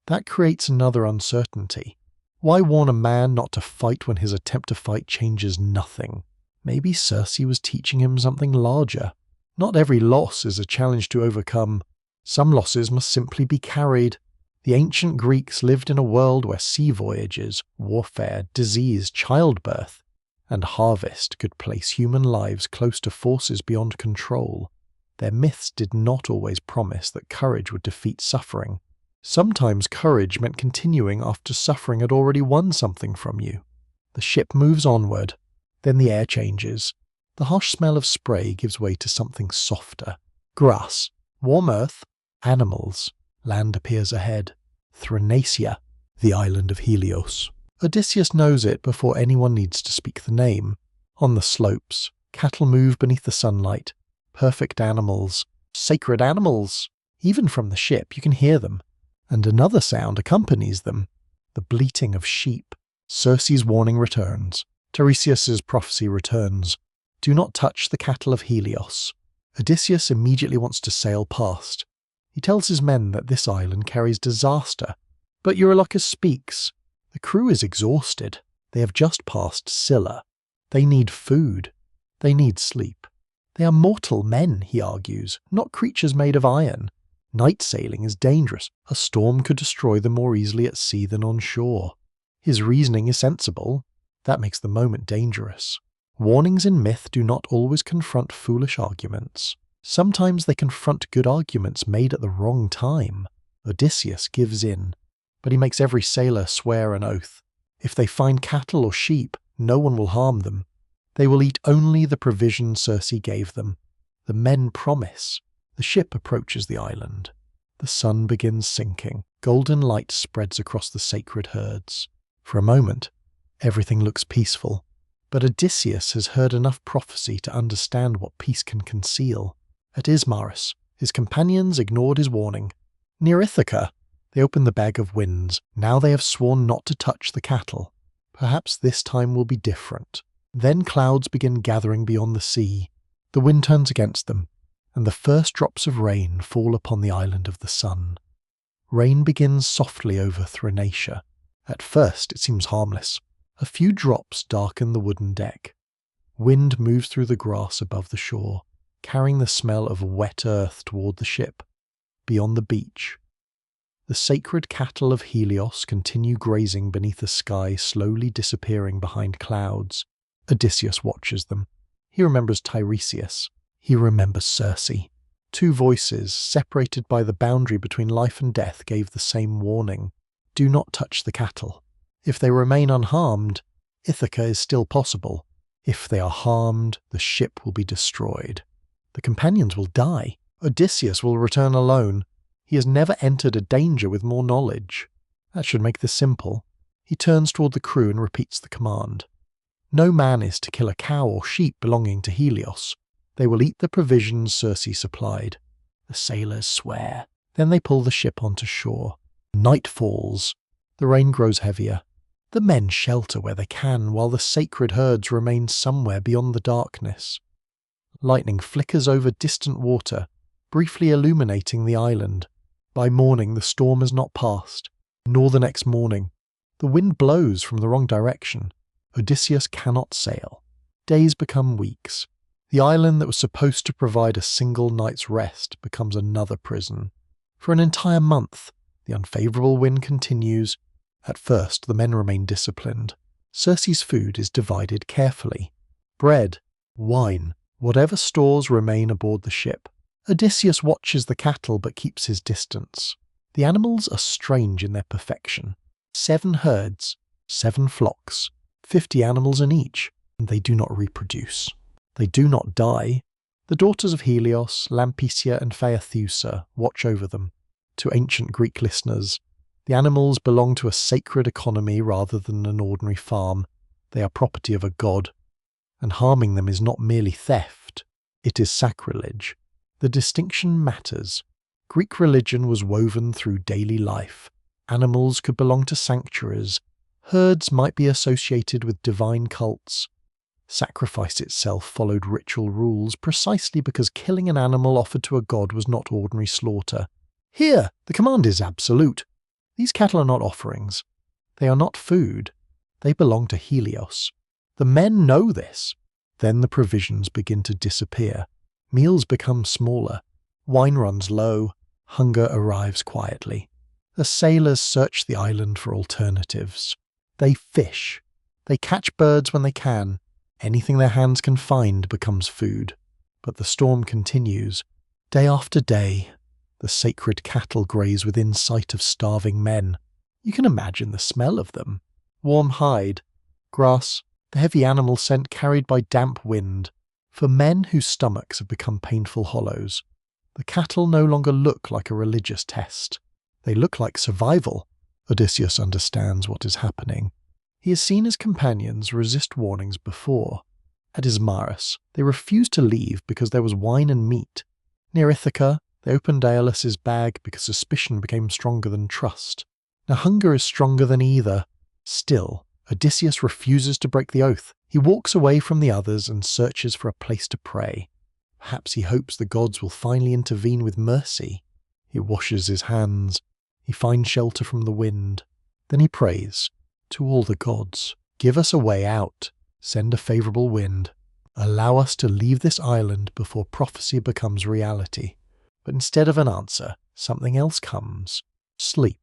That creates another uncertainty. Why warn a man not to fight when his attempt to fight changes nothing? Maybe Circe was teaching him something larger. Not every loss is a challenge to overcome. Some losses must simply be carried. The ancient Greeks lived in a world where sea voyages, warfare, disease, childbirth, and harvest could place human lives close to forces beyond control. Their myths did not always promise that courage would defeat suffering. Sometimes courage meant continuing after suffering had already won something from you. The ship moves onward. Then the air changes. The harsh smell of spray gives way to something softer. Grass, warm earth, animals. Land appears ahead. Thrinacia, the island of Helios. Odysseus knows it before anyone needs to speak the name. On the slopes, cattle move beneath the sunlight. Perfect animals. Sacred animals. Even from the ship, you can hear them. And another sound accompanies them. The bleating of sheep. Circe's warning returns. Tiresias's prophecy returns. Do not touch the cattle of Helios. Odysseus immediately wants to sail past. He tells his men that this island carries disaster. But Eurylochus speaks. The crew is exhausted. They have just passed Scylla. They need food. They need sleep. They are mortal men, he argues, not creatures made of iron. Night sailing is dangerous. A storm could destroy them more easily at sea than on shore. His reasoning is sensible. That makes the moment dangerous. Warnings in myth do not always confront foolish arguments. Sometimes they confront good arguments made at the wrong time. Odysseus gives in, but he makes every sailor swear an oath. If they find cattle or sheep, no one will harm them. They will eat only the provision Circe gave them. The men promise. The ship approaches the island. The sun begins sinking. Golden light spreads across the sacred herds. For a moment, everything looks peaceful. But Odysseus has heard enough prophecy to understand what peace can conceal. At Ismarus, his companions ignored his warning. Near Ithaca, they open the bag of winds. Now they have sworn not to touch the cattle. Perhaps this time will be different. Then clouds begin gathering beyond the sea. The wind turns against them, and the first drops of rain fall upon the island of the sun. Rain begins softly over Thrinacia. At first it seems harmless. A few drops darken the wooden deck. Wind moves through the grass above the shore, carrying the smell of wet earth toward the ship. Beyond the beach, the sacred cattle of Helios continue grazing beneath a sky slowly disappearing behind clouds. Odysseus watches them. He remembers Tiresias. He remembers Circe. Two voices, separated by the boundary between life and death, gave the same warning. Do not touch the cattle. If they remain unharmed, Ithaca is still possible. If they are harmed, the ship will be destroyed. The companions will die. Odysseus will return alone. He has never entered a danger with more knowledge. That should make this simple. He turns toward the crew and repeats the command. No man is to kill a cow or sheep belonging to Helios. They will eat the provisions Circe supplied. The sailors swear. Then they pull the ship onto shore. Night falls. The rain grows heavier. The men shelter where they can, while the sacred herds remain somewhere beyond the darkness. Lightning flickers over distant water, briefly illuminating the island. By morning the storm has not passed, nor the next morning. The wind blows from the wrong direction. Odysseus cannot sail. Days become weeks. The island that was supposed to provide a single night's rest becomes another prison. For an entire month, the unfavourable wind continues. At first, the men remain disciplined. Circe's food is divided carefully. Bread, wine, whatever stores remain aboard the ship. Odysseus watches the cattle but keeps his distance. The animals are strange in their perfection. 7 herds, 7 flocks, 50 animals in each, and they do not reproduce. They do not die. The daughters of Helios, Lampecia and Phaethousa, watch over them. To ancient Greek listeners, the animals belong to a sacred economy rather than an ordinary farm. They are property of a god, and harming them is not merely theft, it is sacrilege. The distinction matters. Greek religion was woven through daily life. Animals could belong to sanctuaries. Herds might be associated with divine cults. Sacrifice itself followed ritual rules precisely because killing an animal offered to a god was not ordinary slaughter. Here, the command is absolute. These cattle are not offerings. They are not food. They belong to Helios. The men know this. Then the provisions begin to disappear. Meals become smaller. Wine runs low. Hunger arrives quietly. The sailors search the island for alternatives. They fish. They catch birds when they can. Anything their hands can find becomes food. But the storm continues. Day after day, the sacred cattle graze within sight of starving men. You can imagine the smell of them. Warm hide, grass, the heavy animal scent carried by damp wind. For men whose stomachs have become painful hollows, the cattle no longer look like a religious test. They look like survival. Odysseus understands what is happening. He has seen his companions resist warnings before. At Ismarus, they refused to leave because there was wine and meat. Near Ithaca, they opened Aeolus's bag because suspicion became stronger than trust. Now hunger is stronger than either. Still, Odysseus refuses to break the oath. He walks away from the others and searches for a place to pray. Perhaps he hopes the gods will finally intervene with mercy. He washes his hands. He finds shelter from the wind. Then he prays. To all the gods, give us a way out. Send a favourable wind. Allow us to leave this island before prophecy becomes reality. But instead of an answer, something else comes. Sleep.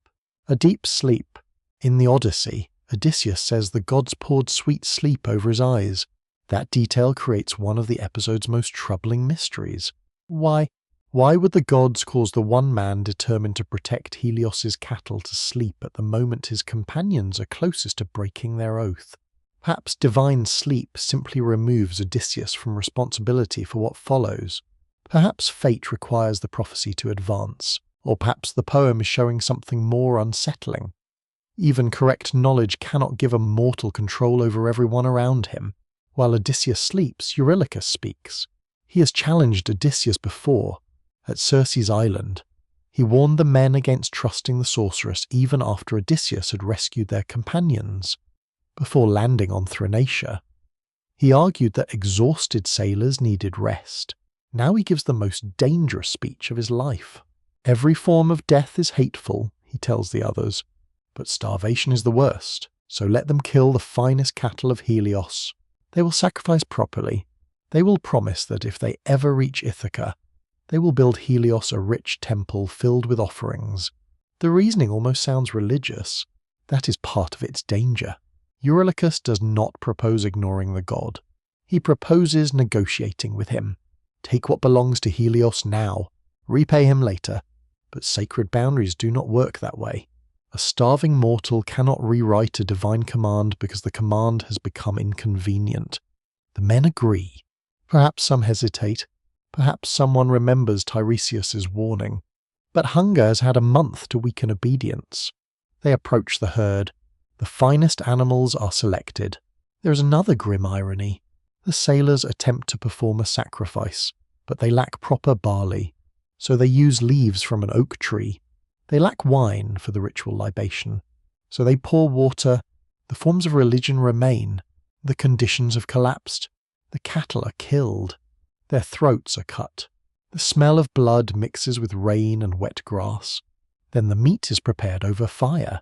A deep sleep. In the Odyssey, Odysseus says the gods poured sweet sleep over his eyes. That detail creates one of the episode's most troubling mysteries. Why Why would the gods cause the one man determined to protect Helios's cattle to sleep at the moment his companions are closest to breaking their oath? Perhaps divine sleep simply removes Odysseus from responsibility for what follows. Perhaps fate requires the prophecy to advance, or perhaps the poem is showing something more unsettling. Even correct knowledge cannot give a mortal control over everyone around him. While Odysseus sleeps, Eurylochus speaks. He has challenged Odysseus before, at Circe's island. He warned the men against trusting the sorceress even after Odysseus had rescued their companions. Before landing on Thrinacia, he argued that exhausted sailors needed rest. Now he gives the most dangerous speech of his life. Every form of death is hateful, he tells the others, but starvation is the worst, so let them kill the finest cattle of Helios. They will sacrifice properly. They will promise that if they ever reach Ithaca, they will build Helios a rich temple filled with offerings. The reasoning almost sounds religious. That is part of its danger. Eurylochus does not propose ignoring the god. He proposes negotiating with him. Take what belongs to Helios now, repay him later. But sacred boundaries do not work that way. A starving mortal cannot rewrite a divine command because the command has become inconvenient. The men agree. Perhaps some hesitate. Perhaps someone remembers Tiresias's warning. But hunger has had a month to weaken obedience. They approach the herd. The finest animals are selected. There is another grim irony. The sailors attempt to perform a sacrifice, but they lack proper barley, so they use leaves from an oak tree. They lack wine for the ritual libation, so they pour water. The forms of religion remain. The conditions have collapsed. The cattle are killed. Their throats are cut. The smell of blood mixes with rain and wet grass. Then the meat is prepared over fire,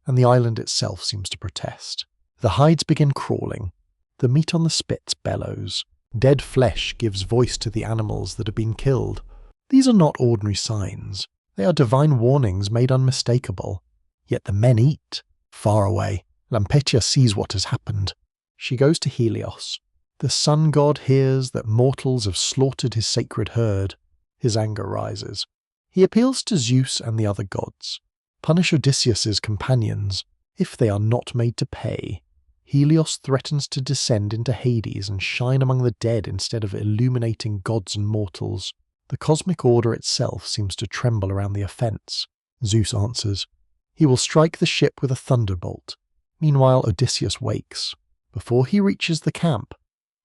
and the island itself seems to protest. The hides begin crawling. The meat on the spits bellows. Dead flesh gives voice to the animals that have been killed. These are not ordinary signs. They are divine warnings made unmistakable. Yet the men eat. Far away, Lampetia sees what has happened. She goes to Helios. The sun god hears that mortals have slaughtered his sacred herd. His anger rises. He appeals to Zeus and the other gods. Punish Odysseus's companions if they are not made to pay. Helios threatens to descend into Hades and shine among the dead instead of illuminating gods and mortals. The cosmic order itself seems to tremble around the offense. Zeus answers. He will strike the ship with a thunderbolt. Meanwhile, Odysseus wakes. Before he reaches the camp,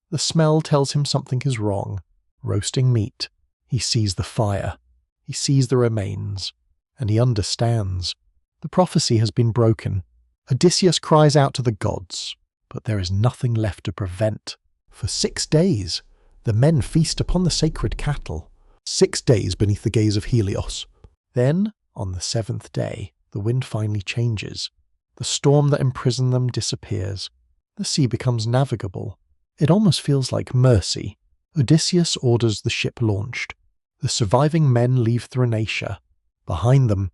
the smell tells him something is wrong. Roasting meat. He sees the fire. He sees the remains. And he understands. The prophecy has been broken. Odysseus cries out to the gods, but there is nothing left to prevent. For 6 days, the men feast upon the sacred cattle. 6 days beneath the gaze of Helios. Then, on the 7th day, the wind finally changes. The storm that imprisoned them disappears. The sea becomes navigable. It almost feels like mercy. Odysseus orders the ship launched. The surviving men leave Thrinacia. Behind them,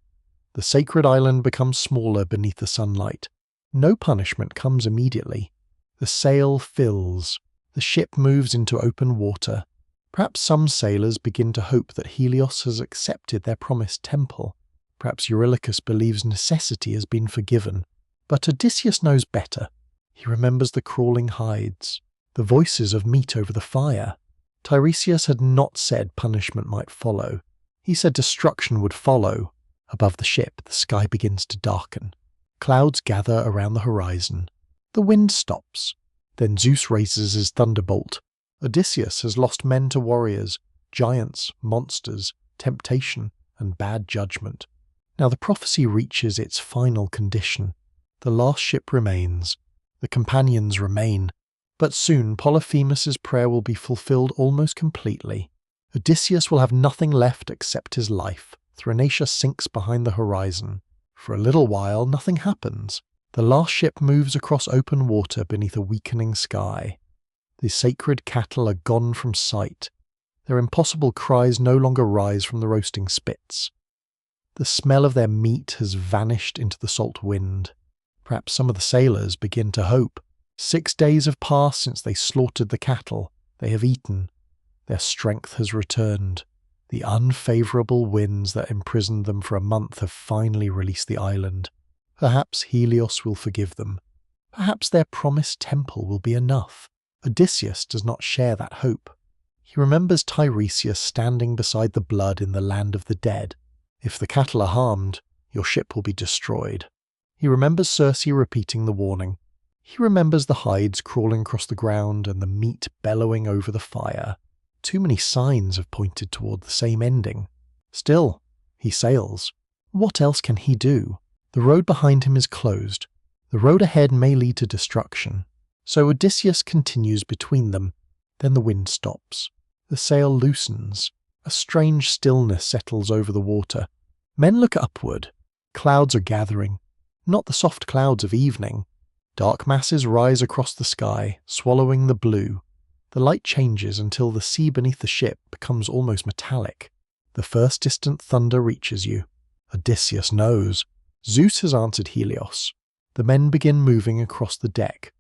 the sacred island becomes smaller beneath the sunlight. No punishment comes immediately. The sail fills. The ship moves into open water. Perhaps some sailors begin to hope that Helios has accepted their promised temple. Perhaps Eurylochus believes necessity has been forgiven. But Odysseus knows better. He remembers the crawling hides, the voices of meat over the fire. Tiresias had not said punishment might follow. He said destruction would follow. Above the ship, the sky begins to darken. Clouds gather around the horizon. The wind stops. Then Zeus raises his thunderbolt. Odysseus has lost men to warriors, giants, monsters, temptation, and bad judgment. Now the prophecy reaches its final condition. The last ship remains. The companions remain. But soon Polyphemus's prayer will be fulfilled almost completely. Odysseus will have nothing left except his life. Thrinacia sinks behind the horizon. For a little while, nothing happens. The last ship moves across open water beneath a weakening sky. The sacred cattle are gone from sight. Their impossible cries no longer rise from the roasting spits. The smell of their meat has vanished into the salt wind. Perhaps some of the sailors begin to hope. 6 days have passed since they slaughtered the cattle. They have eaten. Their strength has returned. The unfavourable winds that imprisoned them for a month have finally released the island. Perhaps Helios will forgive them. Perhaps their promised temple will be enough. Odysseus does not share that hope. He remembers Tiresias standing beside the blood in the land of the dead. If the cattle are harmed, your ship will be destroyed. He remembers Circe repeating the warning. He remembers the hides crawling across the ground and the meat bellowing over the fire. Too many signs have pointed toward the same ending. Still, he sails. What else can he do? The road behind him is closed. The road ahead may lead to destruction. So Odysseus continues between them. Then the wind stops. The sail loosens. A strange stillness settles over the water. Men look upward. Clouds are gathering. Not the soft clouds of evening. Dark masses rise across the sky, swallowing the blue. The light changes until the sea beneath the ship becomes almost metallic. The first distant thunder reaches you. Odysseus knows. Zeus has answered Helios. The men begin moving across the deck.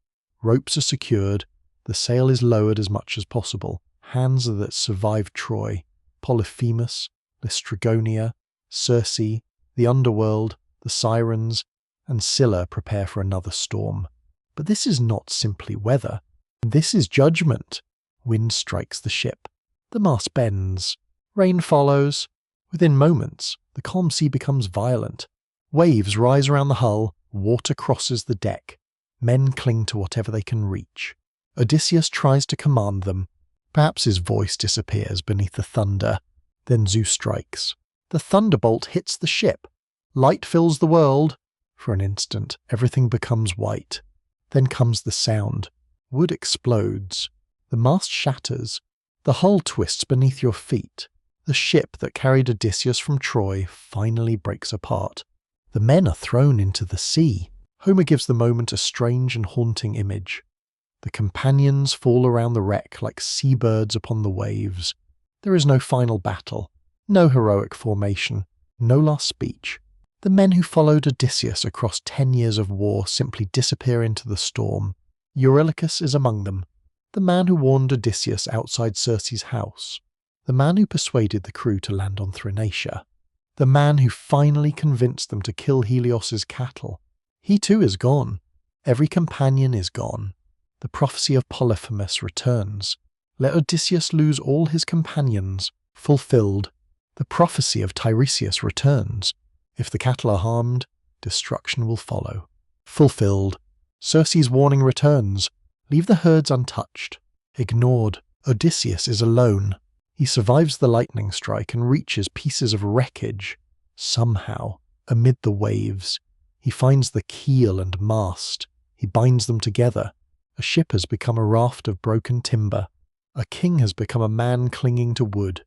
Ropes are secured. The sail is lowered as much as possible. Hands that survived Troy, Polyphemus, Lystragonia, Circe, the underworld, the Sirens, and Scylla prepare for another storm. But this is not simply weather. This is judgment. Wind strikes the ship. The mast bends. Rain follows. Within moments, the calm sea becomes violent. Waves rise around the hull. Water crosses the deck. Men cling to whatever they can reach. Odysseus tries to command them. Perhaps his voice disappears beneath the thunder. Then Zeus strikes. The thunderbolt hits the ship. Light fills the world. For an instant, everything becomes white. Then comes the sound. Wood explodes. The mast shatters. The hull twists beneath your feet. The ship that carried Odysseus from Troy finally breaks apart. The men are thrown into the sea. Homer gives the moment a strange and haunting image. The companions fall around the wreck like seabirds upon the waves. There is no final battle, no heroic formation, no last speech. The men who followed Odysseus across 10 years of war simply disappear into the storm. Eurylochus is among them, the man who warned Odysseus outside Circe's house, the man who persuaded the crew to land on Thrinacia, the man who finally convinced them to kill Helios's cattle. He too is gone. Every companion is gone. The prophecy of Polyphemus returns. Let Odysseus lose all his companions. Fulfilled. The prophecy of Tiresias returns. If the cattle are harmed, destruction will follow. Fulfilled. Circe's warning returns. Leave the herds untouched. Ignored. Odysseus is alone. He survives the lightning strike and reaches pieces of wreckage. Somehow, amid the waves, he finds the keel and mast. He binds them together. A ship has become a raft of broken timber. A king has become a man clinging to wood.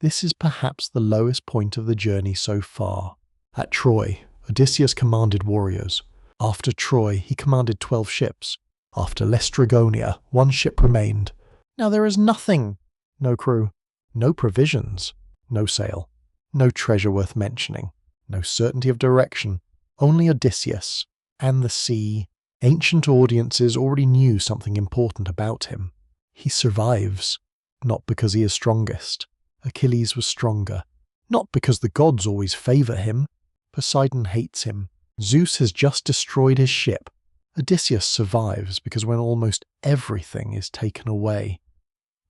This is perhaps the lowest point of the journey so far. At Troy, Odysseus commanded warriors. After Troy, he commanded 12 ships. After Lystragonia, 1 ship remained. Now there is nothing. No crew. No provisions. No sail. No treasure worth mentioning. No certainty of direction. Only Odysseus. And the sea. Ancient audiences already knew something important about him. He survives. Not because he is strongest. Achilles was stronger. Not because the gods always favour him. Poseidon hates him. Zeus has just destroyed his ship. Odysseus survives because when almost everything is taken away,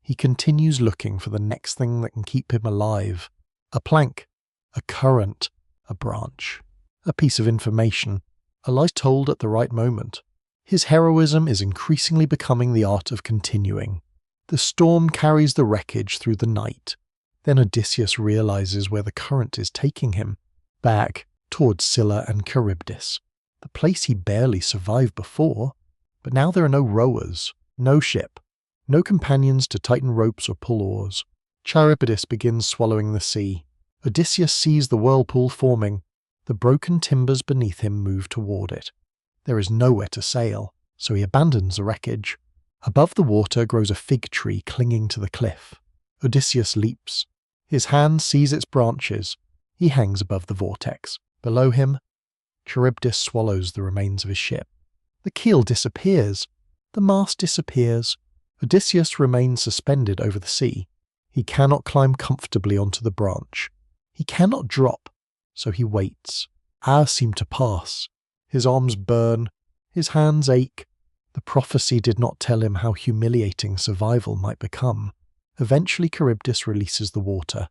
he continues looking for the next thing that can keep him alive. A plank, a current, a branch, a piece of information, a lie told at the right moment. His heroism is increasingly becoming the art of continuing. The storm carries the wreckage through the night. Then Odysseus realizes where the current is taking him. Back towards Scylla and Charybdis, the place he barely survived before. But now there are no rowers, no ship, no companions to tighten ropes or pull oars. Charybdis begins swallowing the sea. Odysseus sees the whirlpool forming. The broken timbers beneath him move toward it. There is nowhere to sail, so he abandons the wreckage. Above the water grows a fig tree clinging to the cliff. Odysseus leaps. His hand seize its branches. He hangs above the vortex. Below him, Charybdis swallows the remains of his ship. The keel disappears. The mast disappears. Odysseus remains suspended over the sea. He cannot climb comfortably onto the branch. He cannot drop, so he waits. Hours seem to pass. His arms burn. His hands ache. The prophecy did not tell him how humiliating survival might become. Eventually Charybdis releases the water.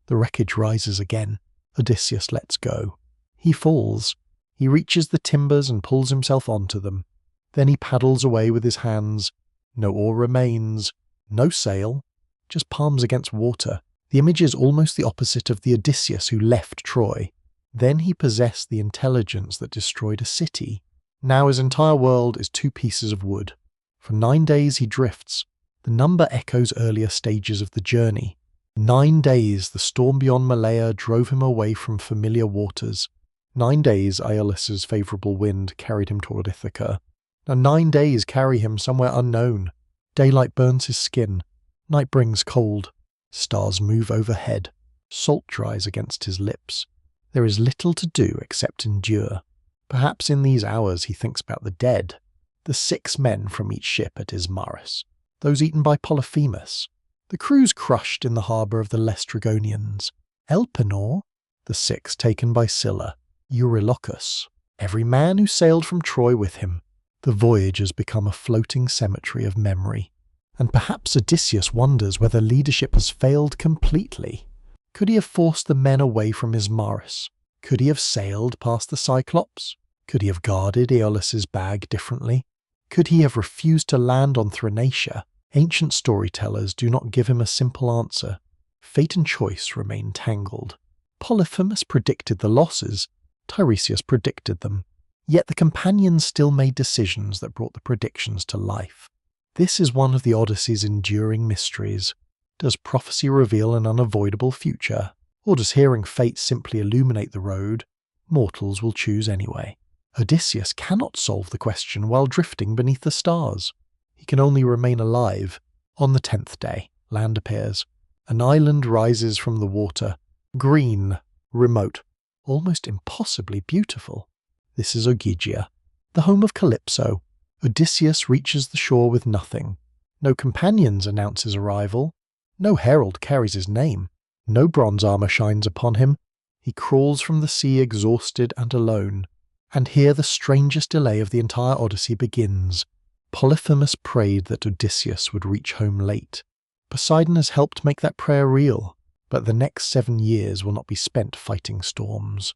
The wreckage rises again. Odysseus lets go. He falls. He reaches the timbers and pulls himself onto them. Then he paddles away with his hands. No oar remains. No sail. Just palms against water. The image is almost the opposite of the Odysseus who left Troy. Then he possessed the intelligence that destroyed a city. Now his entire world is 2 pieces of wood. For 9 days he drifts. The number echoes earlier stages of the journey. 9 days the storm beyond Malea drove him away from familiar waters. 9 days Aeolus's favourable wind carried him toward Ithaca. Now 9 days carry him somewhere unknown. Daylight burns his skin. Night brings cold. Stars move overhead. Salt dries against his lips. There is little to do except endure. Perhaps in these hours he thinks about the dead. The 6 men from each ship at Ismarus. Those eaten by Polyphemus. The crews crushed in the harbour of the Laestrygonians. Elpenor. The 6 taken by Scylla. Eurylochus. Every man who sailed from Troy with him. The voyage has become a floating cemetery of memory. And perhaps Odysseus wonders whether leadership has failed completely. Could he have forced the men away from Ismarus? Could he have sailed past the Cyclops? Could he have guarded Aeolus's bag differently? Could he have refused to land on Thrinacia? Ancient storytellers do not give him a simple answer. Fate and choice remain tangled. Polyphemus predicted the losses. Tiresias predicted them. Yet the companions still made decisions that brought the predictions to life. This is one of the Odyssey's enduring mysteries. Does prophecy reveal an unavoidable future? Or does hearing fate simply illuminate the road? Mortals will choose anyway. Odysseus cannot solve the question while drifting beneath the stars. He can only remain alive. On the 10th day, land appears. An island rises from the water. Green, remote, almost impossibly beautiful. This is Ogygia, the home of Calypso. Odysseus reaches the shore with nothing. No companions announce his arrival. No herald carries his name. No bronze armour shines upon him. He crawls from the sea exhausted and alone. And here the strangest delay of the entire Odyssey begins. Polyphemus prayed that Odysseus would reach home late. Poseidon has helped make that prayer real, but the next 7 years will not be spent fighting storms.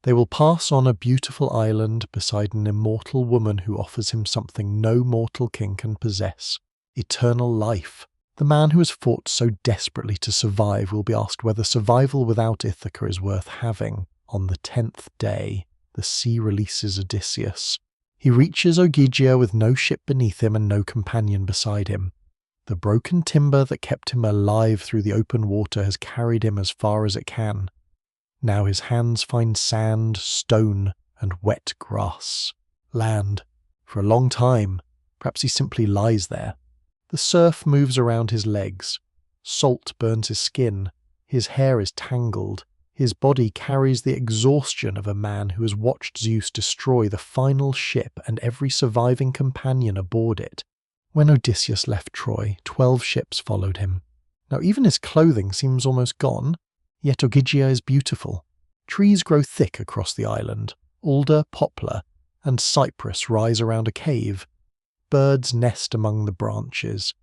They will pass on a beautiful island beside an immortal woman who offers him something no mortal king can possess: eternal life. The man who has fought so desperately to survive will be asked whether survival without Ithaca is worth having. On the 10th day, the sea releases Odysseus. He reaches Ogygia with no ship beneath him and no companion beside him. The broken timber that kept him alive through the open water has carried him as far as it can. Now his hands find sand, stone, and wet grass. Land. For a long time, perhaps he simply lies there. The surf moves around his legs. Salt burns his skin. His hair is tangled. His body carries the exhaustion of a man who has watched Zeus destroy the final ship and every surviving companion aboard it. When Odysseus left Troy, 12 ships followed him. Now even his clothing seems almost gone, yet Ogygia is beautiful. Trees grow thick across the island. Alder, poplar, and cypress rise around a cave. Birds nest among the branches.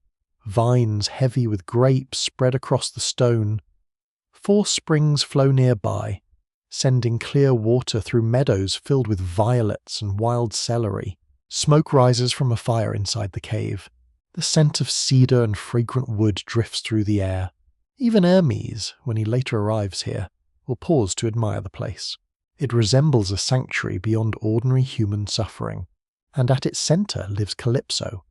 Vines heavy with grapes spread across the stone. 4 springs flow nearby, sending clear water through meadows filled with violets and wild celery. Smoke rises from a fire inside the cave. The scent of cedar and fragrant wood drifts through the air. Even Hermes, when he later arrives here, will pause to admire the place. It resembles a sanctuary beyond ordinary human suffering, and at its centre lives Calypso.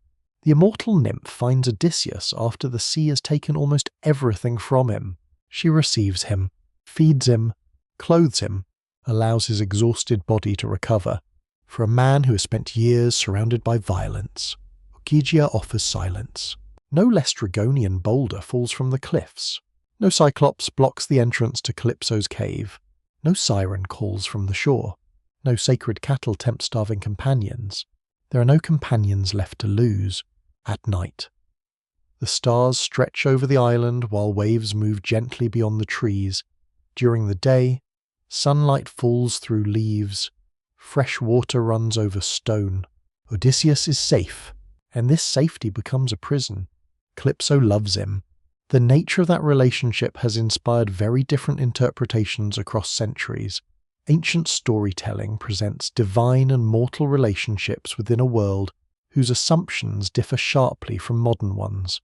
The immortal nymph finds Odysseus after the sea has taken almost everything from him. She receives him, feeds him, clothes him, allows his exhausted body to recover. For a man who has spent years surrounded by violence, Ogygia offers silence. No Laestrygonian boulder falls from the cliffs. No Cyclops blocks the entrance to Calypso's cave. No siren calls from the shore. No sacred cattle tempt starving companions. There are no companions left to lose. At night, The stars stretch over the island while waves move gently beyond the trees. During the day, sunlight falls through leaves. Fresh water runs over stone. Odysseus is safe, and this safety becomes a prison. Calypso loves him. The nature of that relationship has inspired very different interpretations across centuries. Ancient storytelling presents divine and mortal relationships within a world whose assumptions differ sharply from modern ones.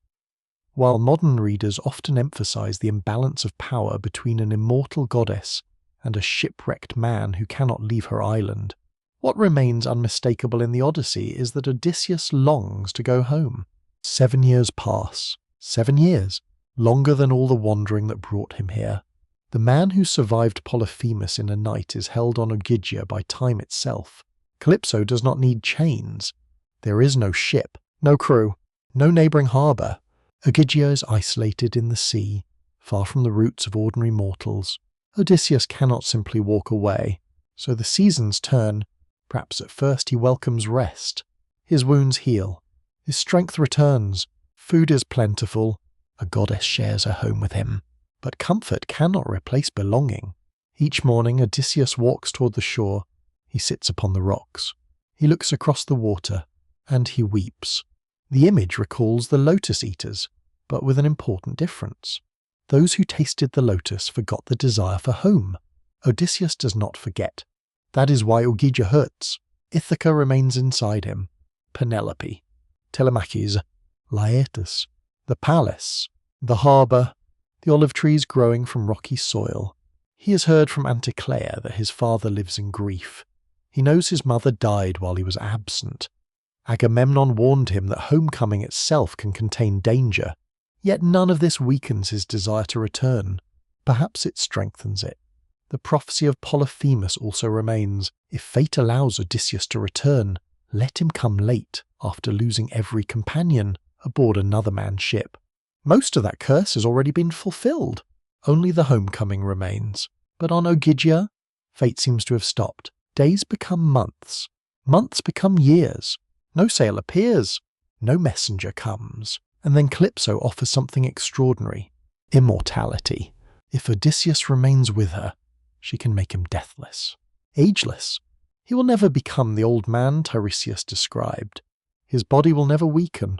While modern readers often emphasize the imbalance of power between an immortal goddess and a shipwrecked man who cannot leave her island, what remains unmistakable in the Odyssey is that Odysseus longs to go home. 7 years pass. 7 years. Longer than all the wandering that brought him here. The man who survived Polyphemus in a night is held on Ogygia by time itself. Calypso does not need chains. There is no ship, no crew, no neighbouring harbour. Ogygia is isolated in the sea, far from the roots of ordinary mortals. Odysseus cannot simply walk away, so the seasons turn. Perhaps at first he welcomes rest. His wounds heal. His strength returns. Food is plentiful. A goddess shares her home with him. But comfort cannot replace belonging. Each morning Odysseus walks toward the shore. He sits upon the rocks. He looks across the water, and he weeps. The image recalls the lotus eaters, but with an important difference. Those who tasted the lotus forgot the desire for home. Odysseus does not forget. That is why Ogygia hurts. Ithaca remains inside him. Penelope, Telemachus, Laertes, the palace, the harbour, the olive trees growing from rocky soil. He has heard from Anticlea that his father lives in grief. He knows his mother died while he was absent. Agamemnon warned him that homecoming itself can contain danger, yet none of this weakens his desire to return. Perhaps it strengthens it. The prophecy of Polyphemus also remains. If fate allows Odysseus to return, let him come late, after losing every companion, aboard another man's ship. Most of that curse has already been fulfilled. Only the homecoming remains. But on Ogygia, fate seems to have stopped. Days become months. Months become years. No sail appears. No messenger comes. And then Calypso offers something extraordinary. Immortality. If Odysseus remains with her, she can make him deathless. Ageless. He will never become the old man Tiresias described. His body will never weaken.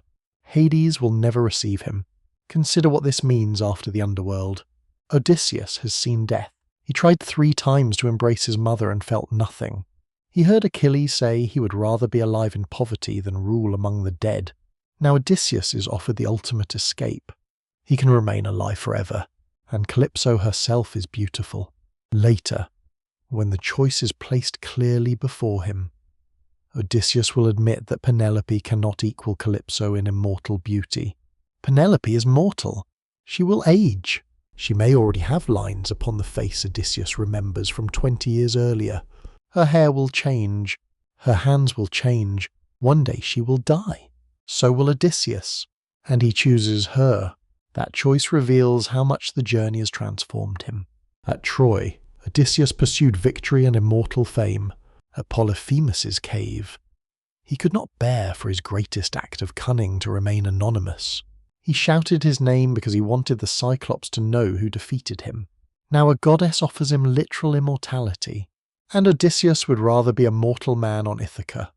Hades will never receive him. Consider what this means after the underworld. Odysseus has seen death. He tried 3 times to embrace his mother and felt nothing. He heard Achilles say he would rather be alive in poverty than rule among the dead. Now Odysseus is offered the ultimate escape. He can remain alive forever, and Calypso herself is beautiful. Later, when the choice is placed clearly before him, Odysseus will admit that Penelope cannot equal Calypso in immortal beauty. Penelope is mortal. She will age. She may already have lines upon the face Odysseus remembers from 20 years earlier. Her hair will change. Her hands will change. One day she will die. So will Odysseus. And he chooses her. That choice reveals how much the journey has transformed him. At Troy, Odysseus pursued victory and immortal fame. At Polyphemus's cave, he could not bear for his greatest act of cunning to remain anonymous. He shouted his name because he wanted the Cyclops to know who defeated him. Now a goddess offers him literal immortality, and Odysseus would rather be a mortal man on Ithaca.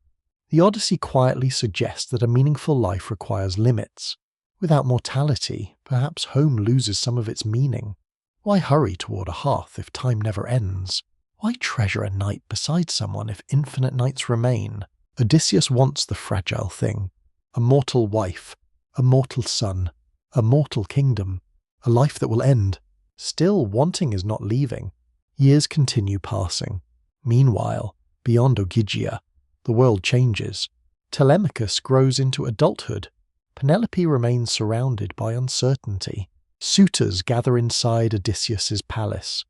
The Odyssey quietly suggests that a meaningful life requires limits. Without mortality, perhaps home loses some of its meaning. Why hurry toward a hearth if time never ends? Why treasure a night beside someone if infinite nights remain? Odysseus wants the fragile thing. A mortal wife, a mortal son, a mortal kingdom, a life that will end. Still, wanting is not leaving. Years continue passing. Meanwhile, beyond Ogygia, the world changes. Telemachus grows into adulthood. Penelope remains surrounded by uncertainty. Suitors gather inside Odysseus's palace,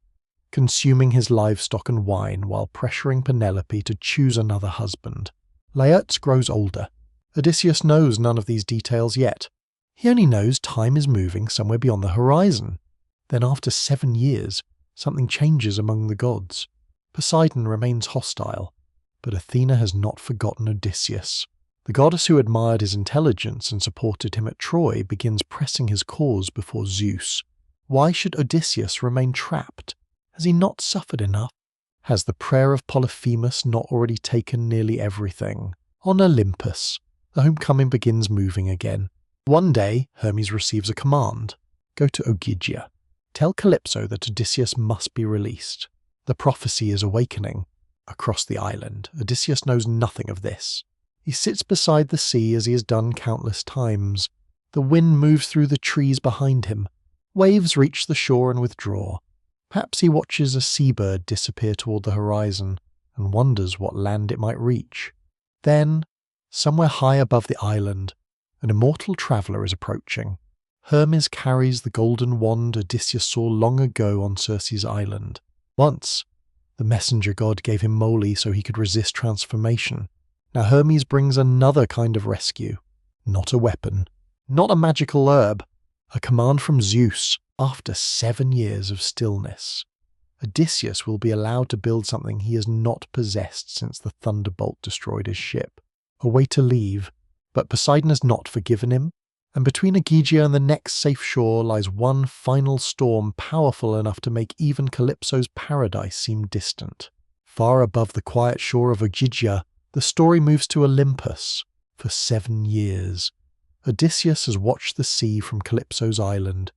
consuming his livestock and wine while pressuring Penelope to choose another husband. Laertes grows older. Odysseus knows none of these details yet. He only knows time is moving somewhere beyond the horizon. Then after 7 years, something changes among the gods. Poseidon remains hostile, but Athena has not forgotten Odysseus. The goddess who admired his intelligence and supported him at Troy begins pressing his cause before Zeus. Why should Odysseus remain trapped? Has he not suffered enough? Has the prayer of Polyphemus not already taken nearly everything? On Olympus, the homecoming begins moving again. One day, Hermes receives a command. Go to Ogygia. Tell Calypso that Odysseus must be released. The prophecy is awakening. Across the island, Odysseus knows nothing of this. He sits beside the sea as he has done countless times. The wind moves through the trees behind him. Waves reach the shore and withdraw. Perhaps he watches a seabird disappear toward the horizon and wonders what land it might reach. Then, somewhere high above the island, an immortal traveller is approaching. Hermes carries the golden wand Odysseus saw long ago on Circe's island. Once, the messenger god gave him moly so he could resist transformation. Now Hermes brings another kind of rescue. Not a weapon, not a magical herb, a command from Zeus after 7 years of stillness. Odysseus will be allowed to build something he has not possessed since the thunderbolt destroyed his ship. A way to leave, but Poseidon has not forgiven him, and between Ogygia and the next safe shore lies one final storm powerful enough to make even Calypso's paradise seem distant. Far above the quiet shore of Ogygia, the story moves to Olympus. For 7 years, Odysseus has watched the sea from Calypso's island.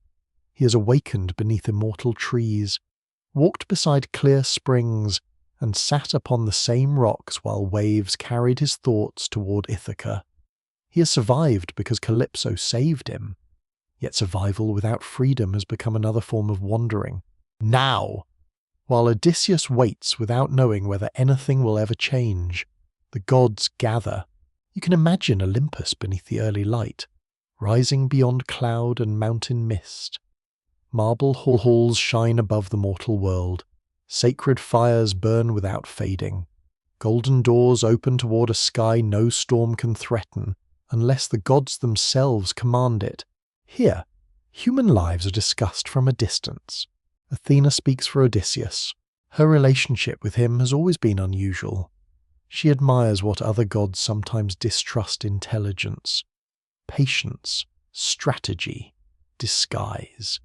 He has awakened beneath immortal trees, walked beside clear springs, and sat upon the same rocks while waves carried his thoughts toward Ithaca. He has survived because Calypso saved him. Yet survival without freedom has become another form of wandering. Now, while Odysseus waits without knowing whether anything will ever change, the gods gather. You can imagine Olympus beneath the early light, rising beyond cloud and mountain mist. Marble halls shine above the mortal world. Sacred fires burn without fading. Golden doors open toward a sky no storm can threaten, unless the gods themselves command it. Here, human lives are discussed from a distance. Athena speaks for Odysseus. Her relationship with him has always been unusual. She admires what other gods sometimes distrust: intelligence, patience, strategy, disguise.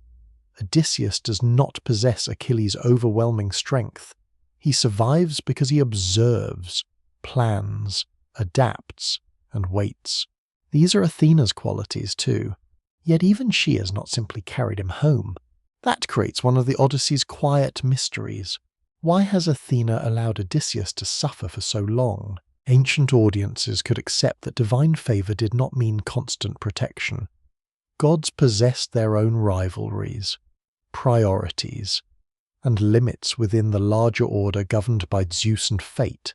Odysseus does not possess Achilles' overwhelming strength. He survives because he observes, plans, adapts, and waits. These are Athena's qualities too, yet even she has not simply carried him home. That creates one of the Odyssey's quiet mysteries. Why has Athena allowed Odysseus to suffer for so long? Ancient audiences could accept that divine favour did not mean constant protection. Gods possessed their own rivalries, priorities, and limits within the larger order governed by Zeus and fate.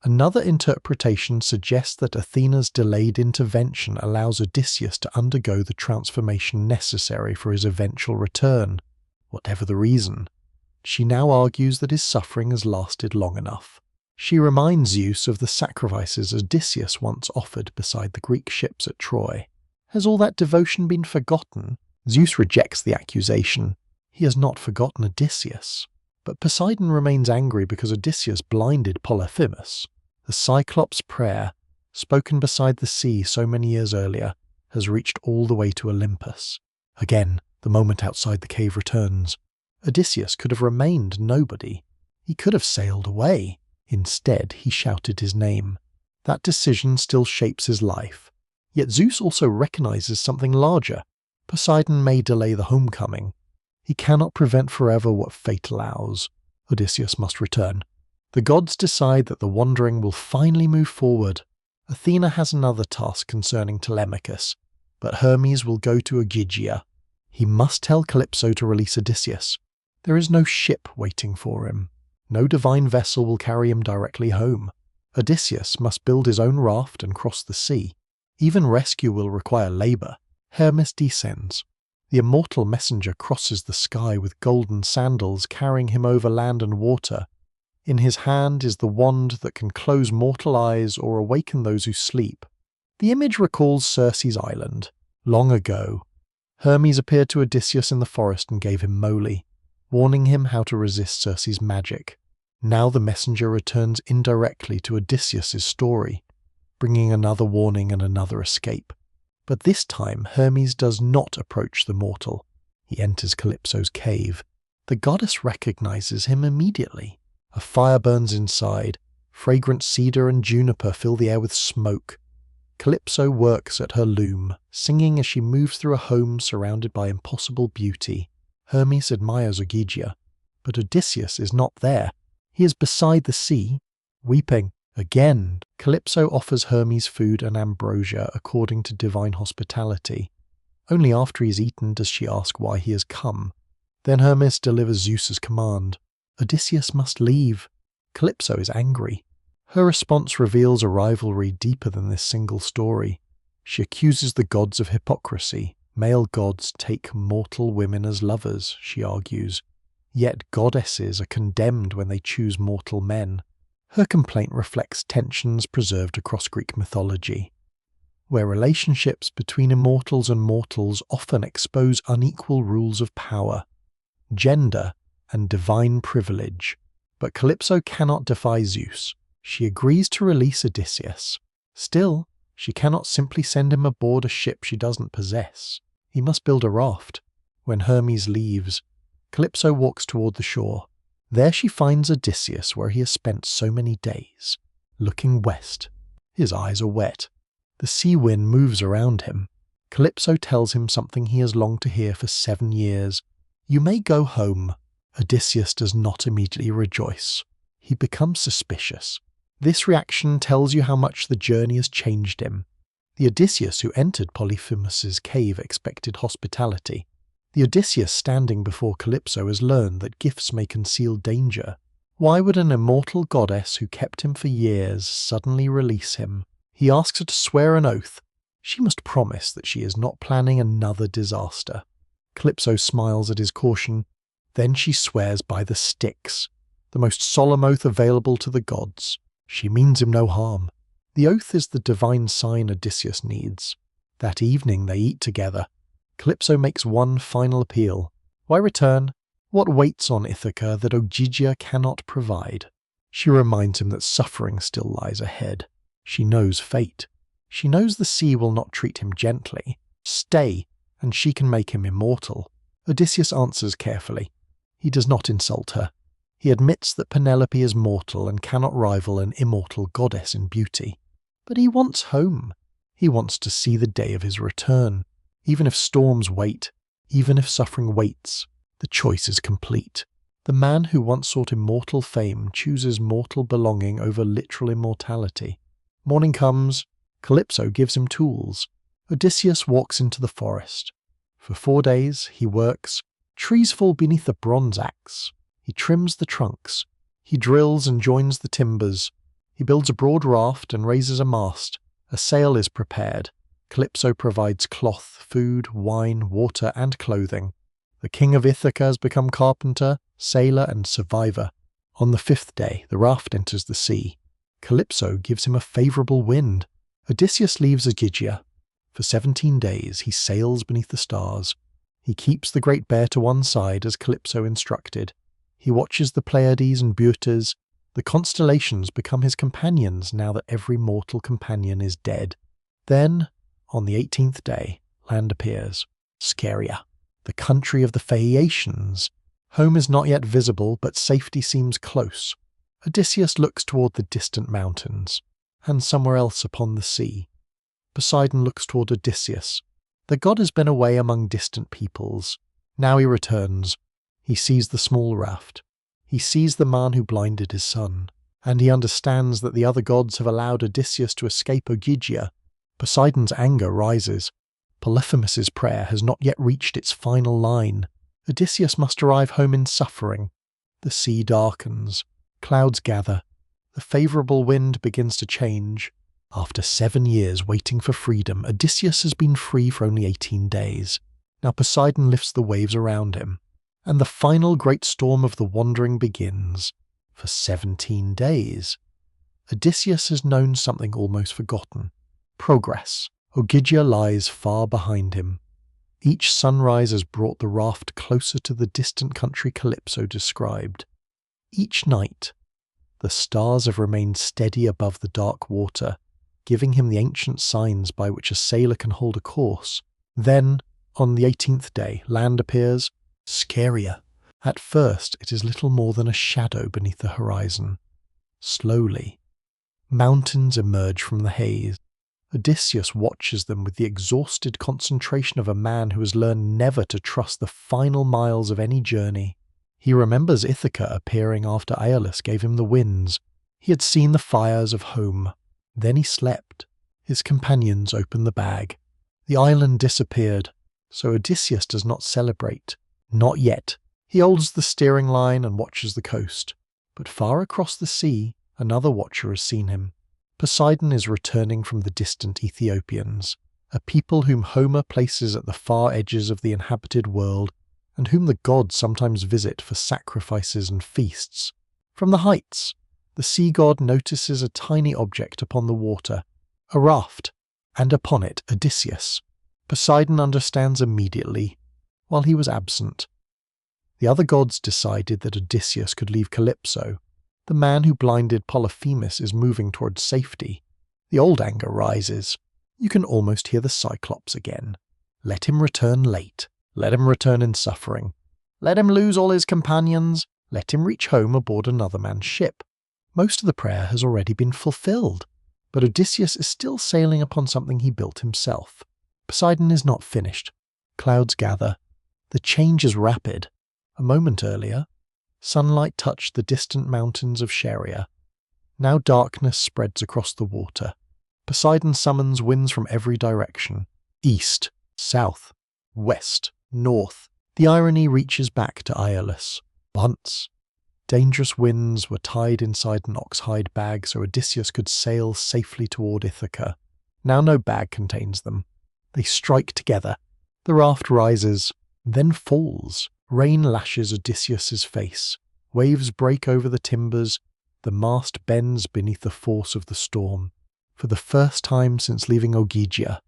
Another interpretation suggests that Athena's delayed intervention allows Odysseus to undergo the transformation necessary for his eventual return. Whatever the reason, she now argues that his suffering has lasted long enough. She reminds Zeus of the sacrifices Odysseus once offered beside the Greek ships at Troy. Has all that devotion been forgotten? Zeus rejects the accusation. He has not forgotten Odysseus. But Poseidon remains angry because Odysseus blinded Polyphemus. The Cyclops prayer, spoken beside the sea so many years earlier, has reached all the way to Olympus. Again, the moment outside the cave returns. Odysseus could have remained nobody. He could have sailed away. Instead, he shouted his name. That decision still shapes his life. Yet Zeus also recognizes something larger. Poseidon may delay the homecoming. He cannot prevent forever what fate allows. Odysseus must return. The gods decide that the wandering will finally move forward. Athena has another task concerning Telemachus, but Hermes will go to Ogygia. He must tell Calypso to release Odysseus. There is no ship waiting for him. No divine vessel will carry him directly home. Odysseus must build his own raft and cross the sea. Even rescue will require labour. Hermes descends. The immortal messenger crosses the sky with golden sandals, carrying him over land and water. In his hand is the wand that can close mortal eyes or awaken those who sleep. The image recalls Circe's island. Long ago, Hermes appeared to Odysseus in the forest and gave him moly, warning him how to resist Circe's magic. Now the messenger returns indirectly to Odysseus' story, bringing another warning and another escape. But this time Hermes does not approach the mortal. He enters Calypso's cave. The goddess recognizes him immediately. A fire burns inside. Fragrant cedar and juniper fill the air with smoke. Calypso works at her loom, singing as she moves through a home surrounded by impossible beauty. Hermes admires Ogygia, but Odysseus is not there. He is beside the sea, weeping. Again, Calypso offers Hermes food and ambrosia according to divine hospitality. Only after he has eaten does she ask why he has come. Then Hermes delivers Zeus's command. Odysseus must leave. Calypso is angry. Her response reveals a rivalry deeper than this single story. She accuses the gods of hypocrisy. Male gods take mortal women as lovers, she argues. Yet goddesses are condemned when they choose mortal men. Her complaint reflects tensions preserved across Greek mythology, where relationships between immortals and mortals often expose unequal rules of power, gender, and divine privilege. But Calypso cannot defy Zeus. She agrees to release Odysseus. Still, she cannot simply send him aboard a ship she doesn't possess. He must build a raft. When Hermes leaves, Calypso walks toward the shore. There she finds Odysseus where he has spent so many days, looking west. His eyes are wet. The sea wind moves around him. Calypso tells him something he has longed to hear for 7 years. "You may go home." Odysseus does not immediately rejoice. He becomes suspicious. This reaction tells you how much the journey has changed him. The Odysseus who entered Polyphemus's cave expected hospitality. The Odysseus standing before Calypso has learned that gifts may conceal danger. Why would an immortal goddess who kept him for years suddenly release him? He asks her to swear an oath. She must promise that she is not planning another disaster. Calypso smiles at his caution. Then she swears by the Styx, the most solemn oath available to the gods. She means him no harm. The oath is the divine sign Odysseus needs. That evening they eat together. Calypso makes one final appeal. Why return? What waits on Ithaca that Ogygia cannot provide? She reminds him that suffering still lies ahead. She knows fate. She knows the sea will not treat him gently. Stay, and she can make him immortal. Odysseus answers carefully. He does not insult her. He admits that Penelope is mortal and cannot rival an immortal goddess in beauty. But he wants home. He wants to see the day of his return. Even if storms wait, even if suffering waits, the choice is complete. The man who once sought immortal fame chooses mortal belonging over literal immortality. Morning comes. Calypso gives him tools. Odysseus walks into the forest. For 4 days he works. Trees fall beneath the bronze axe. He trims the trunks. He drills and joins the timbers. He builds a broad raft and raises a mast. A sail is prepared. Calypso provides cloth, food, wine, water, and clothing. The king of Ithaca has become carpenter, sailor, and survivor. On the 5th day, the raft enters the sea. Calypso gives him a favourable wind. Odysseus leaves Ogygia. For 17 days he sails beneath the stars. He keeps the Great Bear to one side as Calypso instructed. He watches the Pleiades and Boötes. The constellations become his companions now that every mortal companion is dead. Then, on the 18th day, land appears. Scheria, the country of the Phaeacians. Home is not yet visible, but safety seems close. Odysseus looks toward the distant mountains, and somewhere else upon the sea. Poseidon looks toward Odysseus. The god has been away among distant peoples. Now he returns. He sees the small raft. He sees the man who blinded his son. And he understands that the other gods have allowed Odysseus to escape Ogygia. Poseidon's anger rises. Polyphemus's prayer has not yet reached its final line. Odysseus must arrive home in suffering. The sea darkens. Clouds gather. The favourable wind begins to change. After 7 years waiting for freedom, Odysseus has been free for only 18 days. Now Poseidon lifts the waves around him, and the final great storm of the wandering begins. For 17 days. Odysseus has known something almost forgotten. Progress. Ogygia lies far behind him. Each sunrise has brought the raft closer to the distant country Calypso described. Each night, the stars have remained steady above the dark water. giving him the ancient signs by which a sailor can hold a course. Then, on the 18th day, land appears, scarier. At first, it is little more than a shadow beneath the horizon. Slowly, mountains emerge from the haze. Odysseus watches them with the exhausted concentration of a man who has learned never to trust the final miles of any journey. He remembers Ithaca appearing after Aeolus gave him the winds. He had seen the fires of home. Then he slept. His companions opened the bag. The island disappeared, so Odysseus does not celebrate. Not yet. He holds the steering line and watches the coast. But far across the sea, another watcher has seen him. Poseidon is returning from the distant Ethiopians, a people whom Homer places at the far edges of the inhabited world, and whom the gods sometimes visit for sacrifices and feasts. From the heights, the sea god notices a tiny object upon the water, a raft, and upon it Odysseus. Poseidon understands immediately, while he was absent. The other gods decided that Odysseus could leave Calypso. The man who blinded Polyphemus is moving towards safety. The old anger rises. You can almost hear the Cyclops again. Let him return late. Let him return in suffering. Let him lose all his companions. Let him reach home aboard another man's ship. Most of the prayer has already been fulfilled, but Odysseus is still sailing upon something he built himself. Poseidon is not finished. Clouds gather. The change is rapid. A moment earlier, sunlight touched the distant mountains of Scheria. Now darkness spreads across the water. Poseidon summons winds from every direction. East, south, west, north. The irony reaches back to Aeolus. Once, dangerous winds were tied inside an ox-hide bag so Odysseus could sail safely toward Ithaca. Now no bag contains them. They strike together. The raft rises, then falls. Rain lashes Odysseus's face. Waves break over the timbers. The mast bends beneath the force of the storm. For the first time since leaving Ogygia,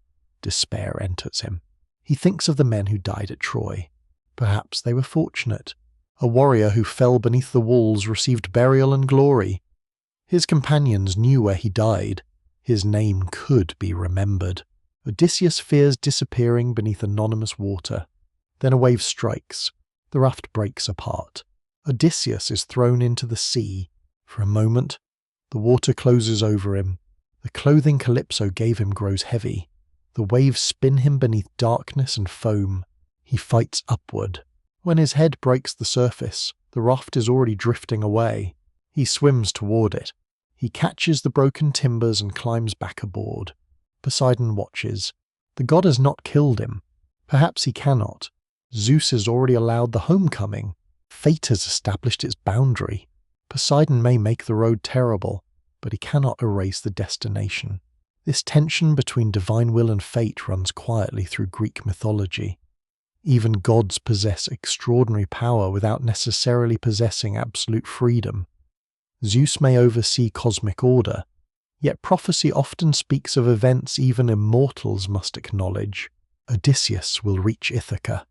despair enters him. He thinks of the men who died at Troy. Perhaps they were fortunate. A warrior who fell beneath the walls received burial and glory. His companions knew where he died. His name could be remembered. Odysseus fears disappearing beneath anonymous water. Then a wave strikes. The raft breaks apart. Odysseus is thrown into the sea. For a moment, the water closes over him. The clothing Calypso gave him grows heavy. The waves spin him beneath darkness and foam. He fights upward. When his head breaks the surface, the raft is already drifting away. He swims toward it. He catches the broken timbers and climbs back aboard. Poseidon watches. The god has not killed him. Perhaps he cannot. Zeus has already allowed the homecoming. Fate has established its boundary. Poseidon may make the road terrible, but he cannot erase the destination. This tension between divine will and fate runs quietly through Greek mythology. Even gods possess extraordinary power without necessarily possessing absolute freedom. Zeus may oversee cosmic order, yet prophecy often speaks of events even immortals must acknowledge. Odysseus will reach Ithaca.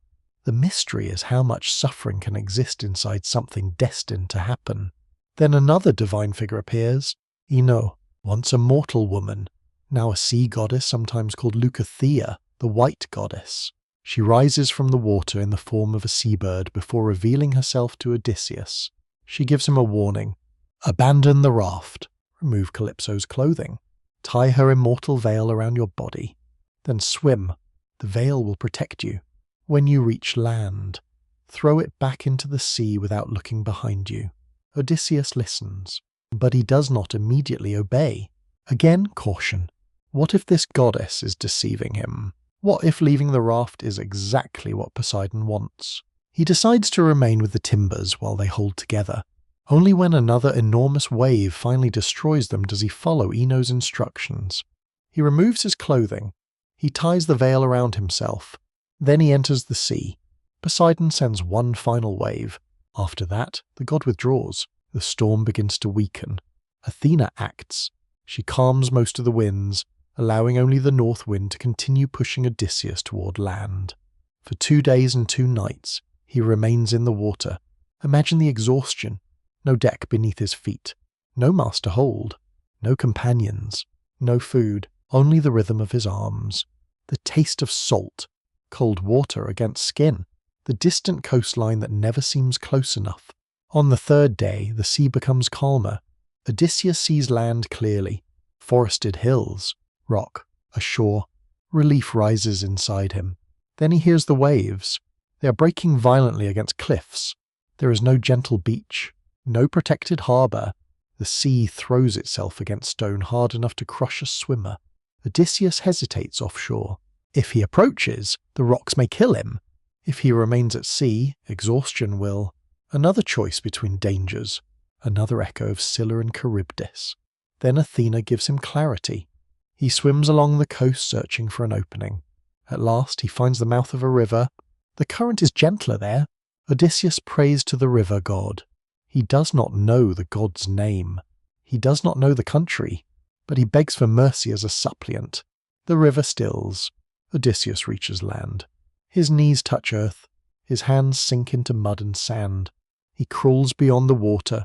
The mystery is how much suffering can exist inside something destined to happen. Then another divine figure appears, Ino, once a mortal woman, now a sea goddess sometimes called Leucothea, the white goddess. She rises from the water in the form of a seabird before revealing herself to Odysseus. She gives him a warning. Abandon the raft. Remove Calypso's clothing. Tie her immortal veil around your body. Then swim. The veil will protect you. When you reach land, throw it back into the sea without looking behind you. Odysseus listens, but he does not immediately obey. Again, caution. What if this goddess is deceiving him? What if leaving the raft is exactly what Poseidon wants? He decides to remain with the timbers while they hold together. Only when another enormous wave finally destroys them does he follow Ino's instructions. He removes his clothing. He ties the veil around himself. Then he enters the sea. Poseidon sends one final wave. After that, the god withdraws. The storm begins to weaken. Athena acts. She calms most of the winds, allowing only the north wind to continue pushing Odysseus toward land. For 2 days and 2 nights, he remains in the water. Imagine the exhaustion. No deck beneath his feet. No mast to hold. No companions. No food, only the rhythm of his arms. The taste of salt, cold water against skin, the distant coastline that never seems close enough. On the third day, the sea becomes calmer. Odysseus sees land clearly. Forested hills, rock, a shore. Relief rises inside him. Then he hears the waves. They are breaking violently against cliffs. There is no gentle beach, no protected harbour. The sea throws itself against stone hard enough to crush a swimmer. Odysseus hesitates offshore. If he approaches, the rocks may kill him. If he remains at sea, exhaustion will. Another choice between dangers. Another echo of Scylla and Charybdis. Then Athena gives him clarity. He swims along the coast searching for an opening. At last he finds the mouth of a river. The current is gentler there. Odysseus prays to the river god. He does not know the god's name. He does not know the country, but he begs for mercy as a suppliant. The river stills. Odysseus reaches land. His knees touch earth. His hands sink into mud and sand. He crawls beyond the water.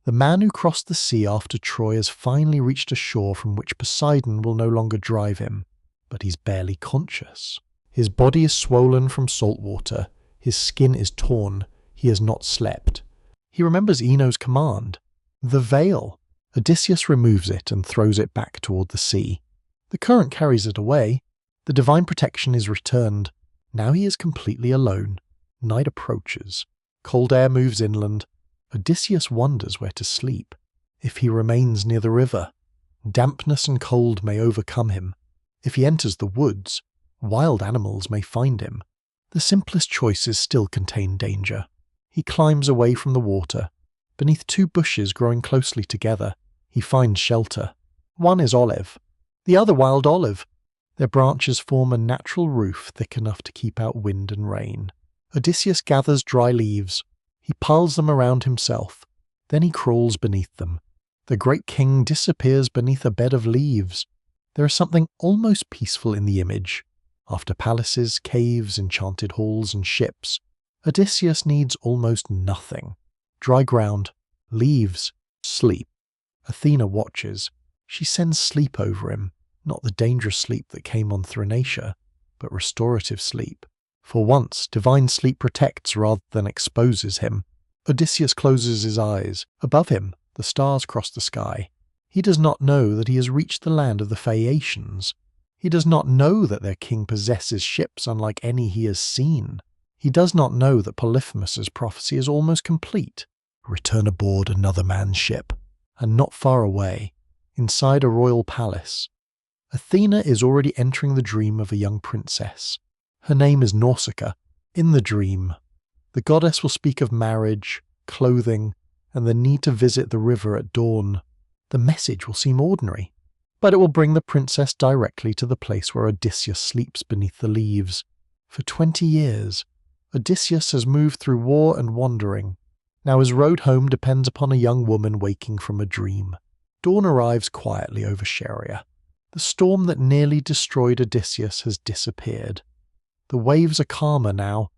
The man who crossed the sea after Troy has finally reached a shore from which Poseidon will no longer drive him, but he's barely conscious. His body is swollen from salt water. His skin is torn. He has not slept. He remembers Ino's command. The veil. Odysseus removes it and throws it back toward the sea. The current carries it away. The divine protection is returned. Now he is completely alone. Night approaches. Cold air moves inland. Odysseus wonders where to sleep. If he remains near the river, dampness and cold may overcome him. If he enters the woods, wild animals may find him. The simplest choices still contain danger. He climbs away from the water. Beneath two bushes growing closely together, he finds shelter. One is olive, the other wild olive. Their branches form a natural roof thick enough to keep out wind and rain. Odysseus gathers dry leaves. He piles them around himself. Then he crawls beneath them. The great king disappears beneath a bed of leaves. There is something almost peaceful in the image. After palaces, caves, enchanted halls, and ships, Odysseus needs almost nothing. Dry ground, leaves, sleep. Athena watches. She sends sleep over him, not the dangerous sleep that came on Thrinacia, but restorative sleep. For once, divine sleep protects rather than exposes him. Odysseus closes his eyes. Above him, the stars cross the sky. He does not know that he has reached the land of the Phaeacians. He does not know that their king possesses ships unlike any he has seen. He does not know that Polyphemus's prophecy is almost complete. Return aboard another man's ship. And not far away, inside a royal palace, Athena is already entering the dream of a young princess. Her name is Nausicaa. In the dream, the goddess will speak of marriage, clothing, and the need to visit the river at dawn. The message will seem ordinary, but it will bring the princess directly to the place where Odysseus sleeps beneath the leaves. For 20 years, Odysseus has moved through war and wandering. Now his road home depends upon a young woman waking from a dream. Dawn arrives quietly over Scheria. The storm that nearly destroyed Odysseus has disappeared. The waves are calmer now,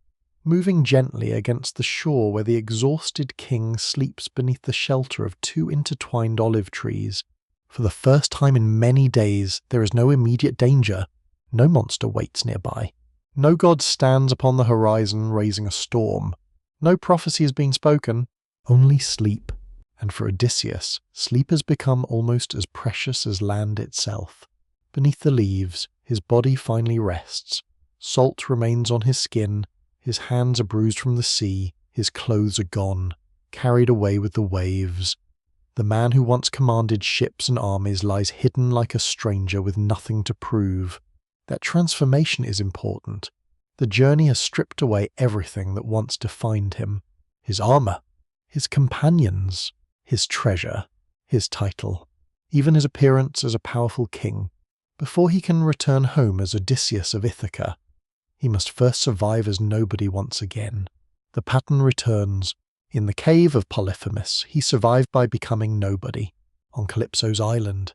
moving gently against the shore where the exhausted king sleeps beneath the shelter of two intertwined olive trees. For the first time in many days, there is no immediate danger. No monster waits nearby. No god stands upon the horizon raising a storm. No prophecy is being spoken, only sleep. And for Odysseus, sleep has become almost as precious as land itself. Beneath the leaves, his body finally rests. Salt remains on his skin, his hands are bruised from the sea, his clothes are gone, carried away with the waves. The man who once commanded ships and armies lies hidden like a stranger with nothing to prove. That transformation is important. The journey has stripped away everything that once defined him. His armor, his companions, his treasure, his title, even his appearance as a powerful king. Before he can return home as Odysseus of Ithaca, he must first survive as nobody once again. The pattern returns. In the cave of Polyphemus, he survived by becoming nobody. On Calypso's island,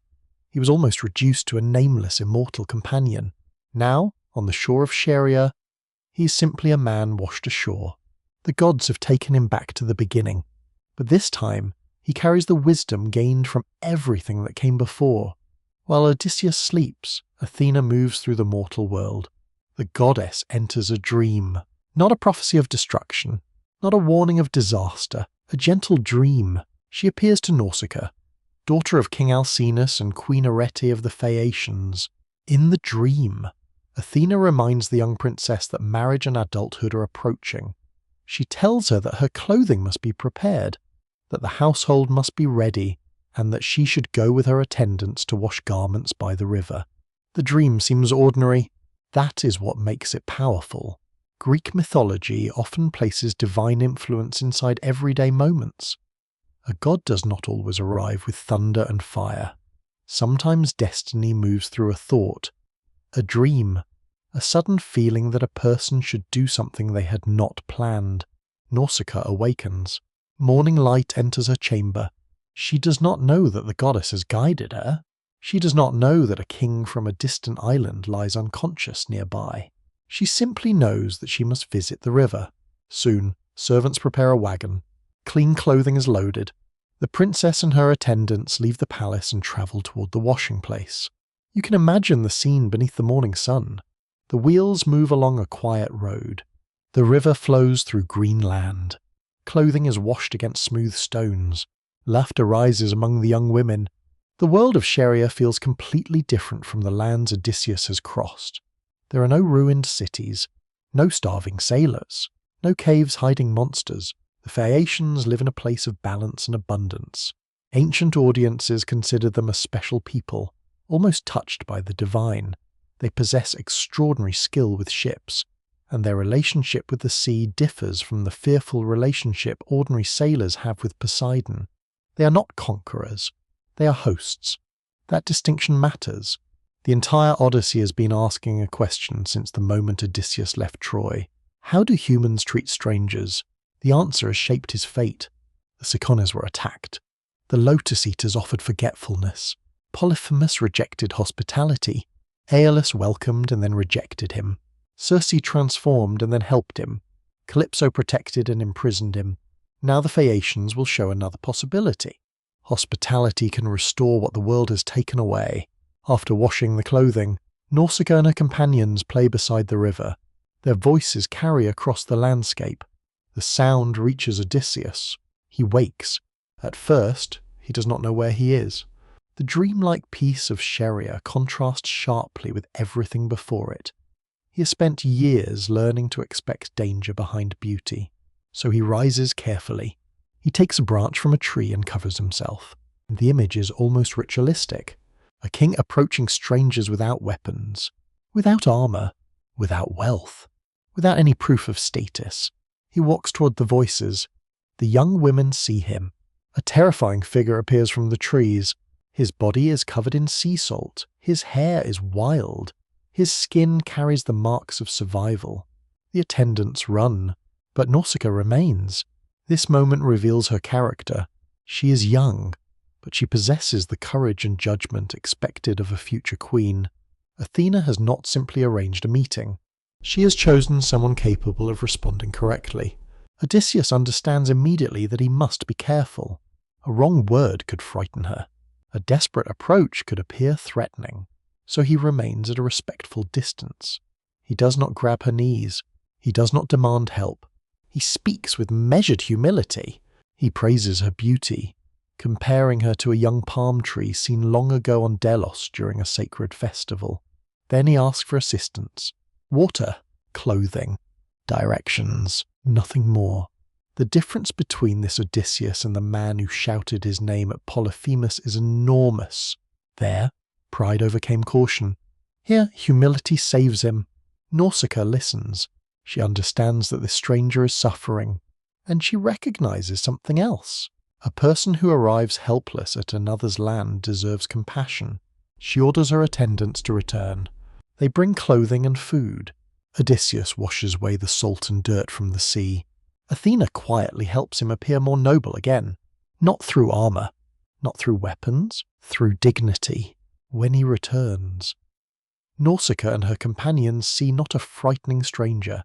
he was almost reduced to a nameless immortal companion. Now, on the shore of Scheria, he is simply a man washed ashore. The gods have taken him back to the beginning, but this time he carries the wisdom gained from everything that came before. While Odysseus sleeps, Athena moves through the mortal world. The goddess enters a dream, not a prophecy of destruction, not a warning of disaster, a gentle dream. She appears to Nausicaa, daughter of King Alcinous and Queen Arete of the Phaeacians. In the dream, Athena reminds the young princess that marriage and adulthood are approaching. She tells her that her clothing must be prepared, that the household must be ready, and that she should go with her attendants to wash garments by the river. The dream seems ordinary. That is what makes it powerful. Greek mythology often places divine influence inside everyday moments. A god does not always arrive with thunder and fire. Sometimes destiny moves through a thought, a dream, a sudden feeling that a person should do something they had not planned. Nausicaa awakens. Morning light enters her chamber. She does not know that the goddess has guided her. She does not know that a king from a distant island lies unconscious nearby. She simply knows that she must visit the river. Soon, servants prepare a wagon. Clean clothing is loaded. The princess and her attendants leave the palace and travel toward the washing place. You can imagine the scene beneath the morning sun. The wheels move along a quiet road. The river flows through green land. Clothing is washed against smooth stones. Laughter rises among the young women. The world of Scheria feels completely different from the lands Odysseus has crossed. There are no ruined cities, no starving sailors, no caves hiding monsters. The Phaeacians live in a place of balance and abundance. Ancient audiences consider them a special people, almost touched by the divine. They possess extraordinary skill with ships, and their relationship with the sea differs from the fearful relationship ordinary sailors have with Poseidon. They are not conquerors. They are hosts. That distinction matters. The entire Odyssey has been asking a question since the moment Odysseus left Troy. How do humans treat strangers? The answer has shaped his fate. The Cicones were attacked. The Lotus Eaters offered forgetfulness. Polyphemus rejected hospitality. Aeolus welcomed and then rejected him. Circe transformed and then helped him. Calypso protected and imprisoned him. Now the Phaeacians will show another possibility. Hospitality can restore what the world has taken away. After washing the clothing, Nausicaa and her companions play beside the river. Their voices carry across the landscape. The sound reaches Odysseus. He wakes. At first, he does not know where he is. The dreamlike peace of Scheria contrasts sharply with everything before it. He has spent years learning to expect danger behind beauty, so he rises carefully. He takes a branch from a tree and covers himself. The image is almost ritualistic. A king approaching strangers without weapons, without armor, without wealth, without any proof of status. He walks toward the voices. The young women see him. A terrifying figure appears from the trees. His body is covered in sea salt. His hair is wild. His skin carries the marks of survival. The attendants run, but Nausicaa remains. This moment reveals her character. She is young, but she possesses the courage and judgment expected of a future queen. Athena has not simply arranged a meeting. She has chosen someone capable of responding correctly. Odysseus understands immediately that he must be careful. A wrong word could frighten her. A desperate approach could appear threatening. So he remains at a respectful distance. He does not grab her knees. He does not demand help. He speaks with measured humility. He praises her beauty, comparing her to a young palm tree seen long ago on Delos during a sacred festival. Then he asks for assistance. Water, clothing, directions, nothing more. The difference between this Odysseus and the man who shouted his name at Polyphemus is enormous. There, pride overcame caution. Here, humility saves him. Nausicaa listens. She understands that this stranger is suffering, and she recognizes something else. A person who arrives helpless at another's land deserves compassion. She orders her attendants to return. They bring clothing and food. Odysseus washes away the salt and dirt from the sea. Athena quietly helps him appear more noble again. Not through armor, not through weapons, through dignity. When he returns, Nausicaa and her companions see not a frightening stranger,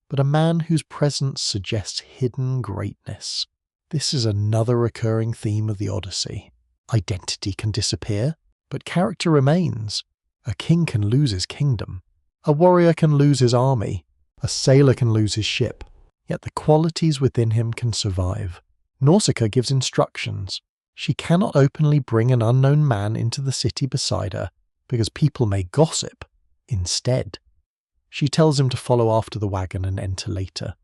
but a man whose presence suggests hidden greatness. This is another recurring theme of the Odyssey. Identity can disappear, But character remains. A king can lose his kingdom. A warrior can lose his army. A sailor can lose his ship. Yet the qualities within him can survive. Nausicaa gives instructions. She cannot openly bring an unknown man into the city beside her, because people may gossip. Instead, she tells him to follow after the wagon and enter later.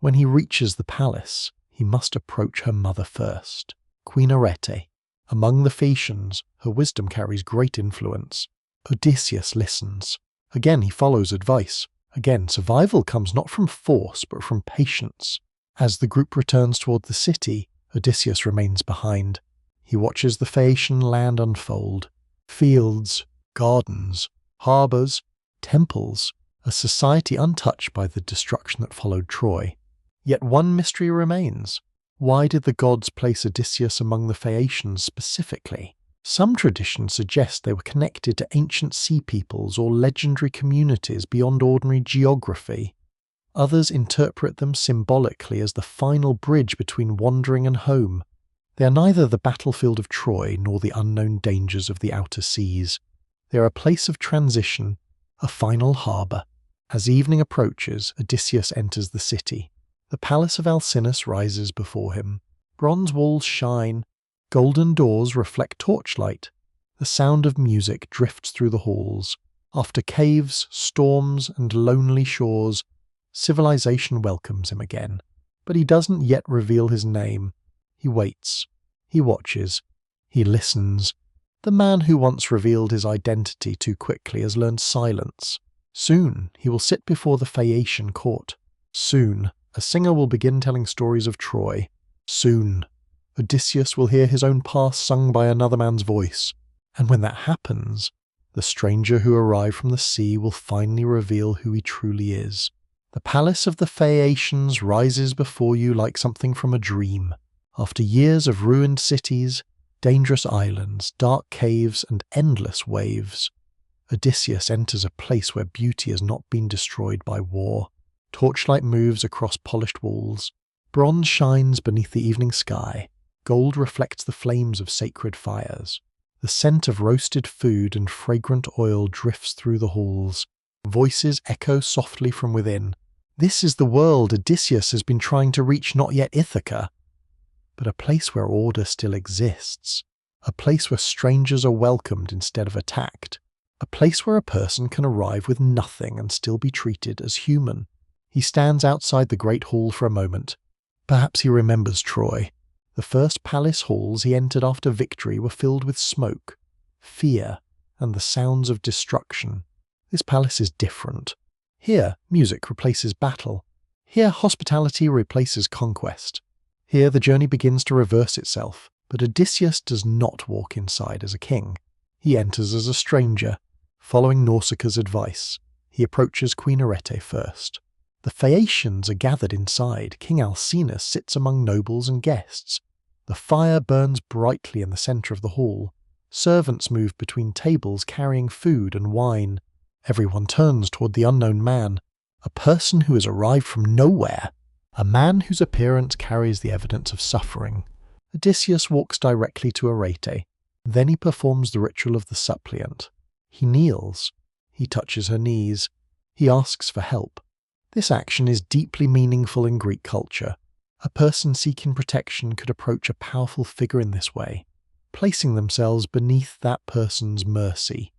When he reaches the palace, he must approach her mother first, Queen Arete. Among the Phaeacians, her wisdom carries great influence. Odysseus listens. Again he follows advice. Again, survival comes not from force, but from patience. As the group returns toward the city, Odysseus remains behind. He watches the Phaeacian land unfold. Fields, gardens, harbours, temples, a society untouched by the destruction that followed Troy. Yet one mystery remains. Why did the gods place Odysseus among the Phaeacians specifically? Some traditions suggest they were connected to ancient sea peoples or legendary communities beyond ordinary geography. Others interpret them symbolically as the final bridge between wandering and home. They are neither the battlefield of Troy nor the unknown dangers of the outer seas. They are a place of transition, a final harbour. As evening approaches, Odysseus enters the city. The palace of Alcinous rises before him. Bronze walls shine. Golden doors reflect torchlight. The sound of music drifts through the halls. After caves, storms, and lonely shores, civilization welcomes him again. But he doesn't yet reveal his name. He waits. He watches. He listens. The man who once revealed his identity too quickly has learned silence. Soon he will sit before the Phaeacian court. Soon a singer will begin telling stories of Troy. Soon Odysseus will hear his own past sung by another man's voice. And when that happens, the stranger who arrived from the sea will finally reveal who he truly is. The palace of the Phaeacians rises before you like something from a dream. After years of ruined cities, dangerous islands, dark caves, and endless waves, Odysseus enters a place where beauty has not been destroyed by war. Torchlight moves across polished walls. Bronze shines beneath the evening sky. Gold reflects the flames of sacred fires. The scent of roasted food and fragrant oil drifts through the halls. Voices echo softly from within. This is the world Odysseus has been trying to reach, not yet Ithaca, but a place where order still exists. A place where strangers are welcomed instead of attacked. A place where a person can arrive with nothing and still be treated as human. He stands outside the great hall for a moment. Perhaps he remembers Troy. The first palace halls he entered after victory were filled with smoke, fear, and the sounds of destruction. This palace is different. Here, music replaces battle. Here, hospitality replaces conquest. Here, the journey begins to reverse itself. But Odysseus does not walk inside as a king. He enters as a stranger, following Nausicaa's advice. He approaches Queen Arete first. The Phaeacians are gathered inside. King Alcinous sits among nobles and guests. The fire burns brightly in the centre of the hall. Servants move between tables carrying food and wine. Everyone turns toward the unknown man, a person who has arrived from nowhere, a man whose appearance carries the evidence of suffering. Odysseus walks directly to Arete. Then he performs the ritual of the suppliant. He kneels. He touches her knees. He asks for help. This action is deeply meaningful in Greek culture. A person seeking protection could approach a powerful figure in this way, placing themselves beneath that person's mercy.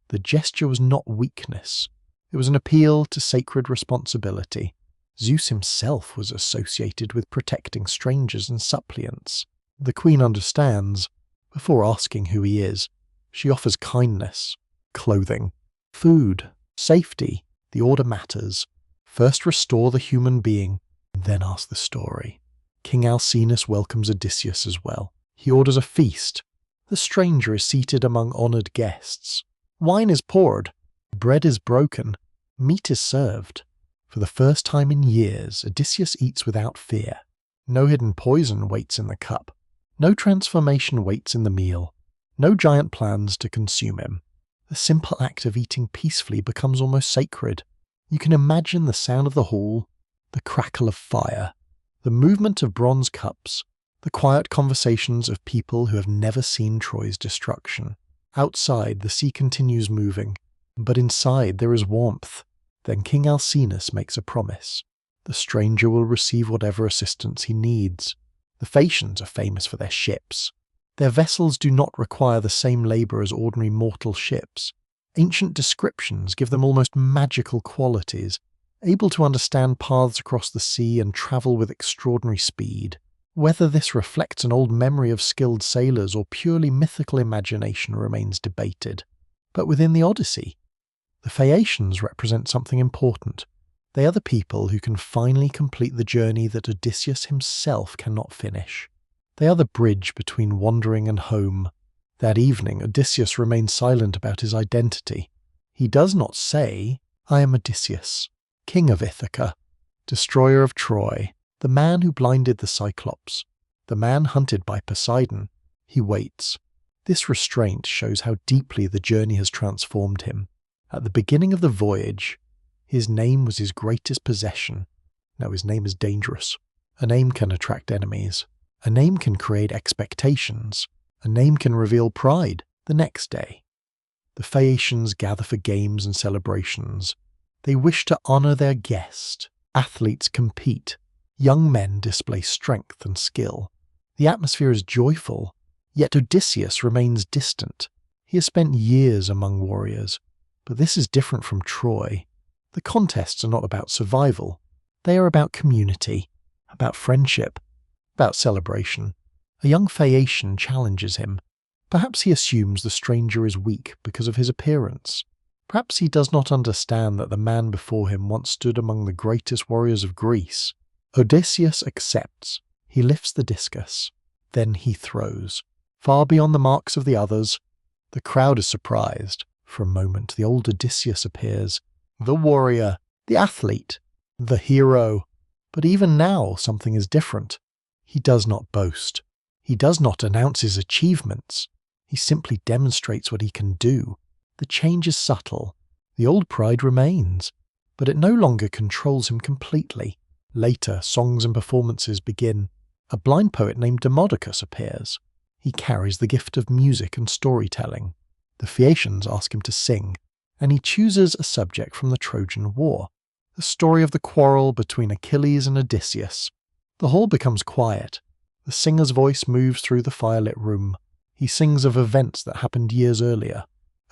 The gesture was not weakness. It was an appeal to sacred responsibility. Zeus himself was associated with protecting strangers and suppliants. The queen understands. Before asking who he is, she offers kindness, clothing, food, safety. The order matters. First restore the human being, then ask the story. King Alcinous welcomes Odysseus as well. He orders a feast. The stranger is seated among honoured guests. Wine is poured. Bread is broken. Meat is served. For the first time in years, Odysseus eats without fear. No hidden poison waits in the cup. No transformation waits in the meal. No giant plans to consume him. The simple act of eating peacefully becomes almost sacred. You can imagine the sound of the hall, the crackle of fire, the movement of bronze cups, the quiet conversations of people who have never seen Troy's destruction. Outside, the sea continues moving, but inside there is warmth. Then King Alcinous makes a promise. The stranger will receive whatever assistance he needs. The Phaeacians are famous for their ships. Their vessels do not require the same labour as ordinary mortal ships. Ancient descriptions give them almost magical qualities, able to understand paths across the sea and travel with extraordinary speed. Whether this reflects an old memory of skilled sailors or purely mythical imagination remains debated. But within the Odyssey, the Phaeacians represent something important. They are the people who can finally complete the journey that Odysseus himself cannot finish. They are the bridge between wandering and home. That evening, Odysseus remains silent about his identity. He does not say, "I am Odysseus, king of Ithaca, destroyer of Troy, the man who blinded the Cyclops, the man hunted by Poseidon." He waits. This restraint shows how deeply the journey has transformed him. At the beginning of the voyage, his name was his greatest possession. Now his name is dangerous. A name can attract enemies. A name can create expectations. A name can reveal pride the next day. The Phaeacians gather for games and celebrations. They wish to honour their guest. Athletes compete. Young men display strength and skill. The atmosphere is joyful, yet Odysseus remains distant. He has spent years among warriors, but this is different from Troy. The contests are not about survival. They are about community, about friendship, about celebration. A young Phaeacian challenges him. Perhaps he assumes the stranger is weak because of his appearance. Perhaps he does not understand that the man before him once stood among the greatest warriors of Greece. Odysseus accepts. He lifts the discus. Then he throws. Far beyond the marks of the others, the crowd is surprised. For a moment, the old Odysseus appears. The warrior, the athlete, the hero. But even now, something is different. He does not boast. He does not announce his achievements. He simply demonstrates what he can do. The change is subtle. The old pride remains, but it no longer controls him completely. Later, songs and performances begin. A blind poet named Demodocus appears. He carries the gift of music and storytelling. The Phaeacians ask him to sing, and he chooses a subject from the Trojan War, the story of the quarrel between Achilles and Odysseus. The hall becomes quiet. The singer's voice moves through the firelit room. He sings of events that happened years earlier,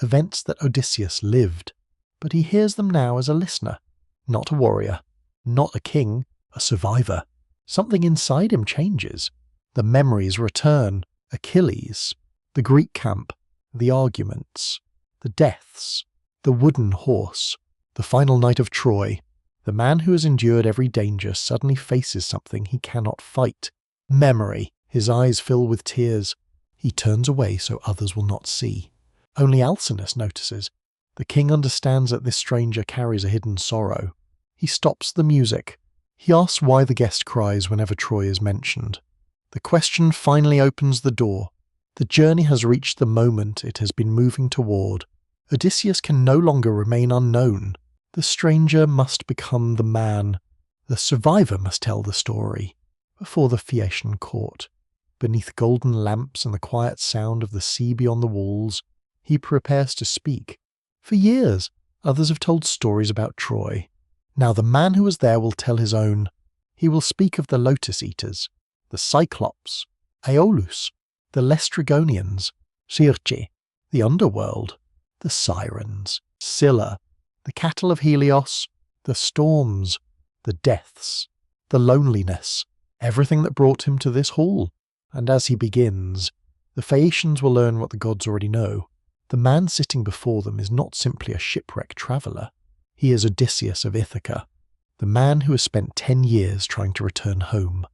events that Odysseus lived, but he hears them now as a listener, not a warrior, not a king, a survivor. Something inside him changes. The memories return. Achilles, the Greek camp, the arguments, the deaths, the wooden horse, the final night of Troy. The man who has endured every danger suddenly faces something he cannot fight. Memory. His eyes fill with tears. He turns away so others will not see. Only Alcinous notices. The king understands that this stranger carries a hidden sorrow. He stops the music. He asks why the guest cries whenever Troy is mentioned. The question finally opens the door. The journey has reached the moment it has been moving toward. Odysseus can no longer remain unknown. The stranger must become the man. The survivor must tell the story. Before the Phaeacian court, beneath golden lamps and the quiet sound of the sea beyond the walls, he prepares to speak. For years, others have told stories about Troy. Now the man who was there will tell his own. He will speak of the Lotus Eaters, the Cyclops, Aeolus, the Lestrygonians, Circe, the underworld, the Sirens, Scylla, the cattle of Helios, the storms, the deaths, the loneliness, everything that brought him to this hall. And as he begins, the Phaeacians will learn what the gods already know. The man sitting before them is not simply a shipwrecked traveller. He is Odysseus of Ithaca, the man who has spent 10 years trying to return home.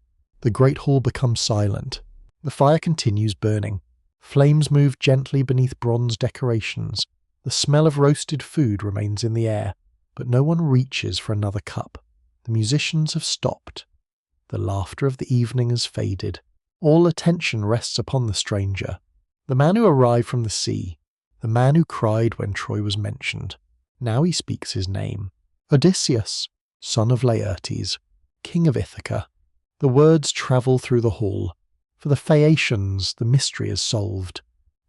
The great hall becomes silent. The fire continues burning. Flames move gently beneath bronze decorations. The smell of roasted food remains in the air, but no one reaches for another cup. The musicians have stopped. The laughter of the evening has faded. All attention rests upon the stranger, the man who arrived from the sea, the man who cried when Troy was mentioned. Now he speaks his name. Odysseus, son of Laertes, king of Ithaca. The words travel through the hall. For the Phaeacians, the mystery is solved.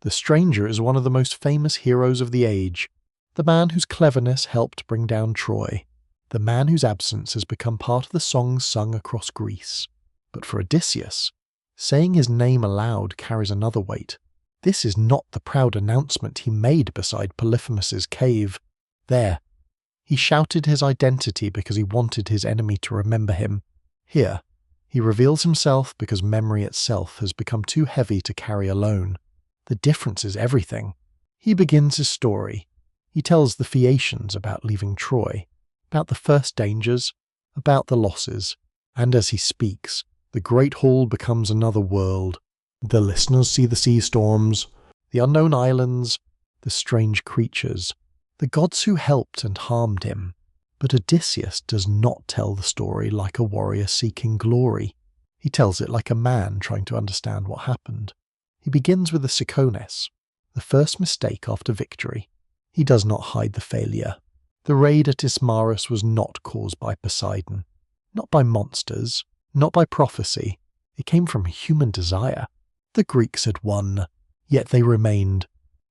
The stranger is one of the most famous heroes of the age, the man whose cleverness helped bring down Troy, the man whose absence has become part of the songs sung across Greece. But for Odysseus, saying his name aloud carries another weight. This is not the proud announcement he made beside Polyphemus's cave. There, he shouted his identity because he wanted his enemy to remember him. Here, he reveals himself because memory itself has become too heavy to carry alone. The difference is everything. He begins his story. He tells the Phaeacians about leaving Troy, about the first dangers, about the losses, and as he speaks, the great hall becomes another world. The listeners see the sea storms, the unknown islands, the strange creatures, the gods who helped and harmed him. But Odysseus does not tell the story like a warrior seeking glory. He tells it like a man trying to understand what happened. He begins with the Sycones, the first mistake after victory. He does not hide the failure. The raid at Ismarus was not caused by Poseidon, not by monsters, not by prophecy. It came from human desire. The Greeks had won, yet they remained.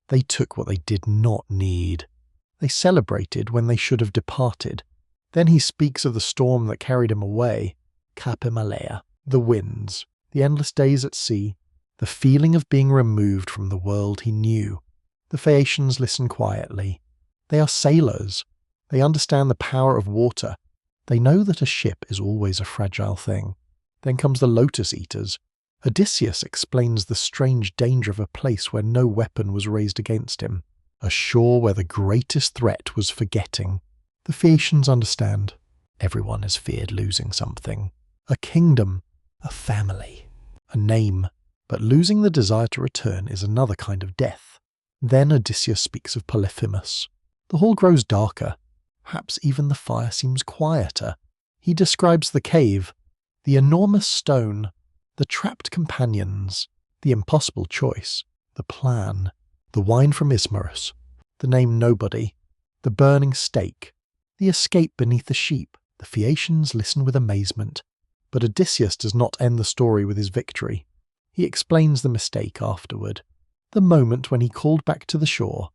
They took what they did not need. They celebrated when they should have departed. Then he speaks of the storm that carried him away, Kapimalea, the winds, the endless days at sea, the feeling of being removed from the world he knew. The Phaeacians listen quietly. They are sailors. They understand the power of water. They know that a ship is always a fragile thing. Then comes the Lotus Eaters. Odysseus explains the strange danger of a place where no weapon was raised against him, a shore where the greatest threat was forgetting. The Phaeacians understand. Everyone has feared losing something. A kingdom, a family, a name. But losing the desire to return is another kind of death. Then Odysseus speaks of Polyphemus. The hall grows darker. Perhaps even the fire seems quieter. He describes the cave, the enormous stone, the trapped companions, the impossible choice, the plan, the wine from Ismarus, the name Nobody, the burning stake, the escape beneath the sheep. The Phaeacians listen with amazement. But Odysseus does not end the story with his victory. He explains the mistake afterward. The moment when he called back to the shore,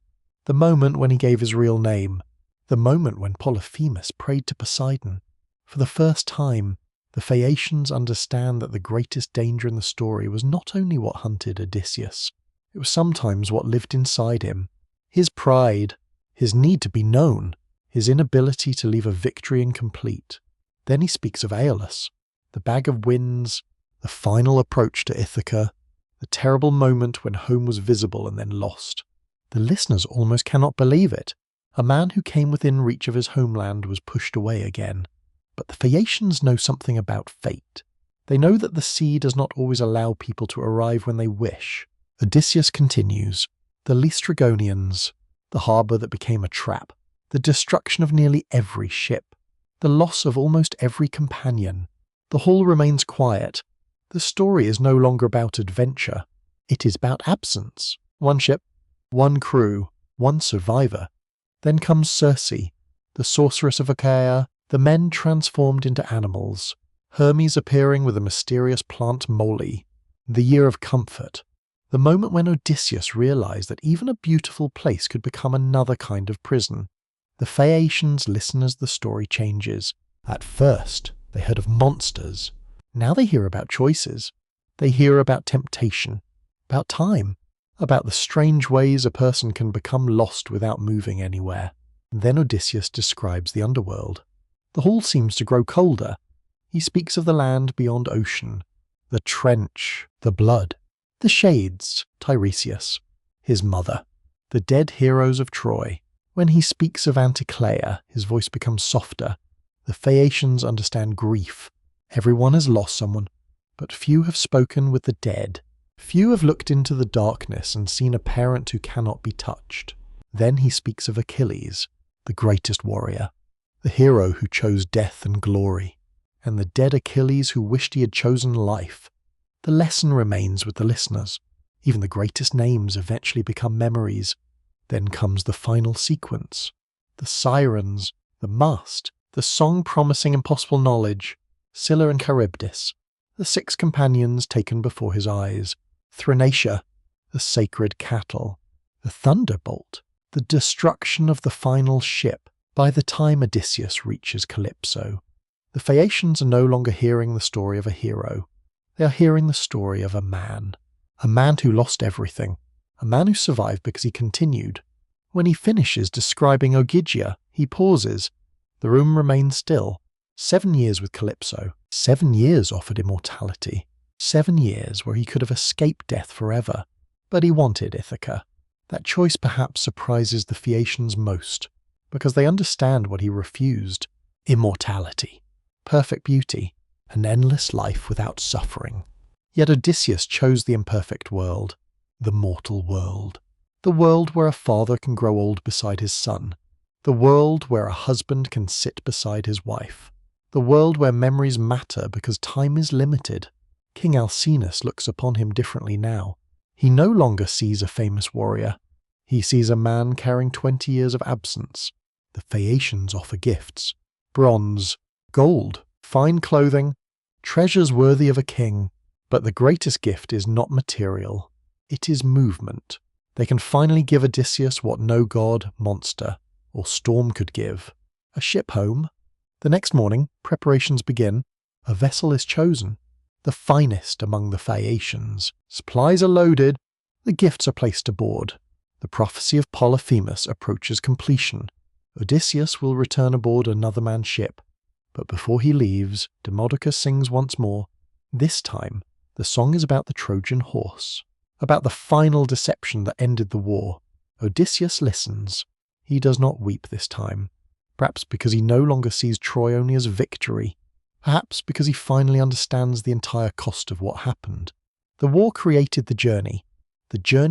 the moment when he gave his real name, the moment when Polyphemus prayed to Poseidon. For the first time, the Phaeacians understand that the greatest danger in the story was not only what hunted Odysseus, it was sometimes what lived inside him. His pride, his need to be known, his inability to leave a victory incomplete. Then he speaks of Aeolus, the bag of winds, the final approach to Ithaca, the terrible moment when home was visible and then lost. The listeners almost cannot believe it. A man who came within reach of his homeland was pushed away again. But the Phaeacians know something about fate. They know that the sea does not always allow people to arrive when they wish. Odysseus continues. The Laestrygonians, the harbour that became a trap, the destruction of nearly every ship, the loss of almost every companion. The hall remains quiet. The story is no longer about adventure. It is about absence. One ship, one crew, one survivor. Then comes Circe, the sorceress of Achaia, the men transformed into animals, Hermes appearing with a mysterious plant moly, the year of comfort, the moment when Odysseus realized that even a beautiful place could become another kind of prison. The Phaeacians listen as the story changes. At first, they heard of monsters. Now they hear about choices. They hear about temptation, about time, about the strange ways a person can become lost without moving anywhere. Then Odysseus describes the underworld. The hall seems to grow colder. He speaks of the land beyond ocean, the trench, the blood, the shades, Tiresias, his mother, the dead heroes of Troy. When he speaks of Anticlea, his voice becomes softer. The Phaeacians understand grief. Everyone has lost someone, but few have spoken with the dead. Few have looked into the darkness and seen a parent who cannot be touched. Then he speaks of Achilles, the greatest warrior, the hero who chose death and glory, and the dead Achilles who wished he had chosen life. The lesson remains with the listeners. Even the greatest names eventually become memories. Then comes the final sequence. The Sirens, the mast, the song promising impossible knowledge, Scylla and Charybdis, the 6 companions taken before his eyes, Thrinacia, the sacred cattle, the thunderbolt, the destruction of the final ship. By the time Odysseus reaches Calypso, the Phaeacians are no longer hearing the story of a hero. They are hearing the story of a man who lost everything, a man who survived because he continued. When he finishes describing Ogygia, he pauses. The room remains still. 7 years with Calypso. 7 years offered immortality. 7 years where he could have escaped death forever. But he wanted Ithaca. That choice perhaps surprises the Phaeacians most, because they understand what he refused. Immortality, perfect beauty, an endless life without suffering. Yet Odysseus chose the imperfect world, the mortal world. The world where a father can grow old beside his son. The world where a husband can sit beside his wife. The world where memories matter because time is limited. King Alcinous looks upon him differently now. He no longer sees a famous warrior. He sees a man carrying 20 years of absence. The Phaeacians offer gifts. Bronze, gold, fine clothing, treasures worthy of a king. But the greatest gift is not material. It is movement. They can finally give Odysseus what no god, monster, or storm could give. A ship home. The next morning, preparations begin. A vessel is chosen. The finest among the Phaeacians. Supplies are loaded. The gifts are placed aboard. The prophecy of Polyphemus approaches completion. Odysseus will return aboard another man's ship. But before he leaves, Demodocus sings once more. This time, the song is about the Trojan horse, about the final deception that ended the war. Odysseus listens. He does not weep this time, perhaps because he no longer sees Troy only as victory, perhaps because he finally understands the entire cost of what happened. The war created the journey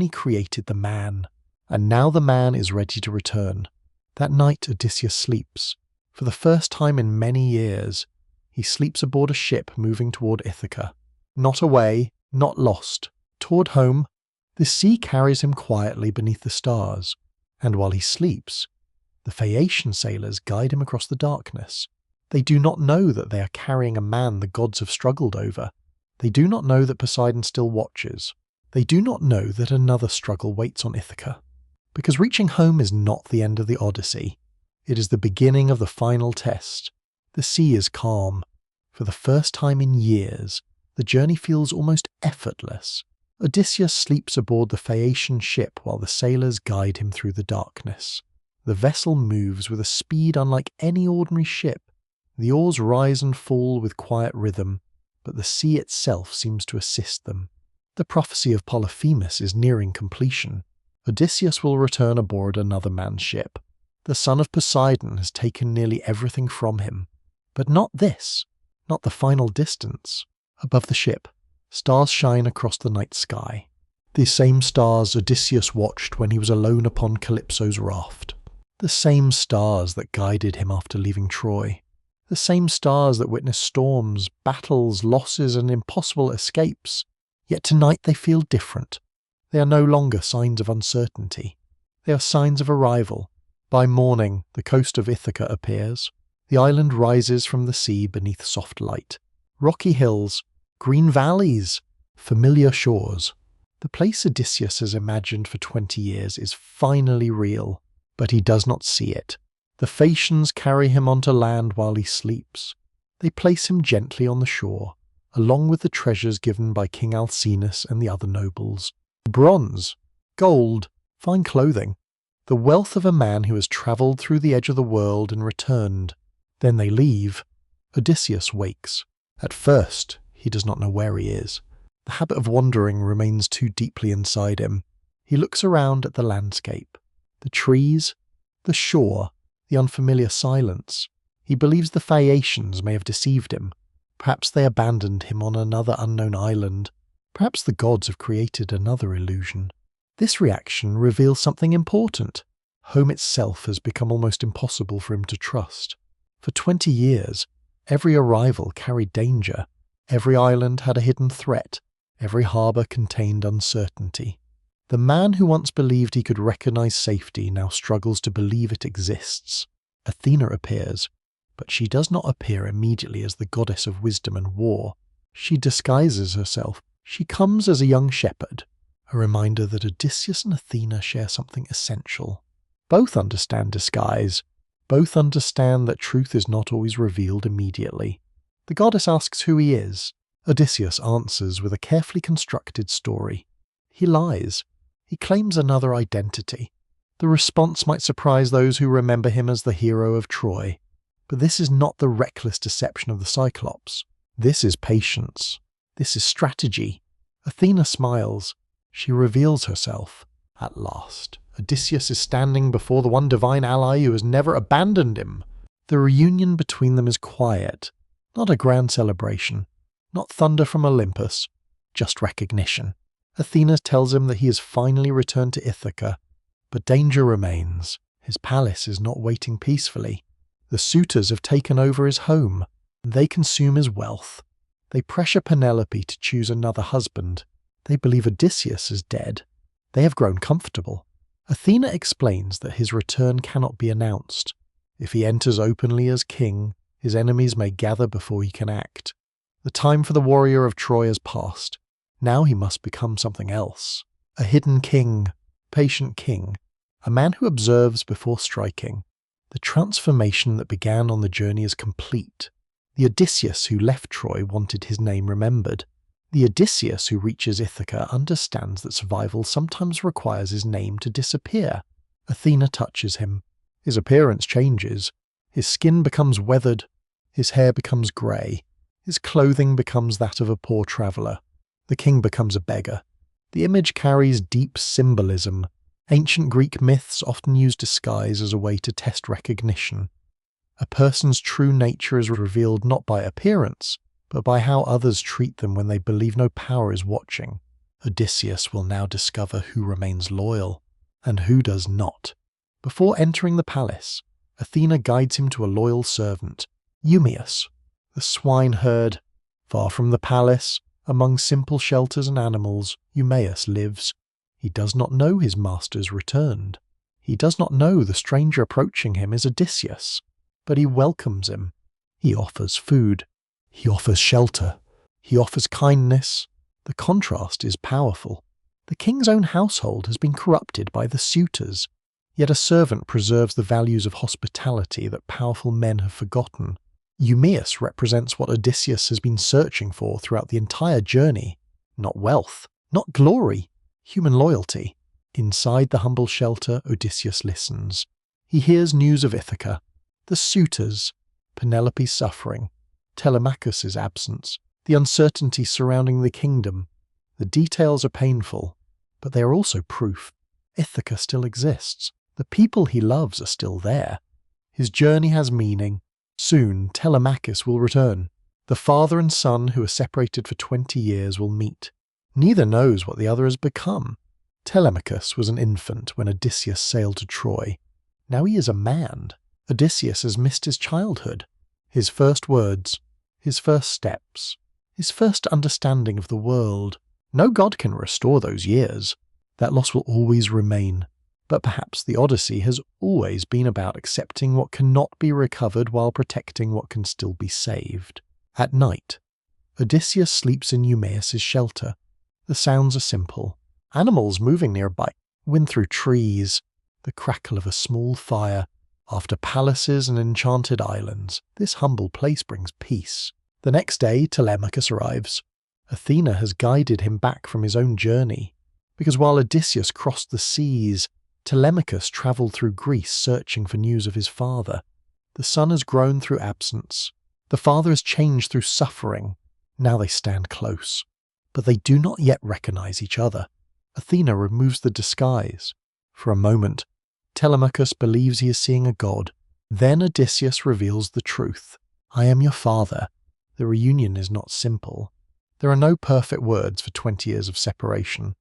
created the man, and now the man is ready to return. That night Odysseus sleeps. For the first time in many years, he sleeps aboard a ship moving toward Ithaca. Not away, not lost, toward home. The sea carries him quietly beneath the stars, and while he sleeps, the Phaeacian sailors guide him across the darkness. They do not know that they are carrying a man the gods have struggled over. They do not know that Poseidon still watches. They do not know that another struggle waits on Ithaca. Because reaching home is not the end of the Odyssey. It is the beginning of the final test. The sea is calm. For the first time in years, the journey feels almost effortless. Odysseus sleeps aboard the Phaeacian ship while the sailors guide him through the darkness. The vessel moves with a speed unlike any ordinary ship. The oars rise and fall with quiet rhythm, but the sea itself seems to assist them. The prophecy of Polyphemus is nearing completion. Odysseus will return aboard another man's ship. The son of Poseidon has taken nearly everything from him. But not this, not the final distance. Above the ship, stars shine across the night sky. The same stars Odysseus watched when he was alone upon Calypso's raft. The same stars that guided him after leaving Troy. The same stars that witnessed storms, battles, losses, and impossible escapes. Yet tonight they feel different. They are no longer signs of uncertainty. They are signs of arrival. By morning, the coast of Ithaca appears. The island rises from the sea beneath soft light. Rocky hills, green valleys, familiar shores. The place Odysseus has imagined for 20 years is finally real, but he does not see it. The Phaeacians carry him onto land while he sleeps. They place him gently on the shore, along with the treasures given by King Alcinous and the other nobles. Bronze, gold, fine clothing. The wealth of a man who has travelled through the edge of the world and returned. Then they leave. Odysseus wakes. At first, he does not know where he is. The habit of wandering remains too deeply inside him. He looks around at the landscape. The trees, the shore, the unfamiliar silence. He believes the Phaeacians may have deceived him. Perhaps they abandoned him on another unknown island. Perhaps the gods have created another illusion. This reaction reveals something important. Home itself has become almost impossible for him to trust. For 20 years, every arrival carried danger. Every island had a hidden threat. Every harbour contained uncertainty. The man who once believed he could recognize safety now struggles to believe it exists. Athena appears, but she does not appear immediately as the goddess of wisdom and war. She disguises herself. She comes as a young shepherd, a reminder that Odysseus and Athena share something essential. Both understand disguise. Both understand that truth is not always revealed immediately. The goddess asks who he is. Odysseus answers with a carefully constructed story. He lies. He claims another identity. The response might surprise those who remember him as the hero of Troy. But this is not the reckless deception of the Cyclops. This is patience. This is strategy. Athena smiles. She reveals herself. At last, Odysseus is standing before the one divine ally who has never abandoned him. The reunion between them is quiet, not a grand celebration, not thunder from Olympus, just recognition. Athena tells him that he has finally returned to Ithaca, but danger remains. His palace is not waiting peacefully. The suitors have taken over his home. They consume his wealth. They pressure Penelope to choose another husband. They believe Odysseus is dead. They have grown comfortable. Athena explains that his return cannot be announced. If he enters openly as king, his enemies may gather before he can act. The time for the warrior of Troy has passed. Now he must become something else. A hidden king, patient king, a man who observes before striking. The transformation that began on the journey is complete. The Odysseus who left Troy wanted his name remembered. The Odysseus who reaches Ithaca understands that survival sometimes requires his name to disappear. Athena touches him. His appearance changes. His skin becomes weathered. His hair becomes grey. His clothing becomes that of a poor traveller. The king becomes a beggar. The image carries deep symbolism. Ancient Greek myths often use disguise as a way to test recognition. A person's true nature is revealed not by appearance, but by how others treat them when they believe no power is watching. Odysseus will now discover who remains loyal, and who does not. Before entering the palace, Athena guides him to a loyal servant, Eumaeus, the swineherd. Far from the palace, among simple shelters and animals, Eumaeus lives. He does not know his master's returned. He does not know the stranger approaching him is Odysseus, but he welcomes him. He offers food. He offers shelter. He offers kindness. The contrast is powerful. The king's own household has been corrupted by the suitors, yet a servant preserves the values of hospitality that powerful men have forgotten. Eumaeus represents what Odysseus has been searching for throughout the entire journey. Not wealth, not glory, human loyalty. Inside the humble shelter, Odysseus listens. He hears news of Ithaca, the suitors, Penelope's suffering, Telemachus' absence, the uncertainty surrounding the kingdom. The details are painful, but they are also proof. Ithaca still exists. The people he loves are still there. His journey has meaning. Soon, Telemachus will return. The father and son who are separated for 20 years will meet. Neither knows what the other has become. Telemachus was an infant when Odysseus sailed to Troy. Now he is a man. Odysseus has missed his childhood, his first words, his first steps, his first understanding of the world. No god can restore those years. That loss will always remain. But perhaps the Odyssey has always been about accepting what cannot be recovered while protecting what can still be saved. At night, Odysseus sleeps in Eumaeus' shelter. The sounds are simple. Animals moving nearby, wind through trees, the crackle of a small fire. After palaces and enchanted islands, this humble place brings peace. The next day, Telemachus arrives. Athena has guided him back from his own journey, because while Odysseus crossed the seas, Telemachus travelled through Greece searching for news of his father. The son has grown through absence. The father has changed through suffering. Now they stand close. But they do not yet recognize each other. Athena removes the disguise. For a moment, Telemachus believes he is seeing a god. Then Odysseus reveals the truth. I am your father. The reunion is not simple. There are no perfect words for 20 years of separation.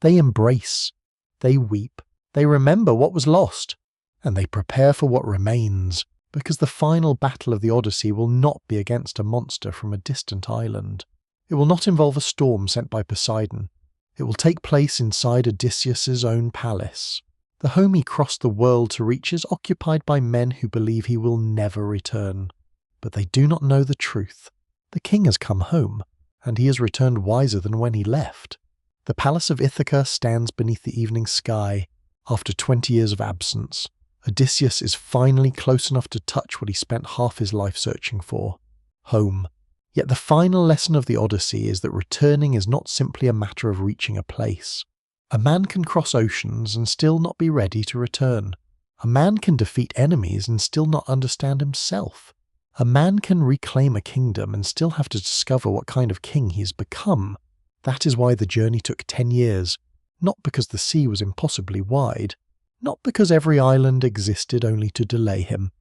They embrace. They weep. They remember what was lost. And they prepare for what remains, because the final battle of the Odyssey will not be against a monster from a distant island. It will not involve a storm sent by Poseidon. It will take place inside Odysseus' own palace. The home he crossed the world to reach is occupied by men who believe he will never return. But they do not know the truth. The king has come home, and he has returned wiser than when he left. The palace of Ithaca stands beneath the evening sky. After 20 years of absence, Odysseus is finally close enough to touch what he spent half his life searching for: home. Yet the final lesson of the Odyssey is that returning is not simply a matter of reaching a place. A man can cross oceans and still not be ready to return. A man can defeat enemies and still not understand himself. A man can reclaim a kingdom and still have to discover what kind of king he's become. That is why the journey took 10 years, not because the sea was impossibly wide, not because every island existed only to delay him.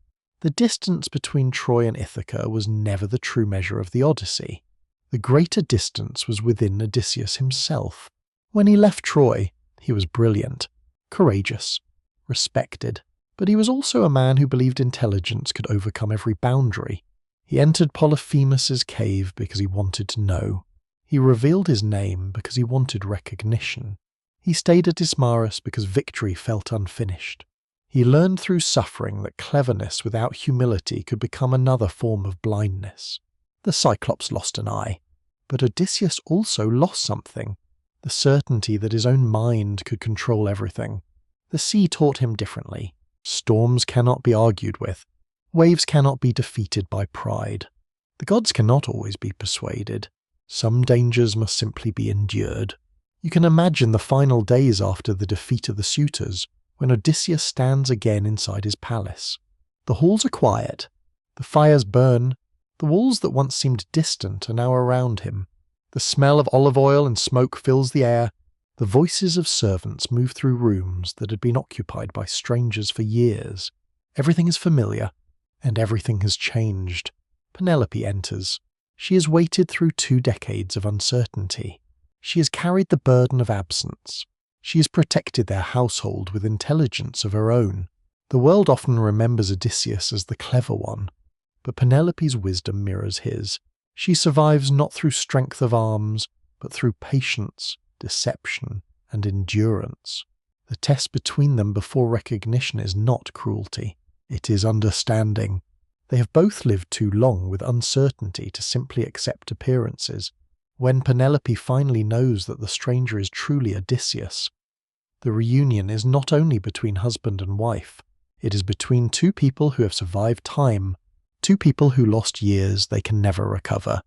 The distance between Troy and Ithaca was never the true measure of the Odyssey. The greater distance was within Odysseus himself. When he left Troy, he was brilliant, courageous, respected, but he was also a man who believed intelligence could overcome every boundary. He entered Polyphemus's cave because he wanted to know. He revealed his name because he wanted recognition. He stayed at Ismarus because victory felt unfinished. He learned through suffering that cleverness without humility could become another form of blindness. The Cyclops lost an eye, but Odysseus also lost something: the certainty that his own mind could control everything. The sea taught him differently. Storms cannot be argued with. Waves cannot be defeated by pride. The gods cannot always be persuaded. Some dangers must simply be endured. You can imagine the final days after the defeat of the suitors, when Odysseus stands again inside his palace. The halls are quiet. The fires burn. The walls that once seemed distant are now around him. The smell of olive oil and smoke fills the air. The voices of servants move through rooms that had been occupied by strangers for years. Everything is familiar, and everything has changed. Penelope enters. She has waited through 2 decades of uncertainty. She has carried the burden of absence. She has protected their household with intelligence of her own. The world often remembers Odysseus as the clever one, but Penelope's wisdom mirrors his. She survives not through strength of arms, but through patience, deception, and endurance. The test between them before recognition is not cruelty. It is understanding. They have both lived too long with uncertainty to simply accept appearances. When Penelope finally knows that the stranger is truly Odysseus, the reunion is not only between husband and wife, it is between 2 people who have survived time, 2 people who lost years they can never recover.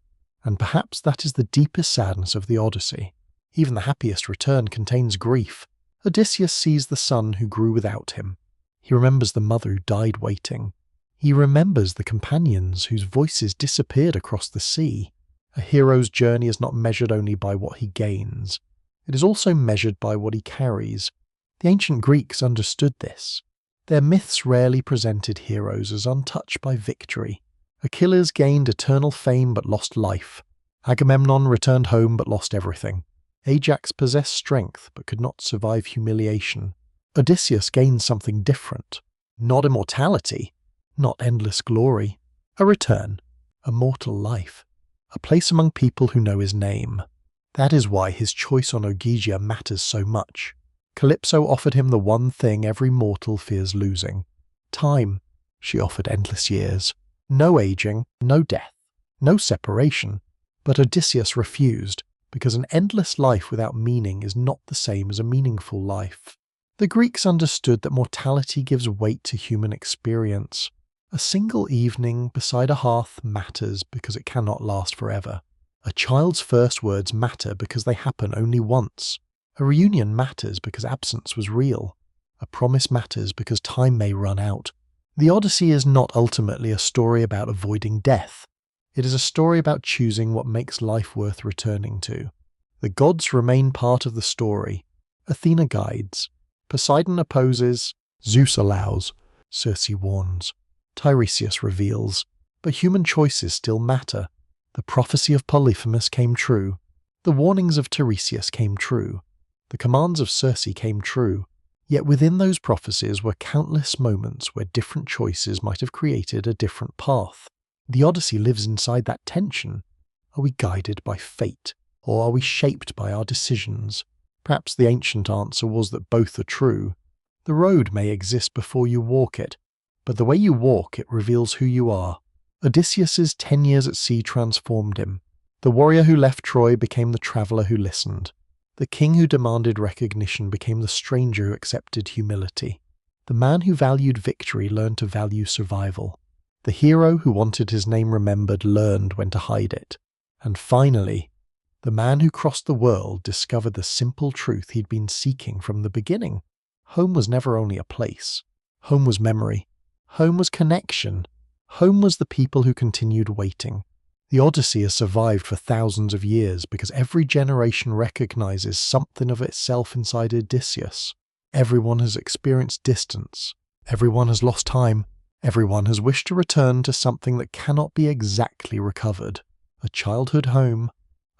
And perhaps that is the deepest sadness of the Odyssey. Even the happiest return contains grief. Odysseus sees the son who grew without him. He remembers the mother who died waiting. He remembers the companions whose voices disappeared across the sea. A hero's journey is not measured only by what he gains. It is also measured by what he carries. The ancient Greeks understood this. Their myths rarely presented heroes as untouched by victory. Achilles gained eternal fame but lost life. Agamemnon returned home but lost everything. Ajax possessed strength but could not survive humiliation. Odysseus gained something different. Not immortality, not endless glory. A return, a mortal life. A place among people who know his name. That is why his choice on Ogygia matters so much. Calypso offered him the one thing every mortal fears losing. Time. She offered endless years. No aging, no death, no separation. But Odysseus refused, because an endless life without meaning is not the same as a meaningful life. The Greeks understood that mortality gives weight to human experience. A single evening beside a hearth matters because it cannot last forever. A child's first words matter because they happen only once. A reunion matters because absence was real. A promise matters because time may run out. The Odyssey is not ultimately a story about avoiding death. It is a story about choosing what makes life worth returning to. The gods remain part of the story. Athena guides. Poseidon opposes. Zeus allows. Circe warns. Tiresias reveals, but human choices still matter. The prophecy of Polyphemus came true. The warnings of Tiresias came true. The commands of Circe came true. Yet within those prophecies were countless moments where different choices might have created a different path. The Odyssey lives inside that tension. Are we guided by fate, or are we shaped by our decisions? Perhaps the ancient answer was that both are true. The road may exist before you walk it, but the way you walk it reveals who you are. Odysseus's 10 years at sea transformed him. The warrior who left Troy became the traveller who listened. The king who demanded recognition became the stranger who accepted humility. The man who valued victory learned to value survival. The hero who wanted his name remembered learned when to hide it. And finally, the man who crossed the world discovered the simple truth he'd been seeking from the beginning. Home was never only a place. Home was memory. Home was connection. Home was the people who continued waiting. The Odyssey has survived for thousands of years because every generation recognizes something of itself inside Odysseus. Everyone has experienced distance. Everyone has lost time. Everyone has wished to return to something that cannot be exactly recovered. A childhood home,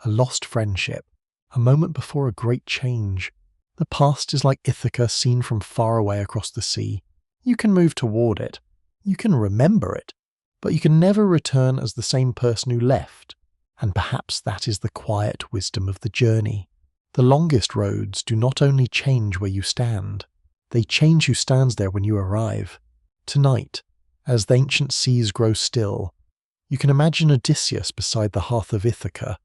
a lost friendship, a moment before a great change. The past is like Ithaca seen from far away across the sea. You can move toward it. You can remember it. But you can never return as the same person who left. And perhaps that is the quiet wisdom of the journey. The longest roads do not only change where you stand, they change who stands there when you arrive. Tonight, as the ancient seas grow still, you can imagine Odysseus beside the hearth of Ithaca.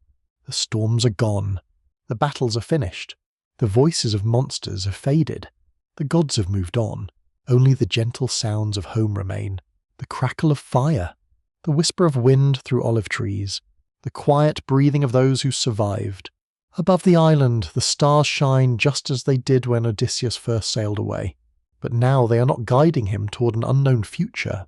The storms are gone. The battles are finished. The voices of monsters have faded. The gods have moved on. Only the gentle sounds of home remain. The crackle of fire, the whisper of wind through olive trees, the quiet breathing of those who survived. Above the island, the stars shine just as they did when Odysseus first sailed away. But now they are not guiding him toward an unknown future.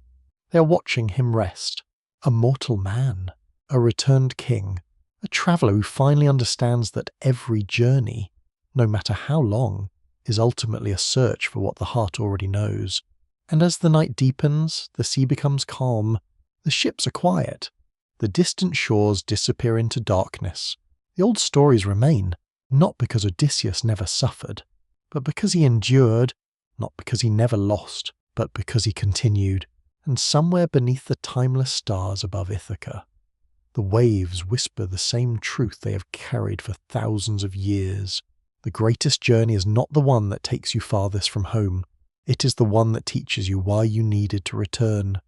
They are watching him rest. A mortal man, a returned king, a traveller who finally understands that every journey, no matter how long, is ultimately a search for what the heart already knows. And as the night deepens, the sea becomes calm, the ships are quiet, the distant shores disappear into darkness. The old stories remain, not because Odysseus never suffered, but because he endured, not because he never lost, but because he continued. And somewhere beneath the timeless stars above Ithaca, the waves whisper the same truth they have carried for thousands of years. The greatest journey is not the one that takes you farthest from home. It is the one that teaches you why you needed to return.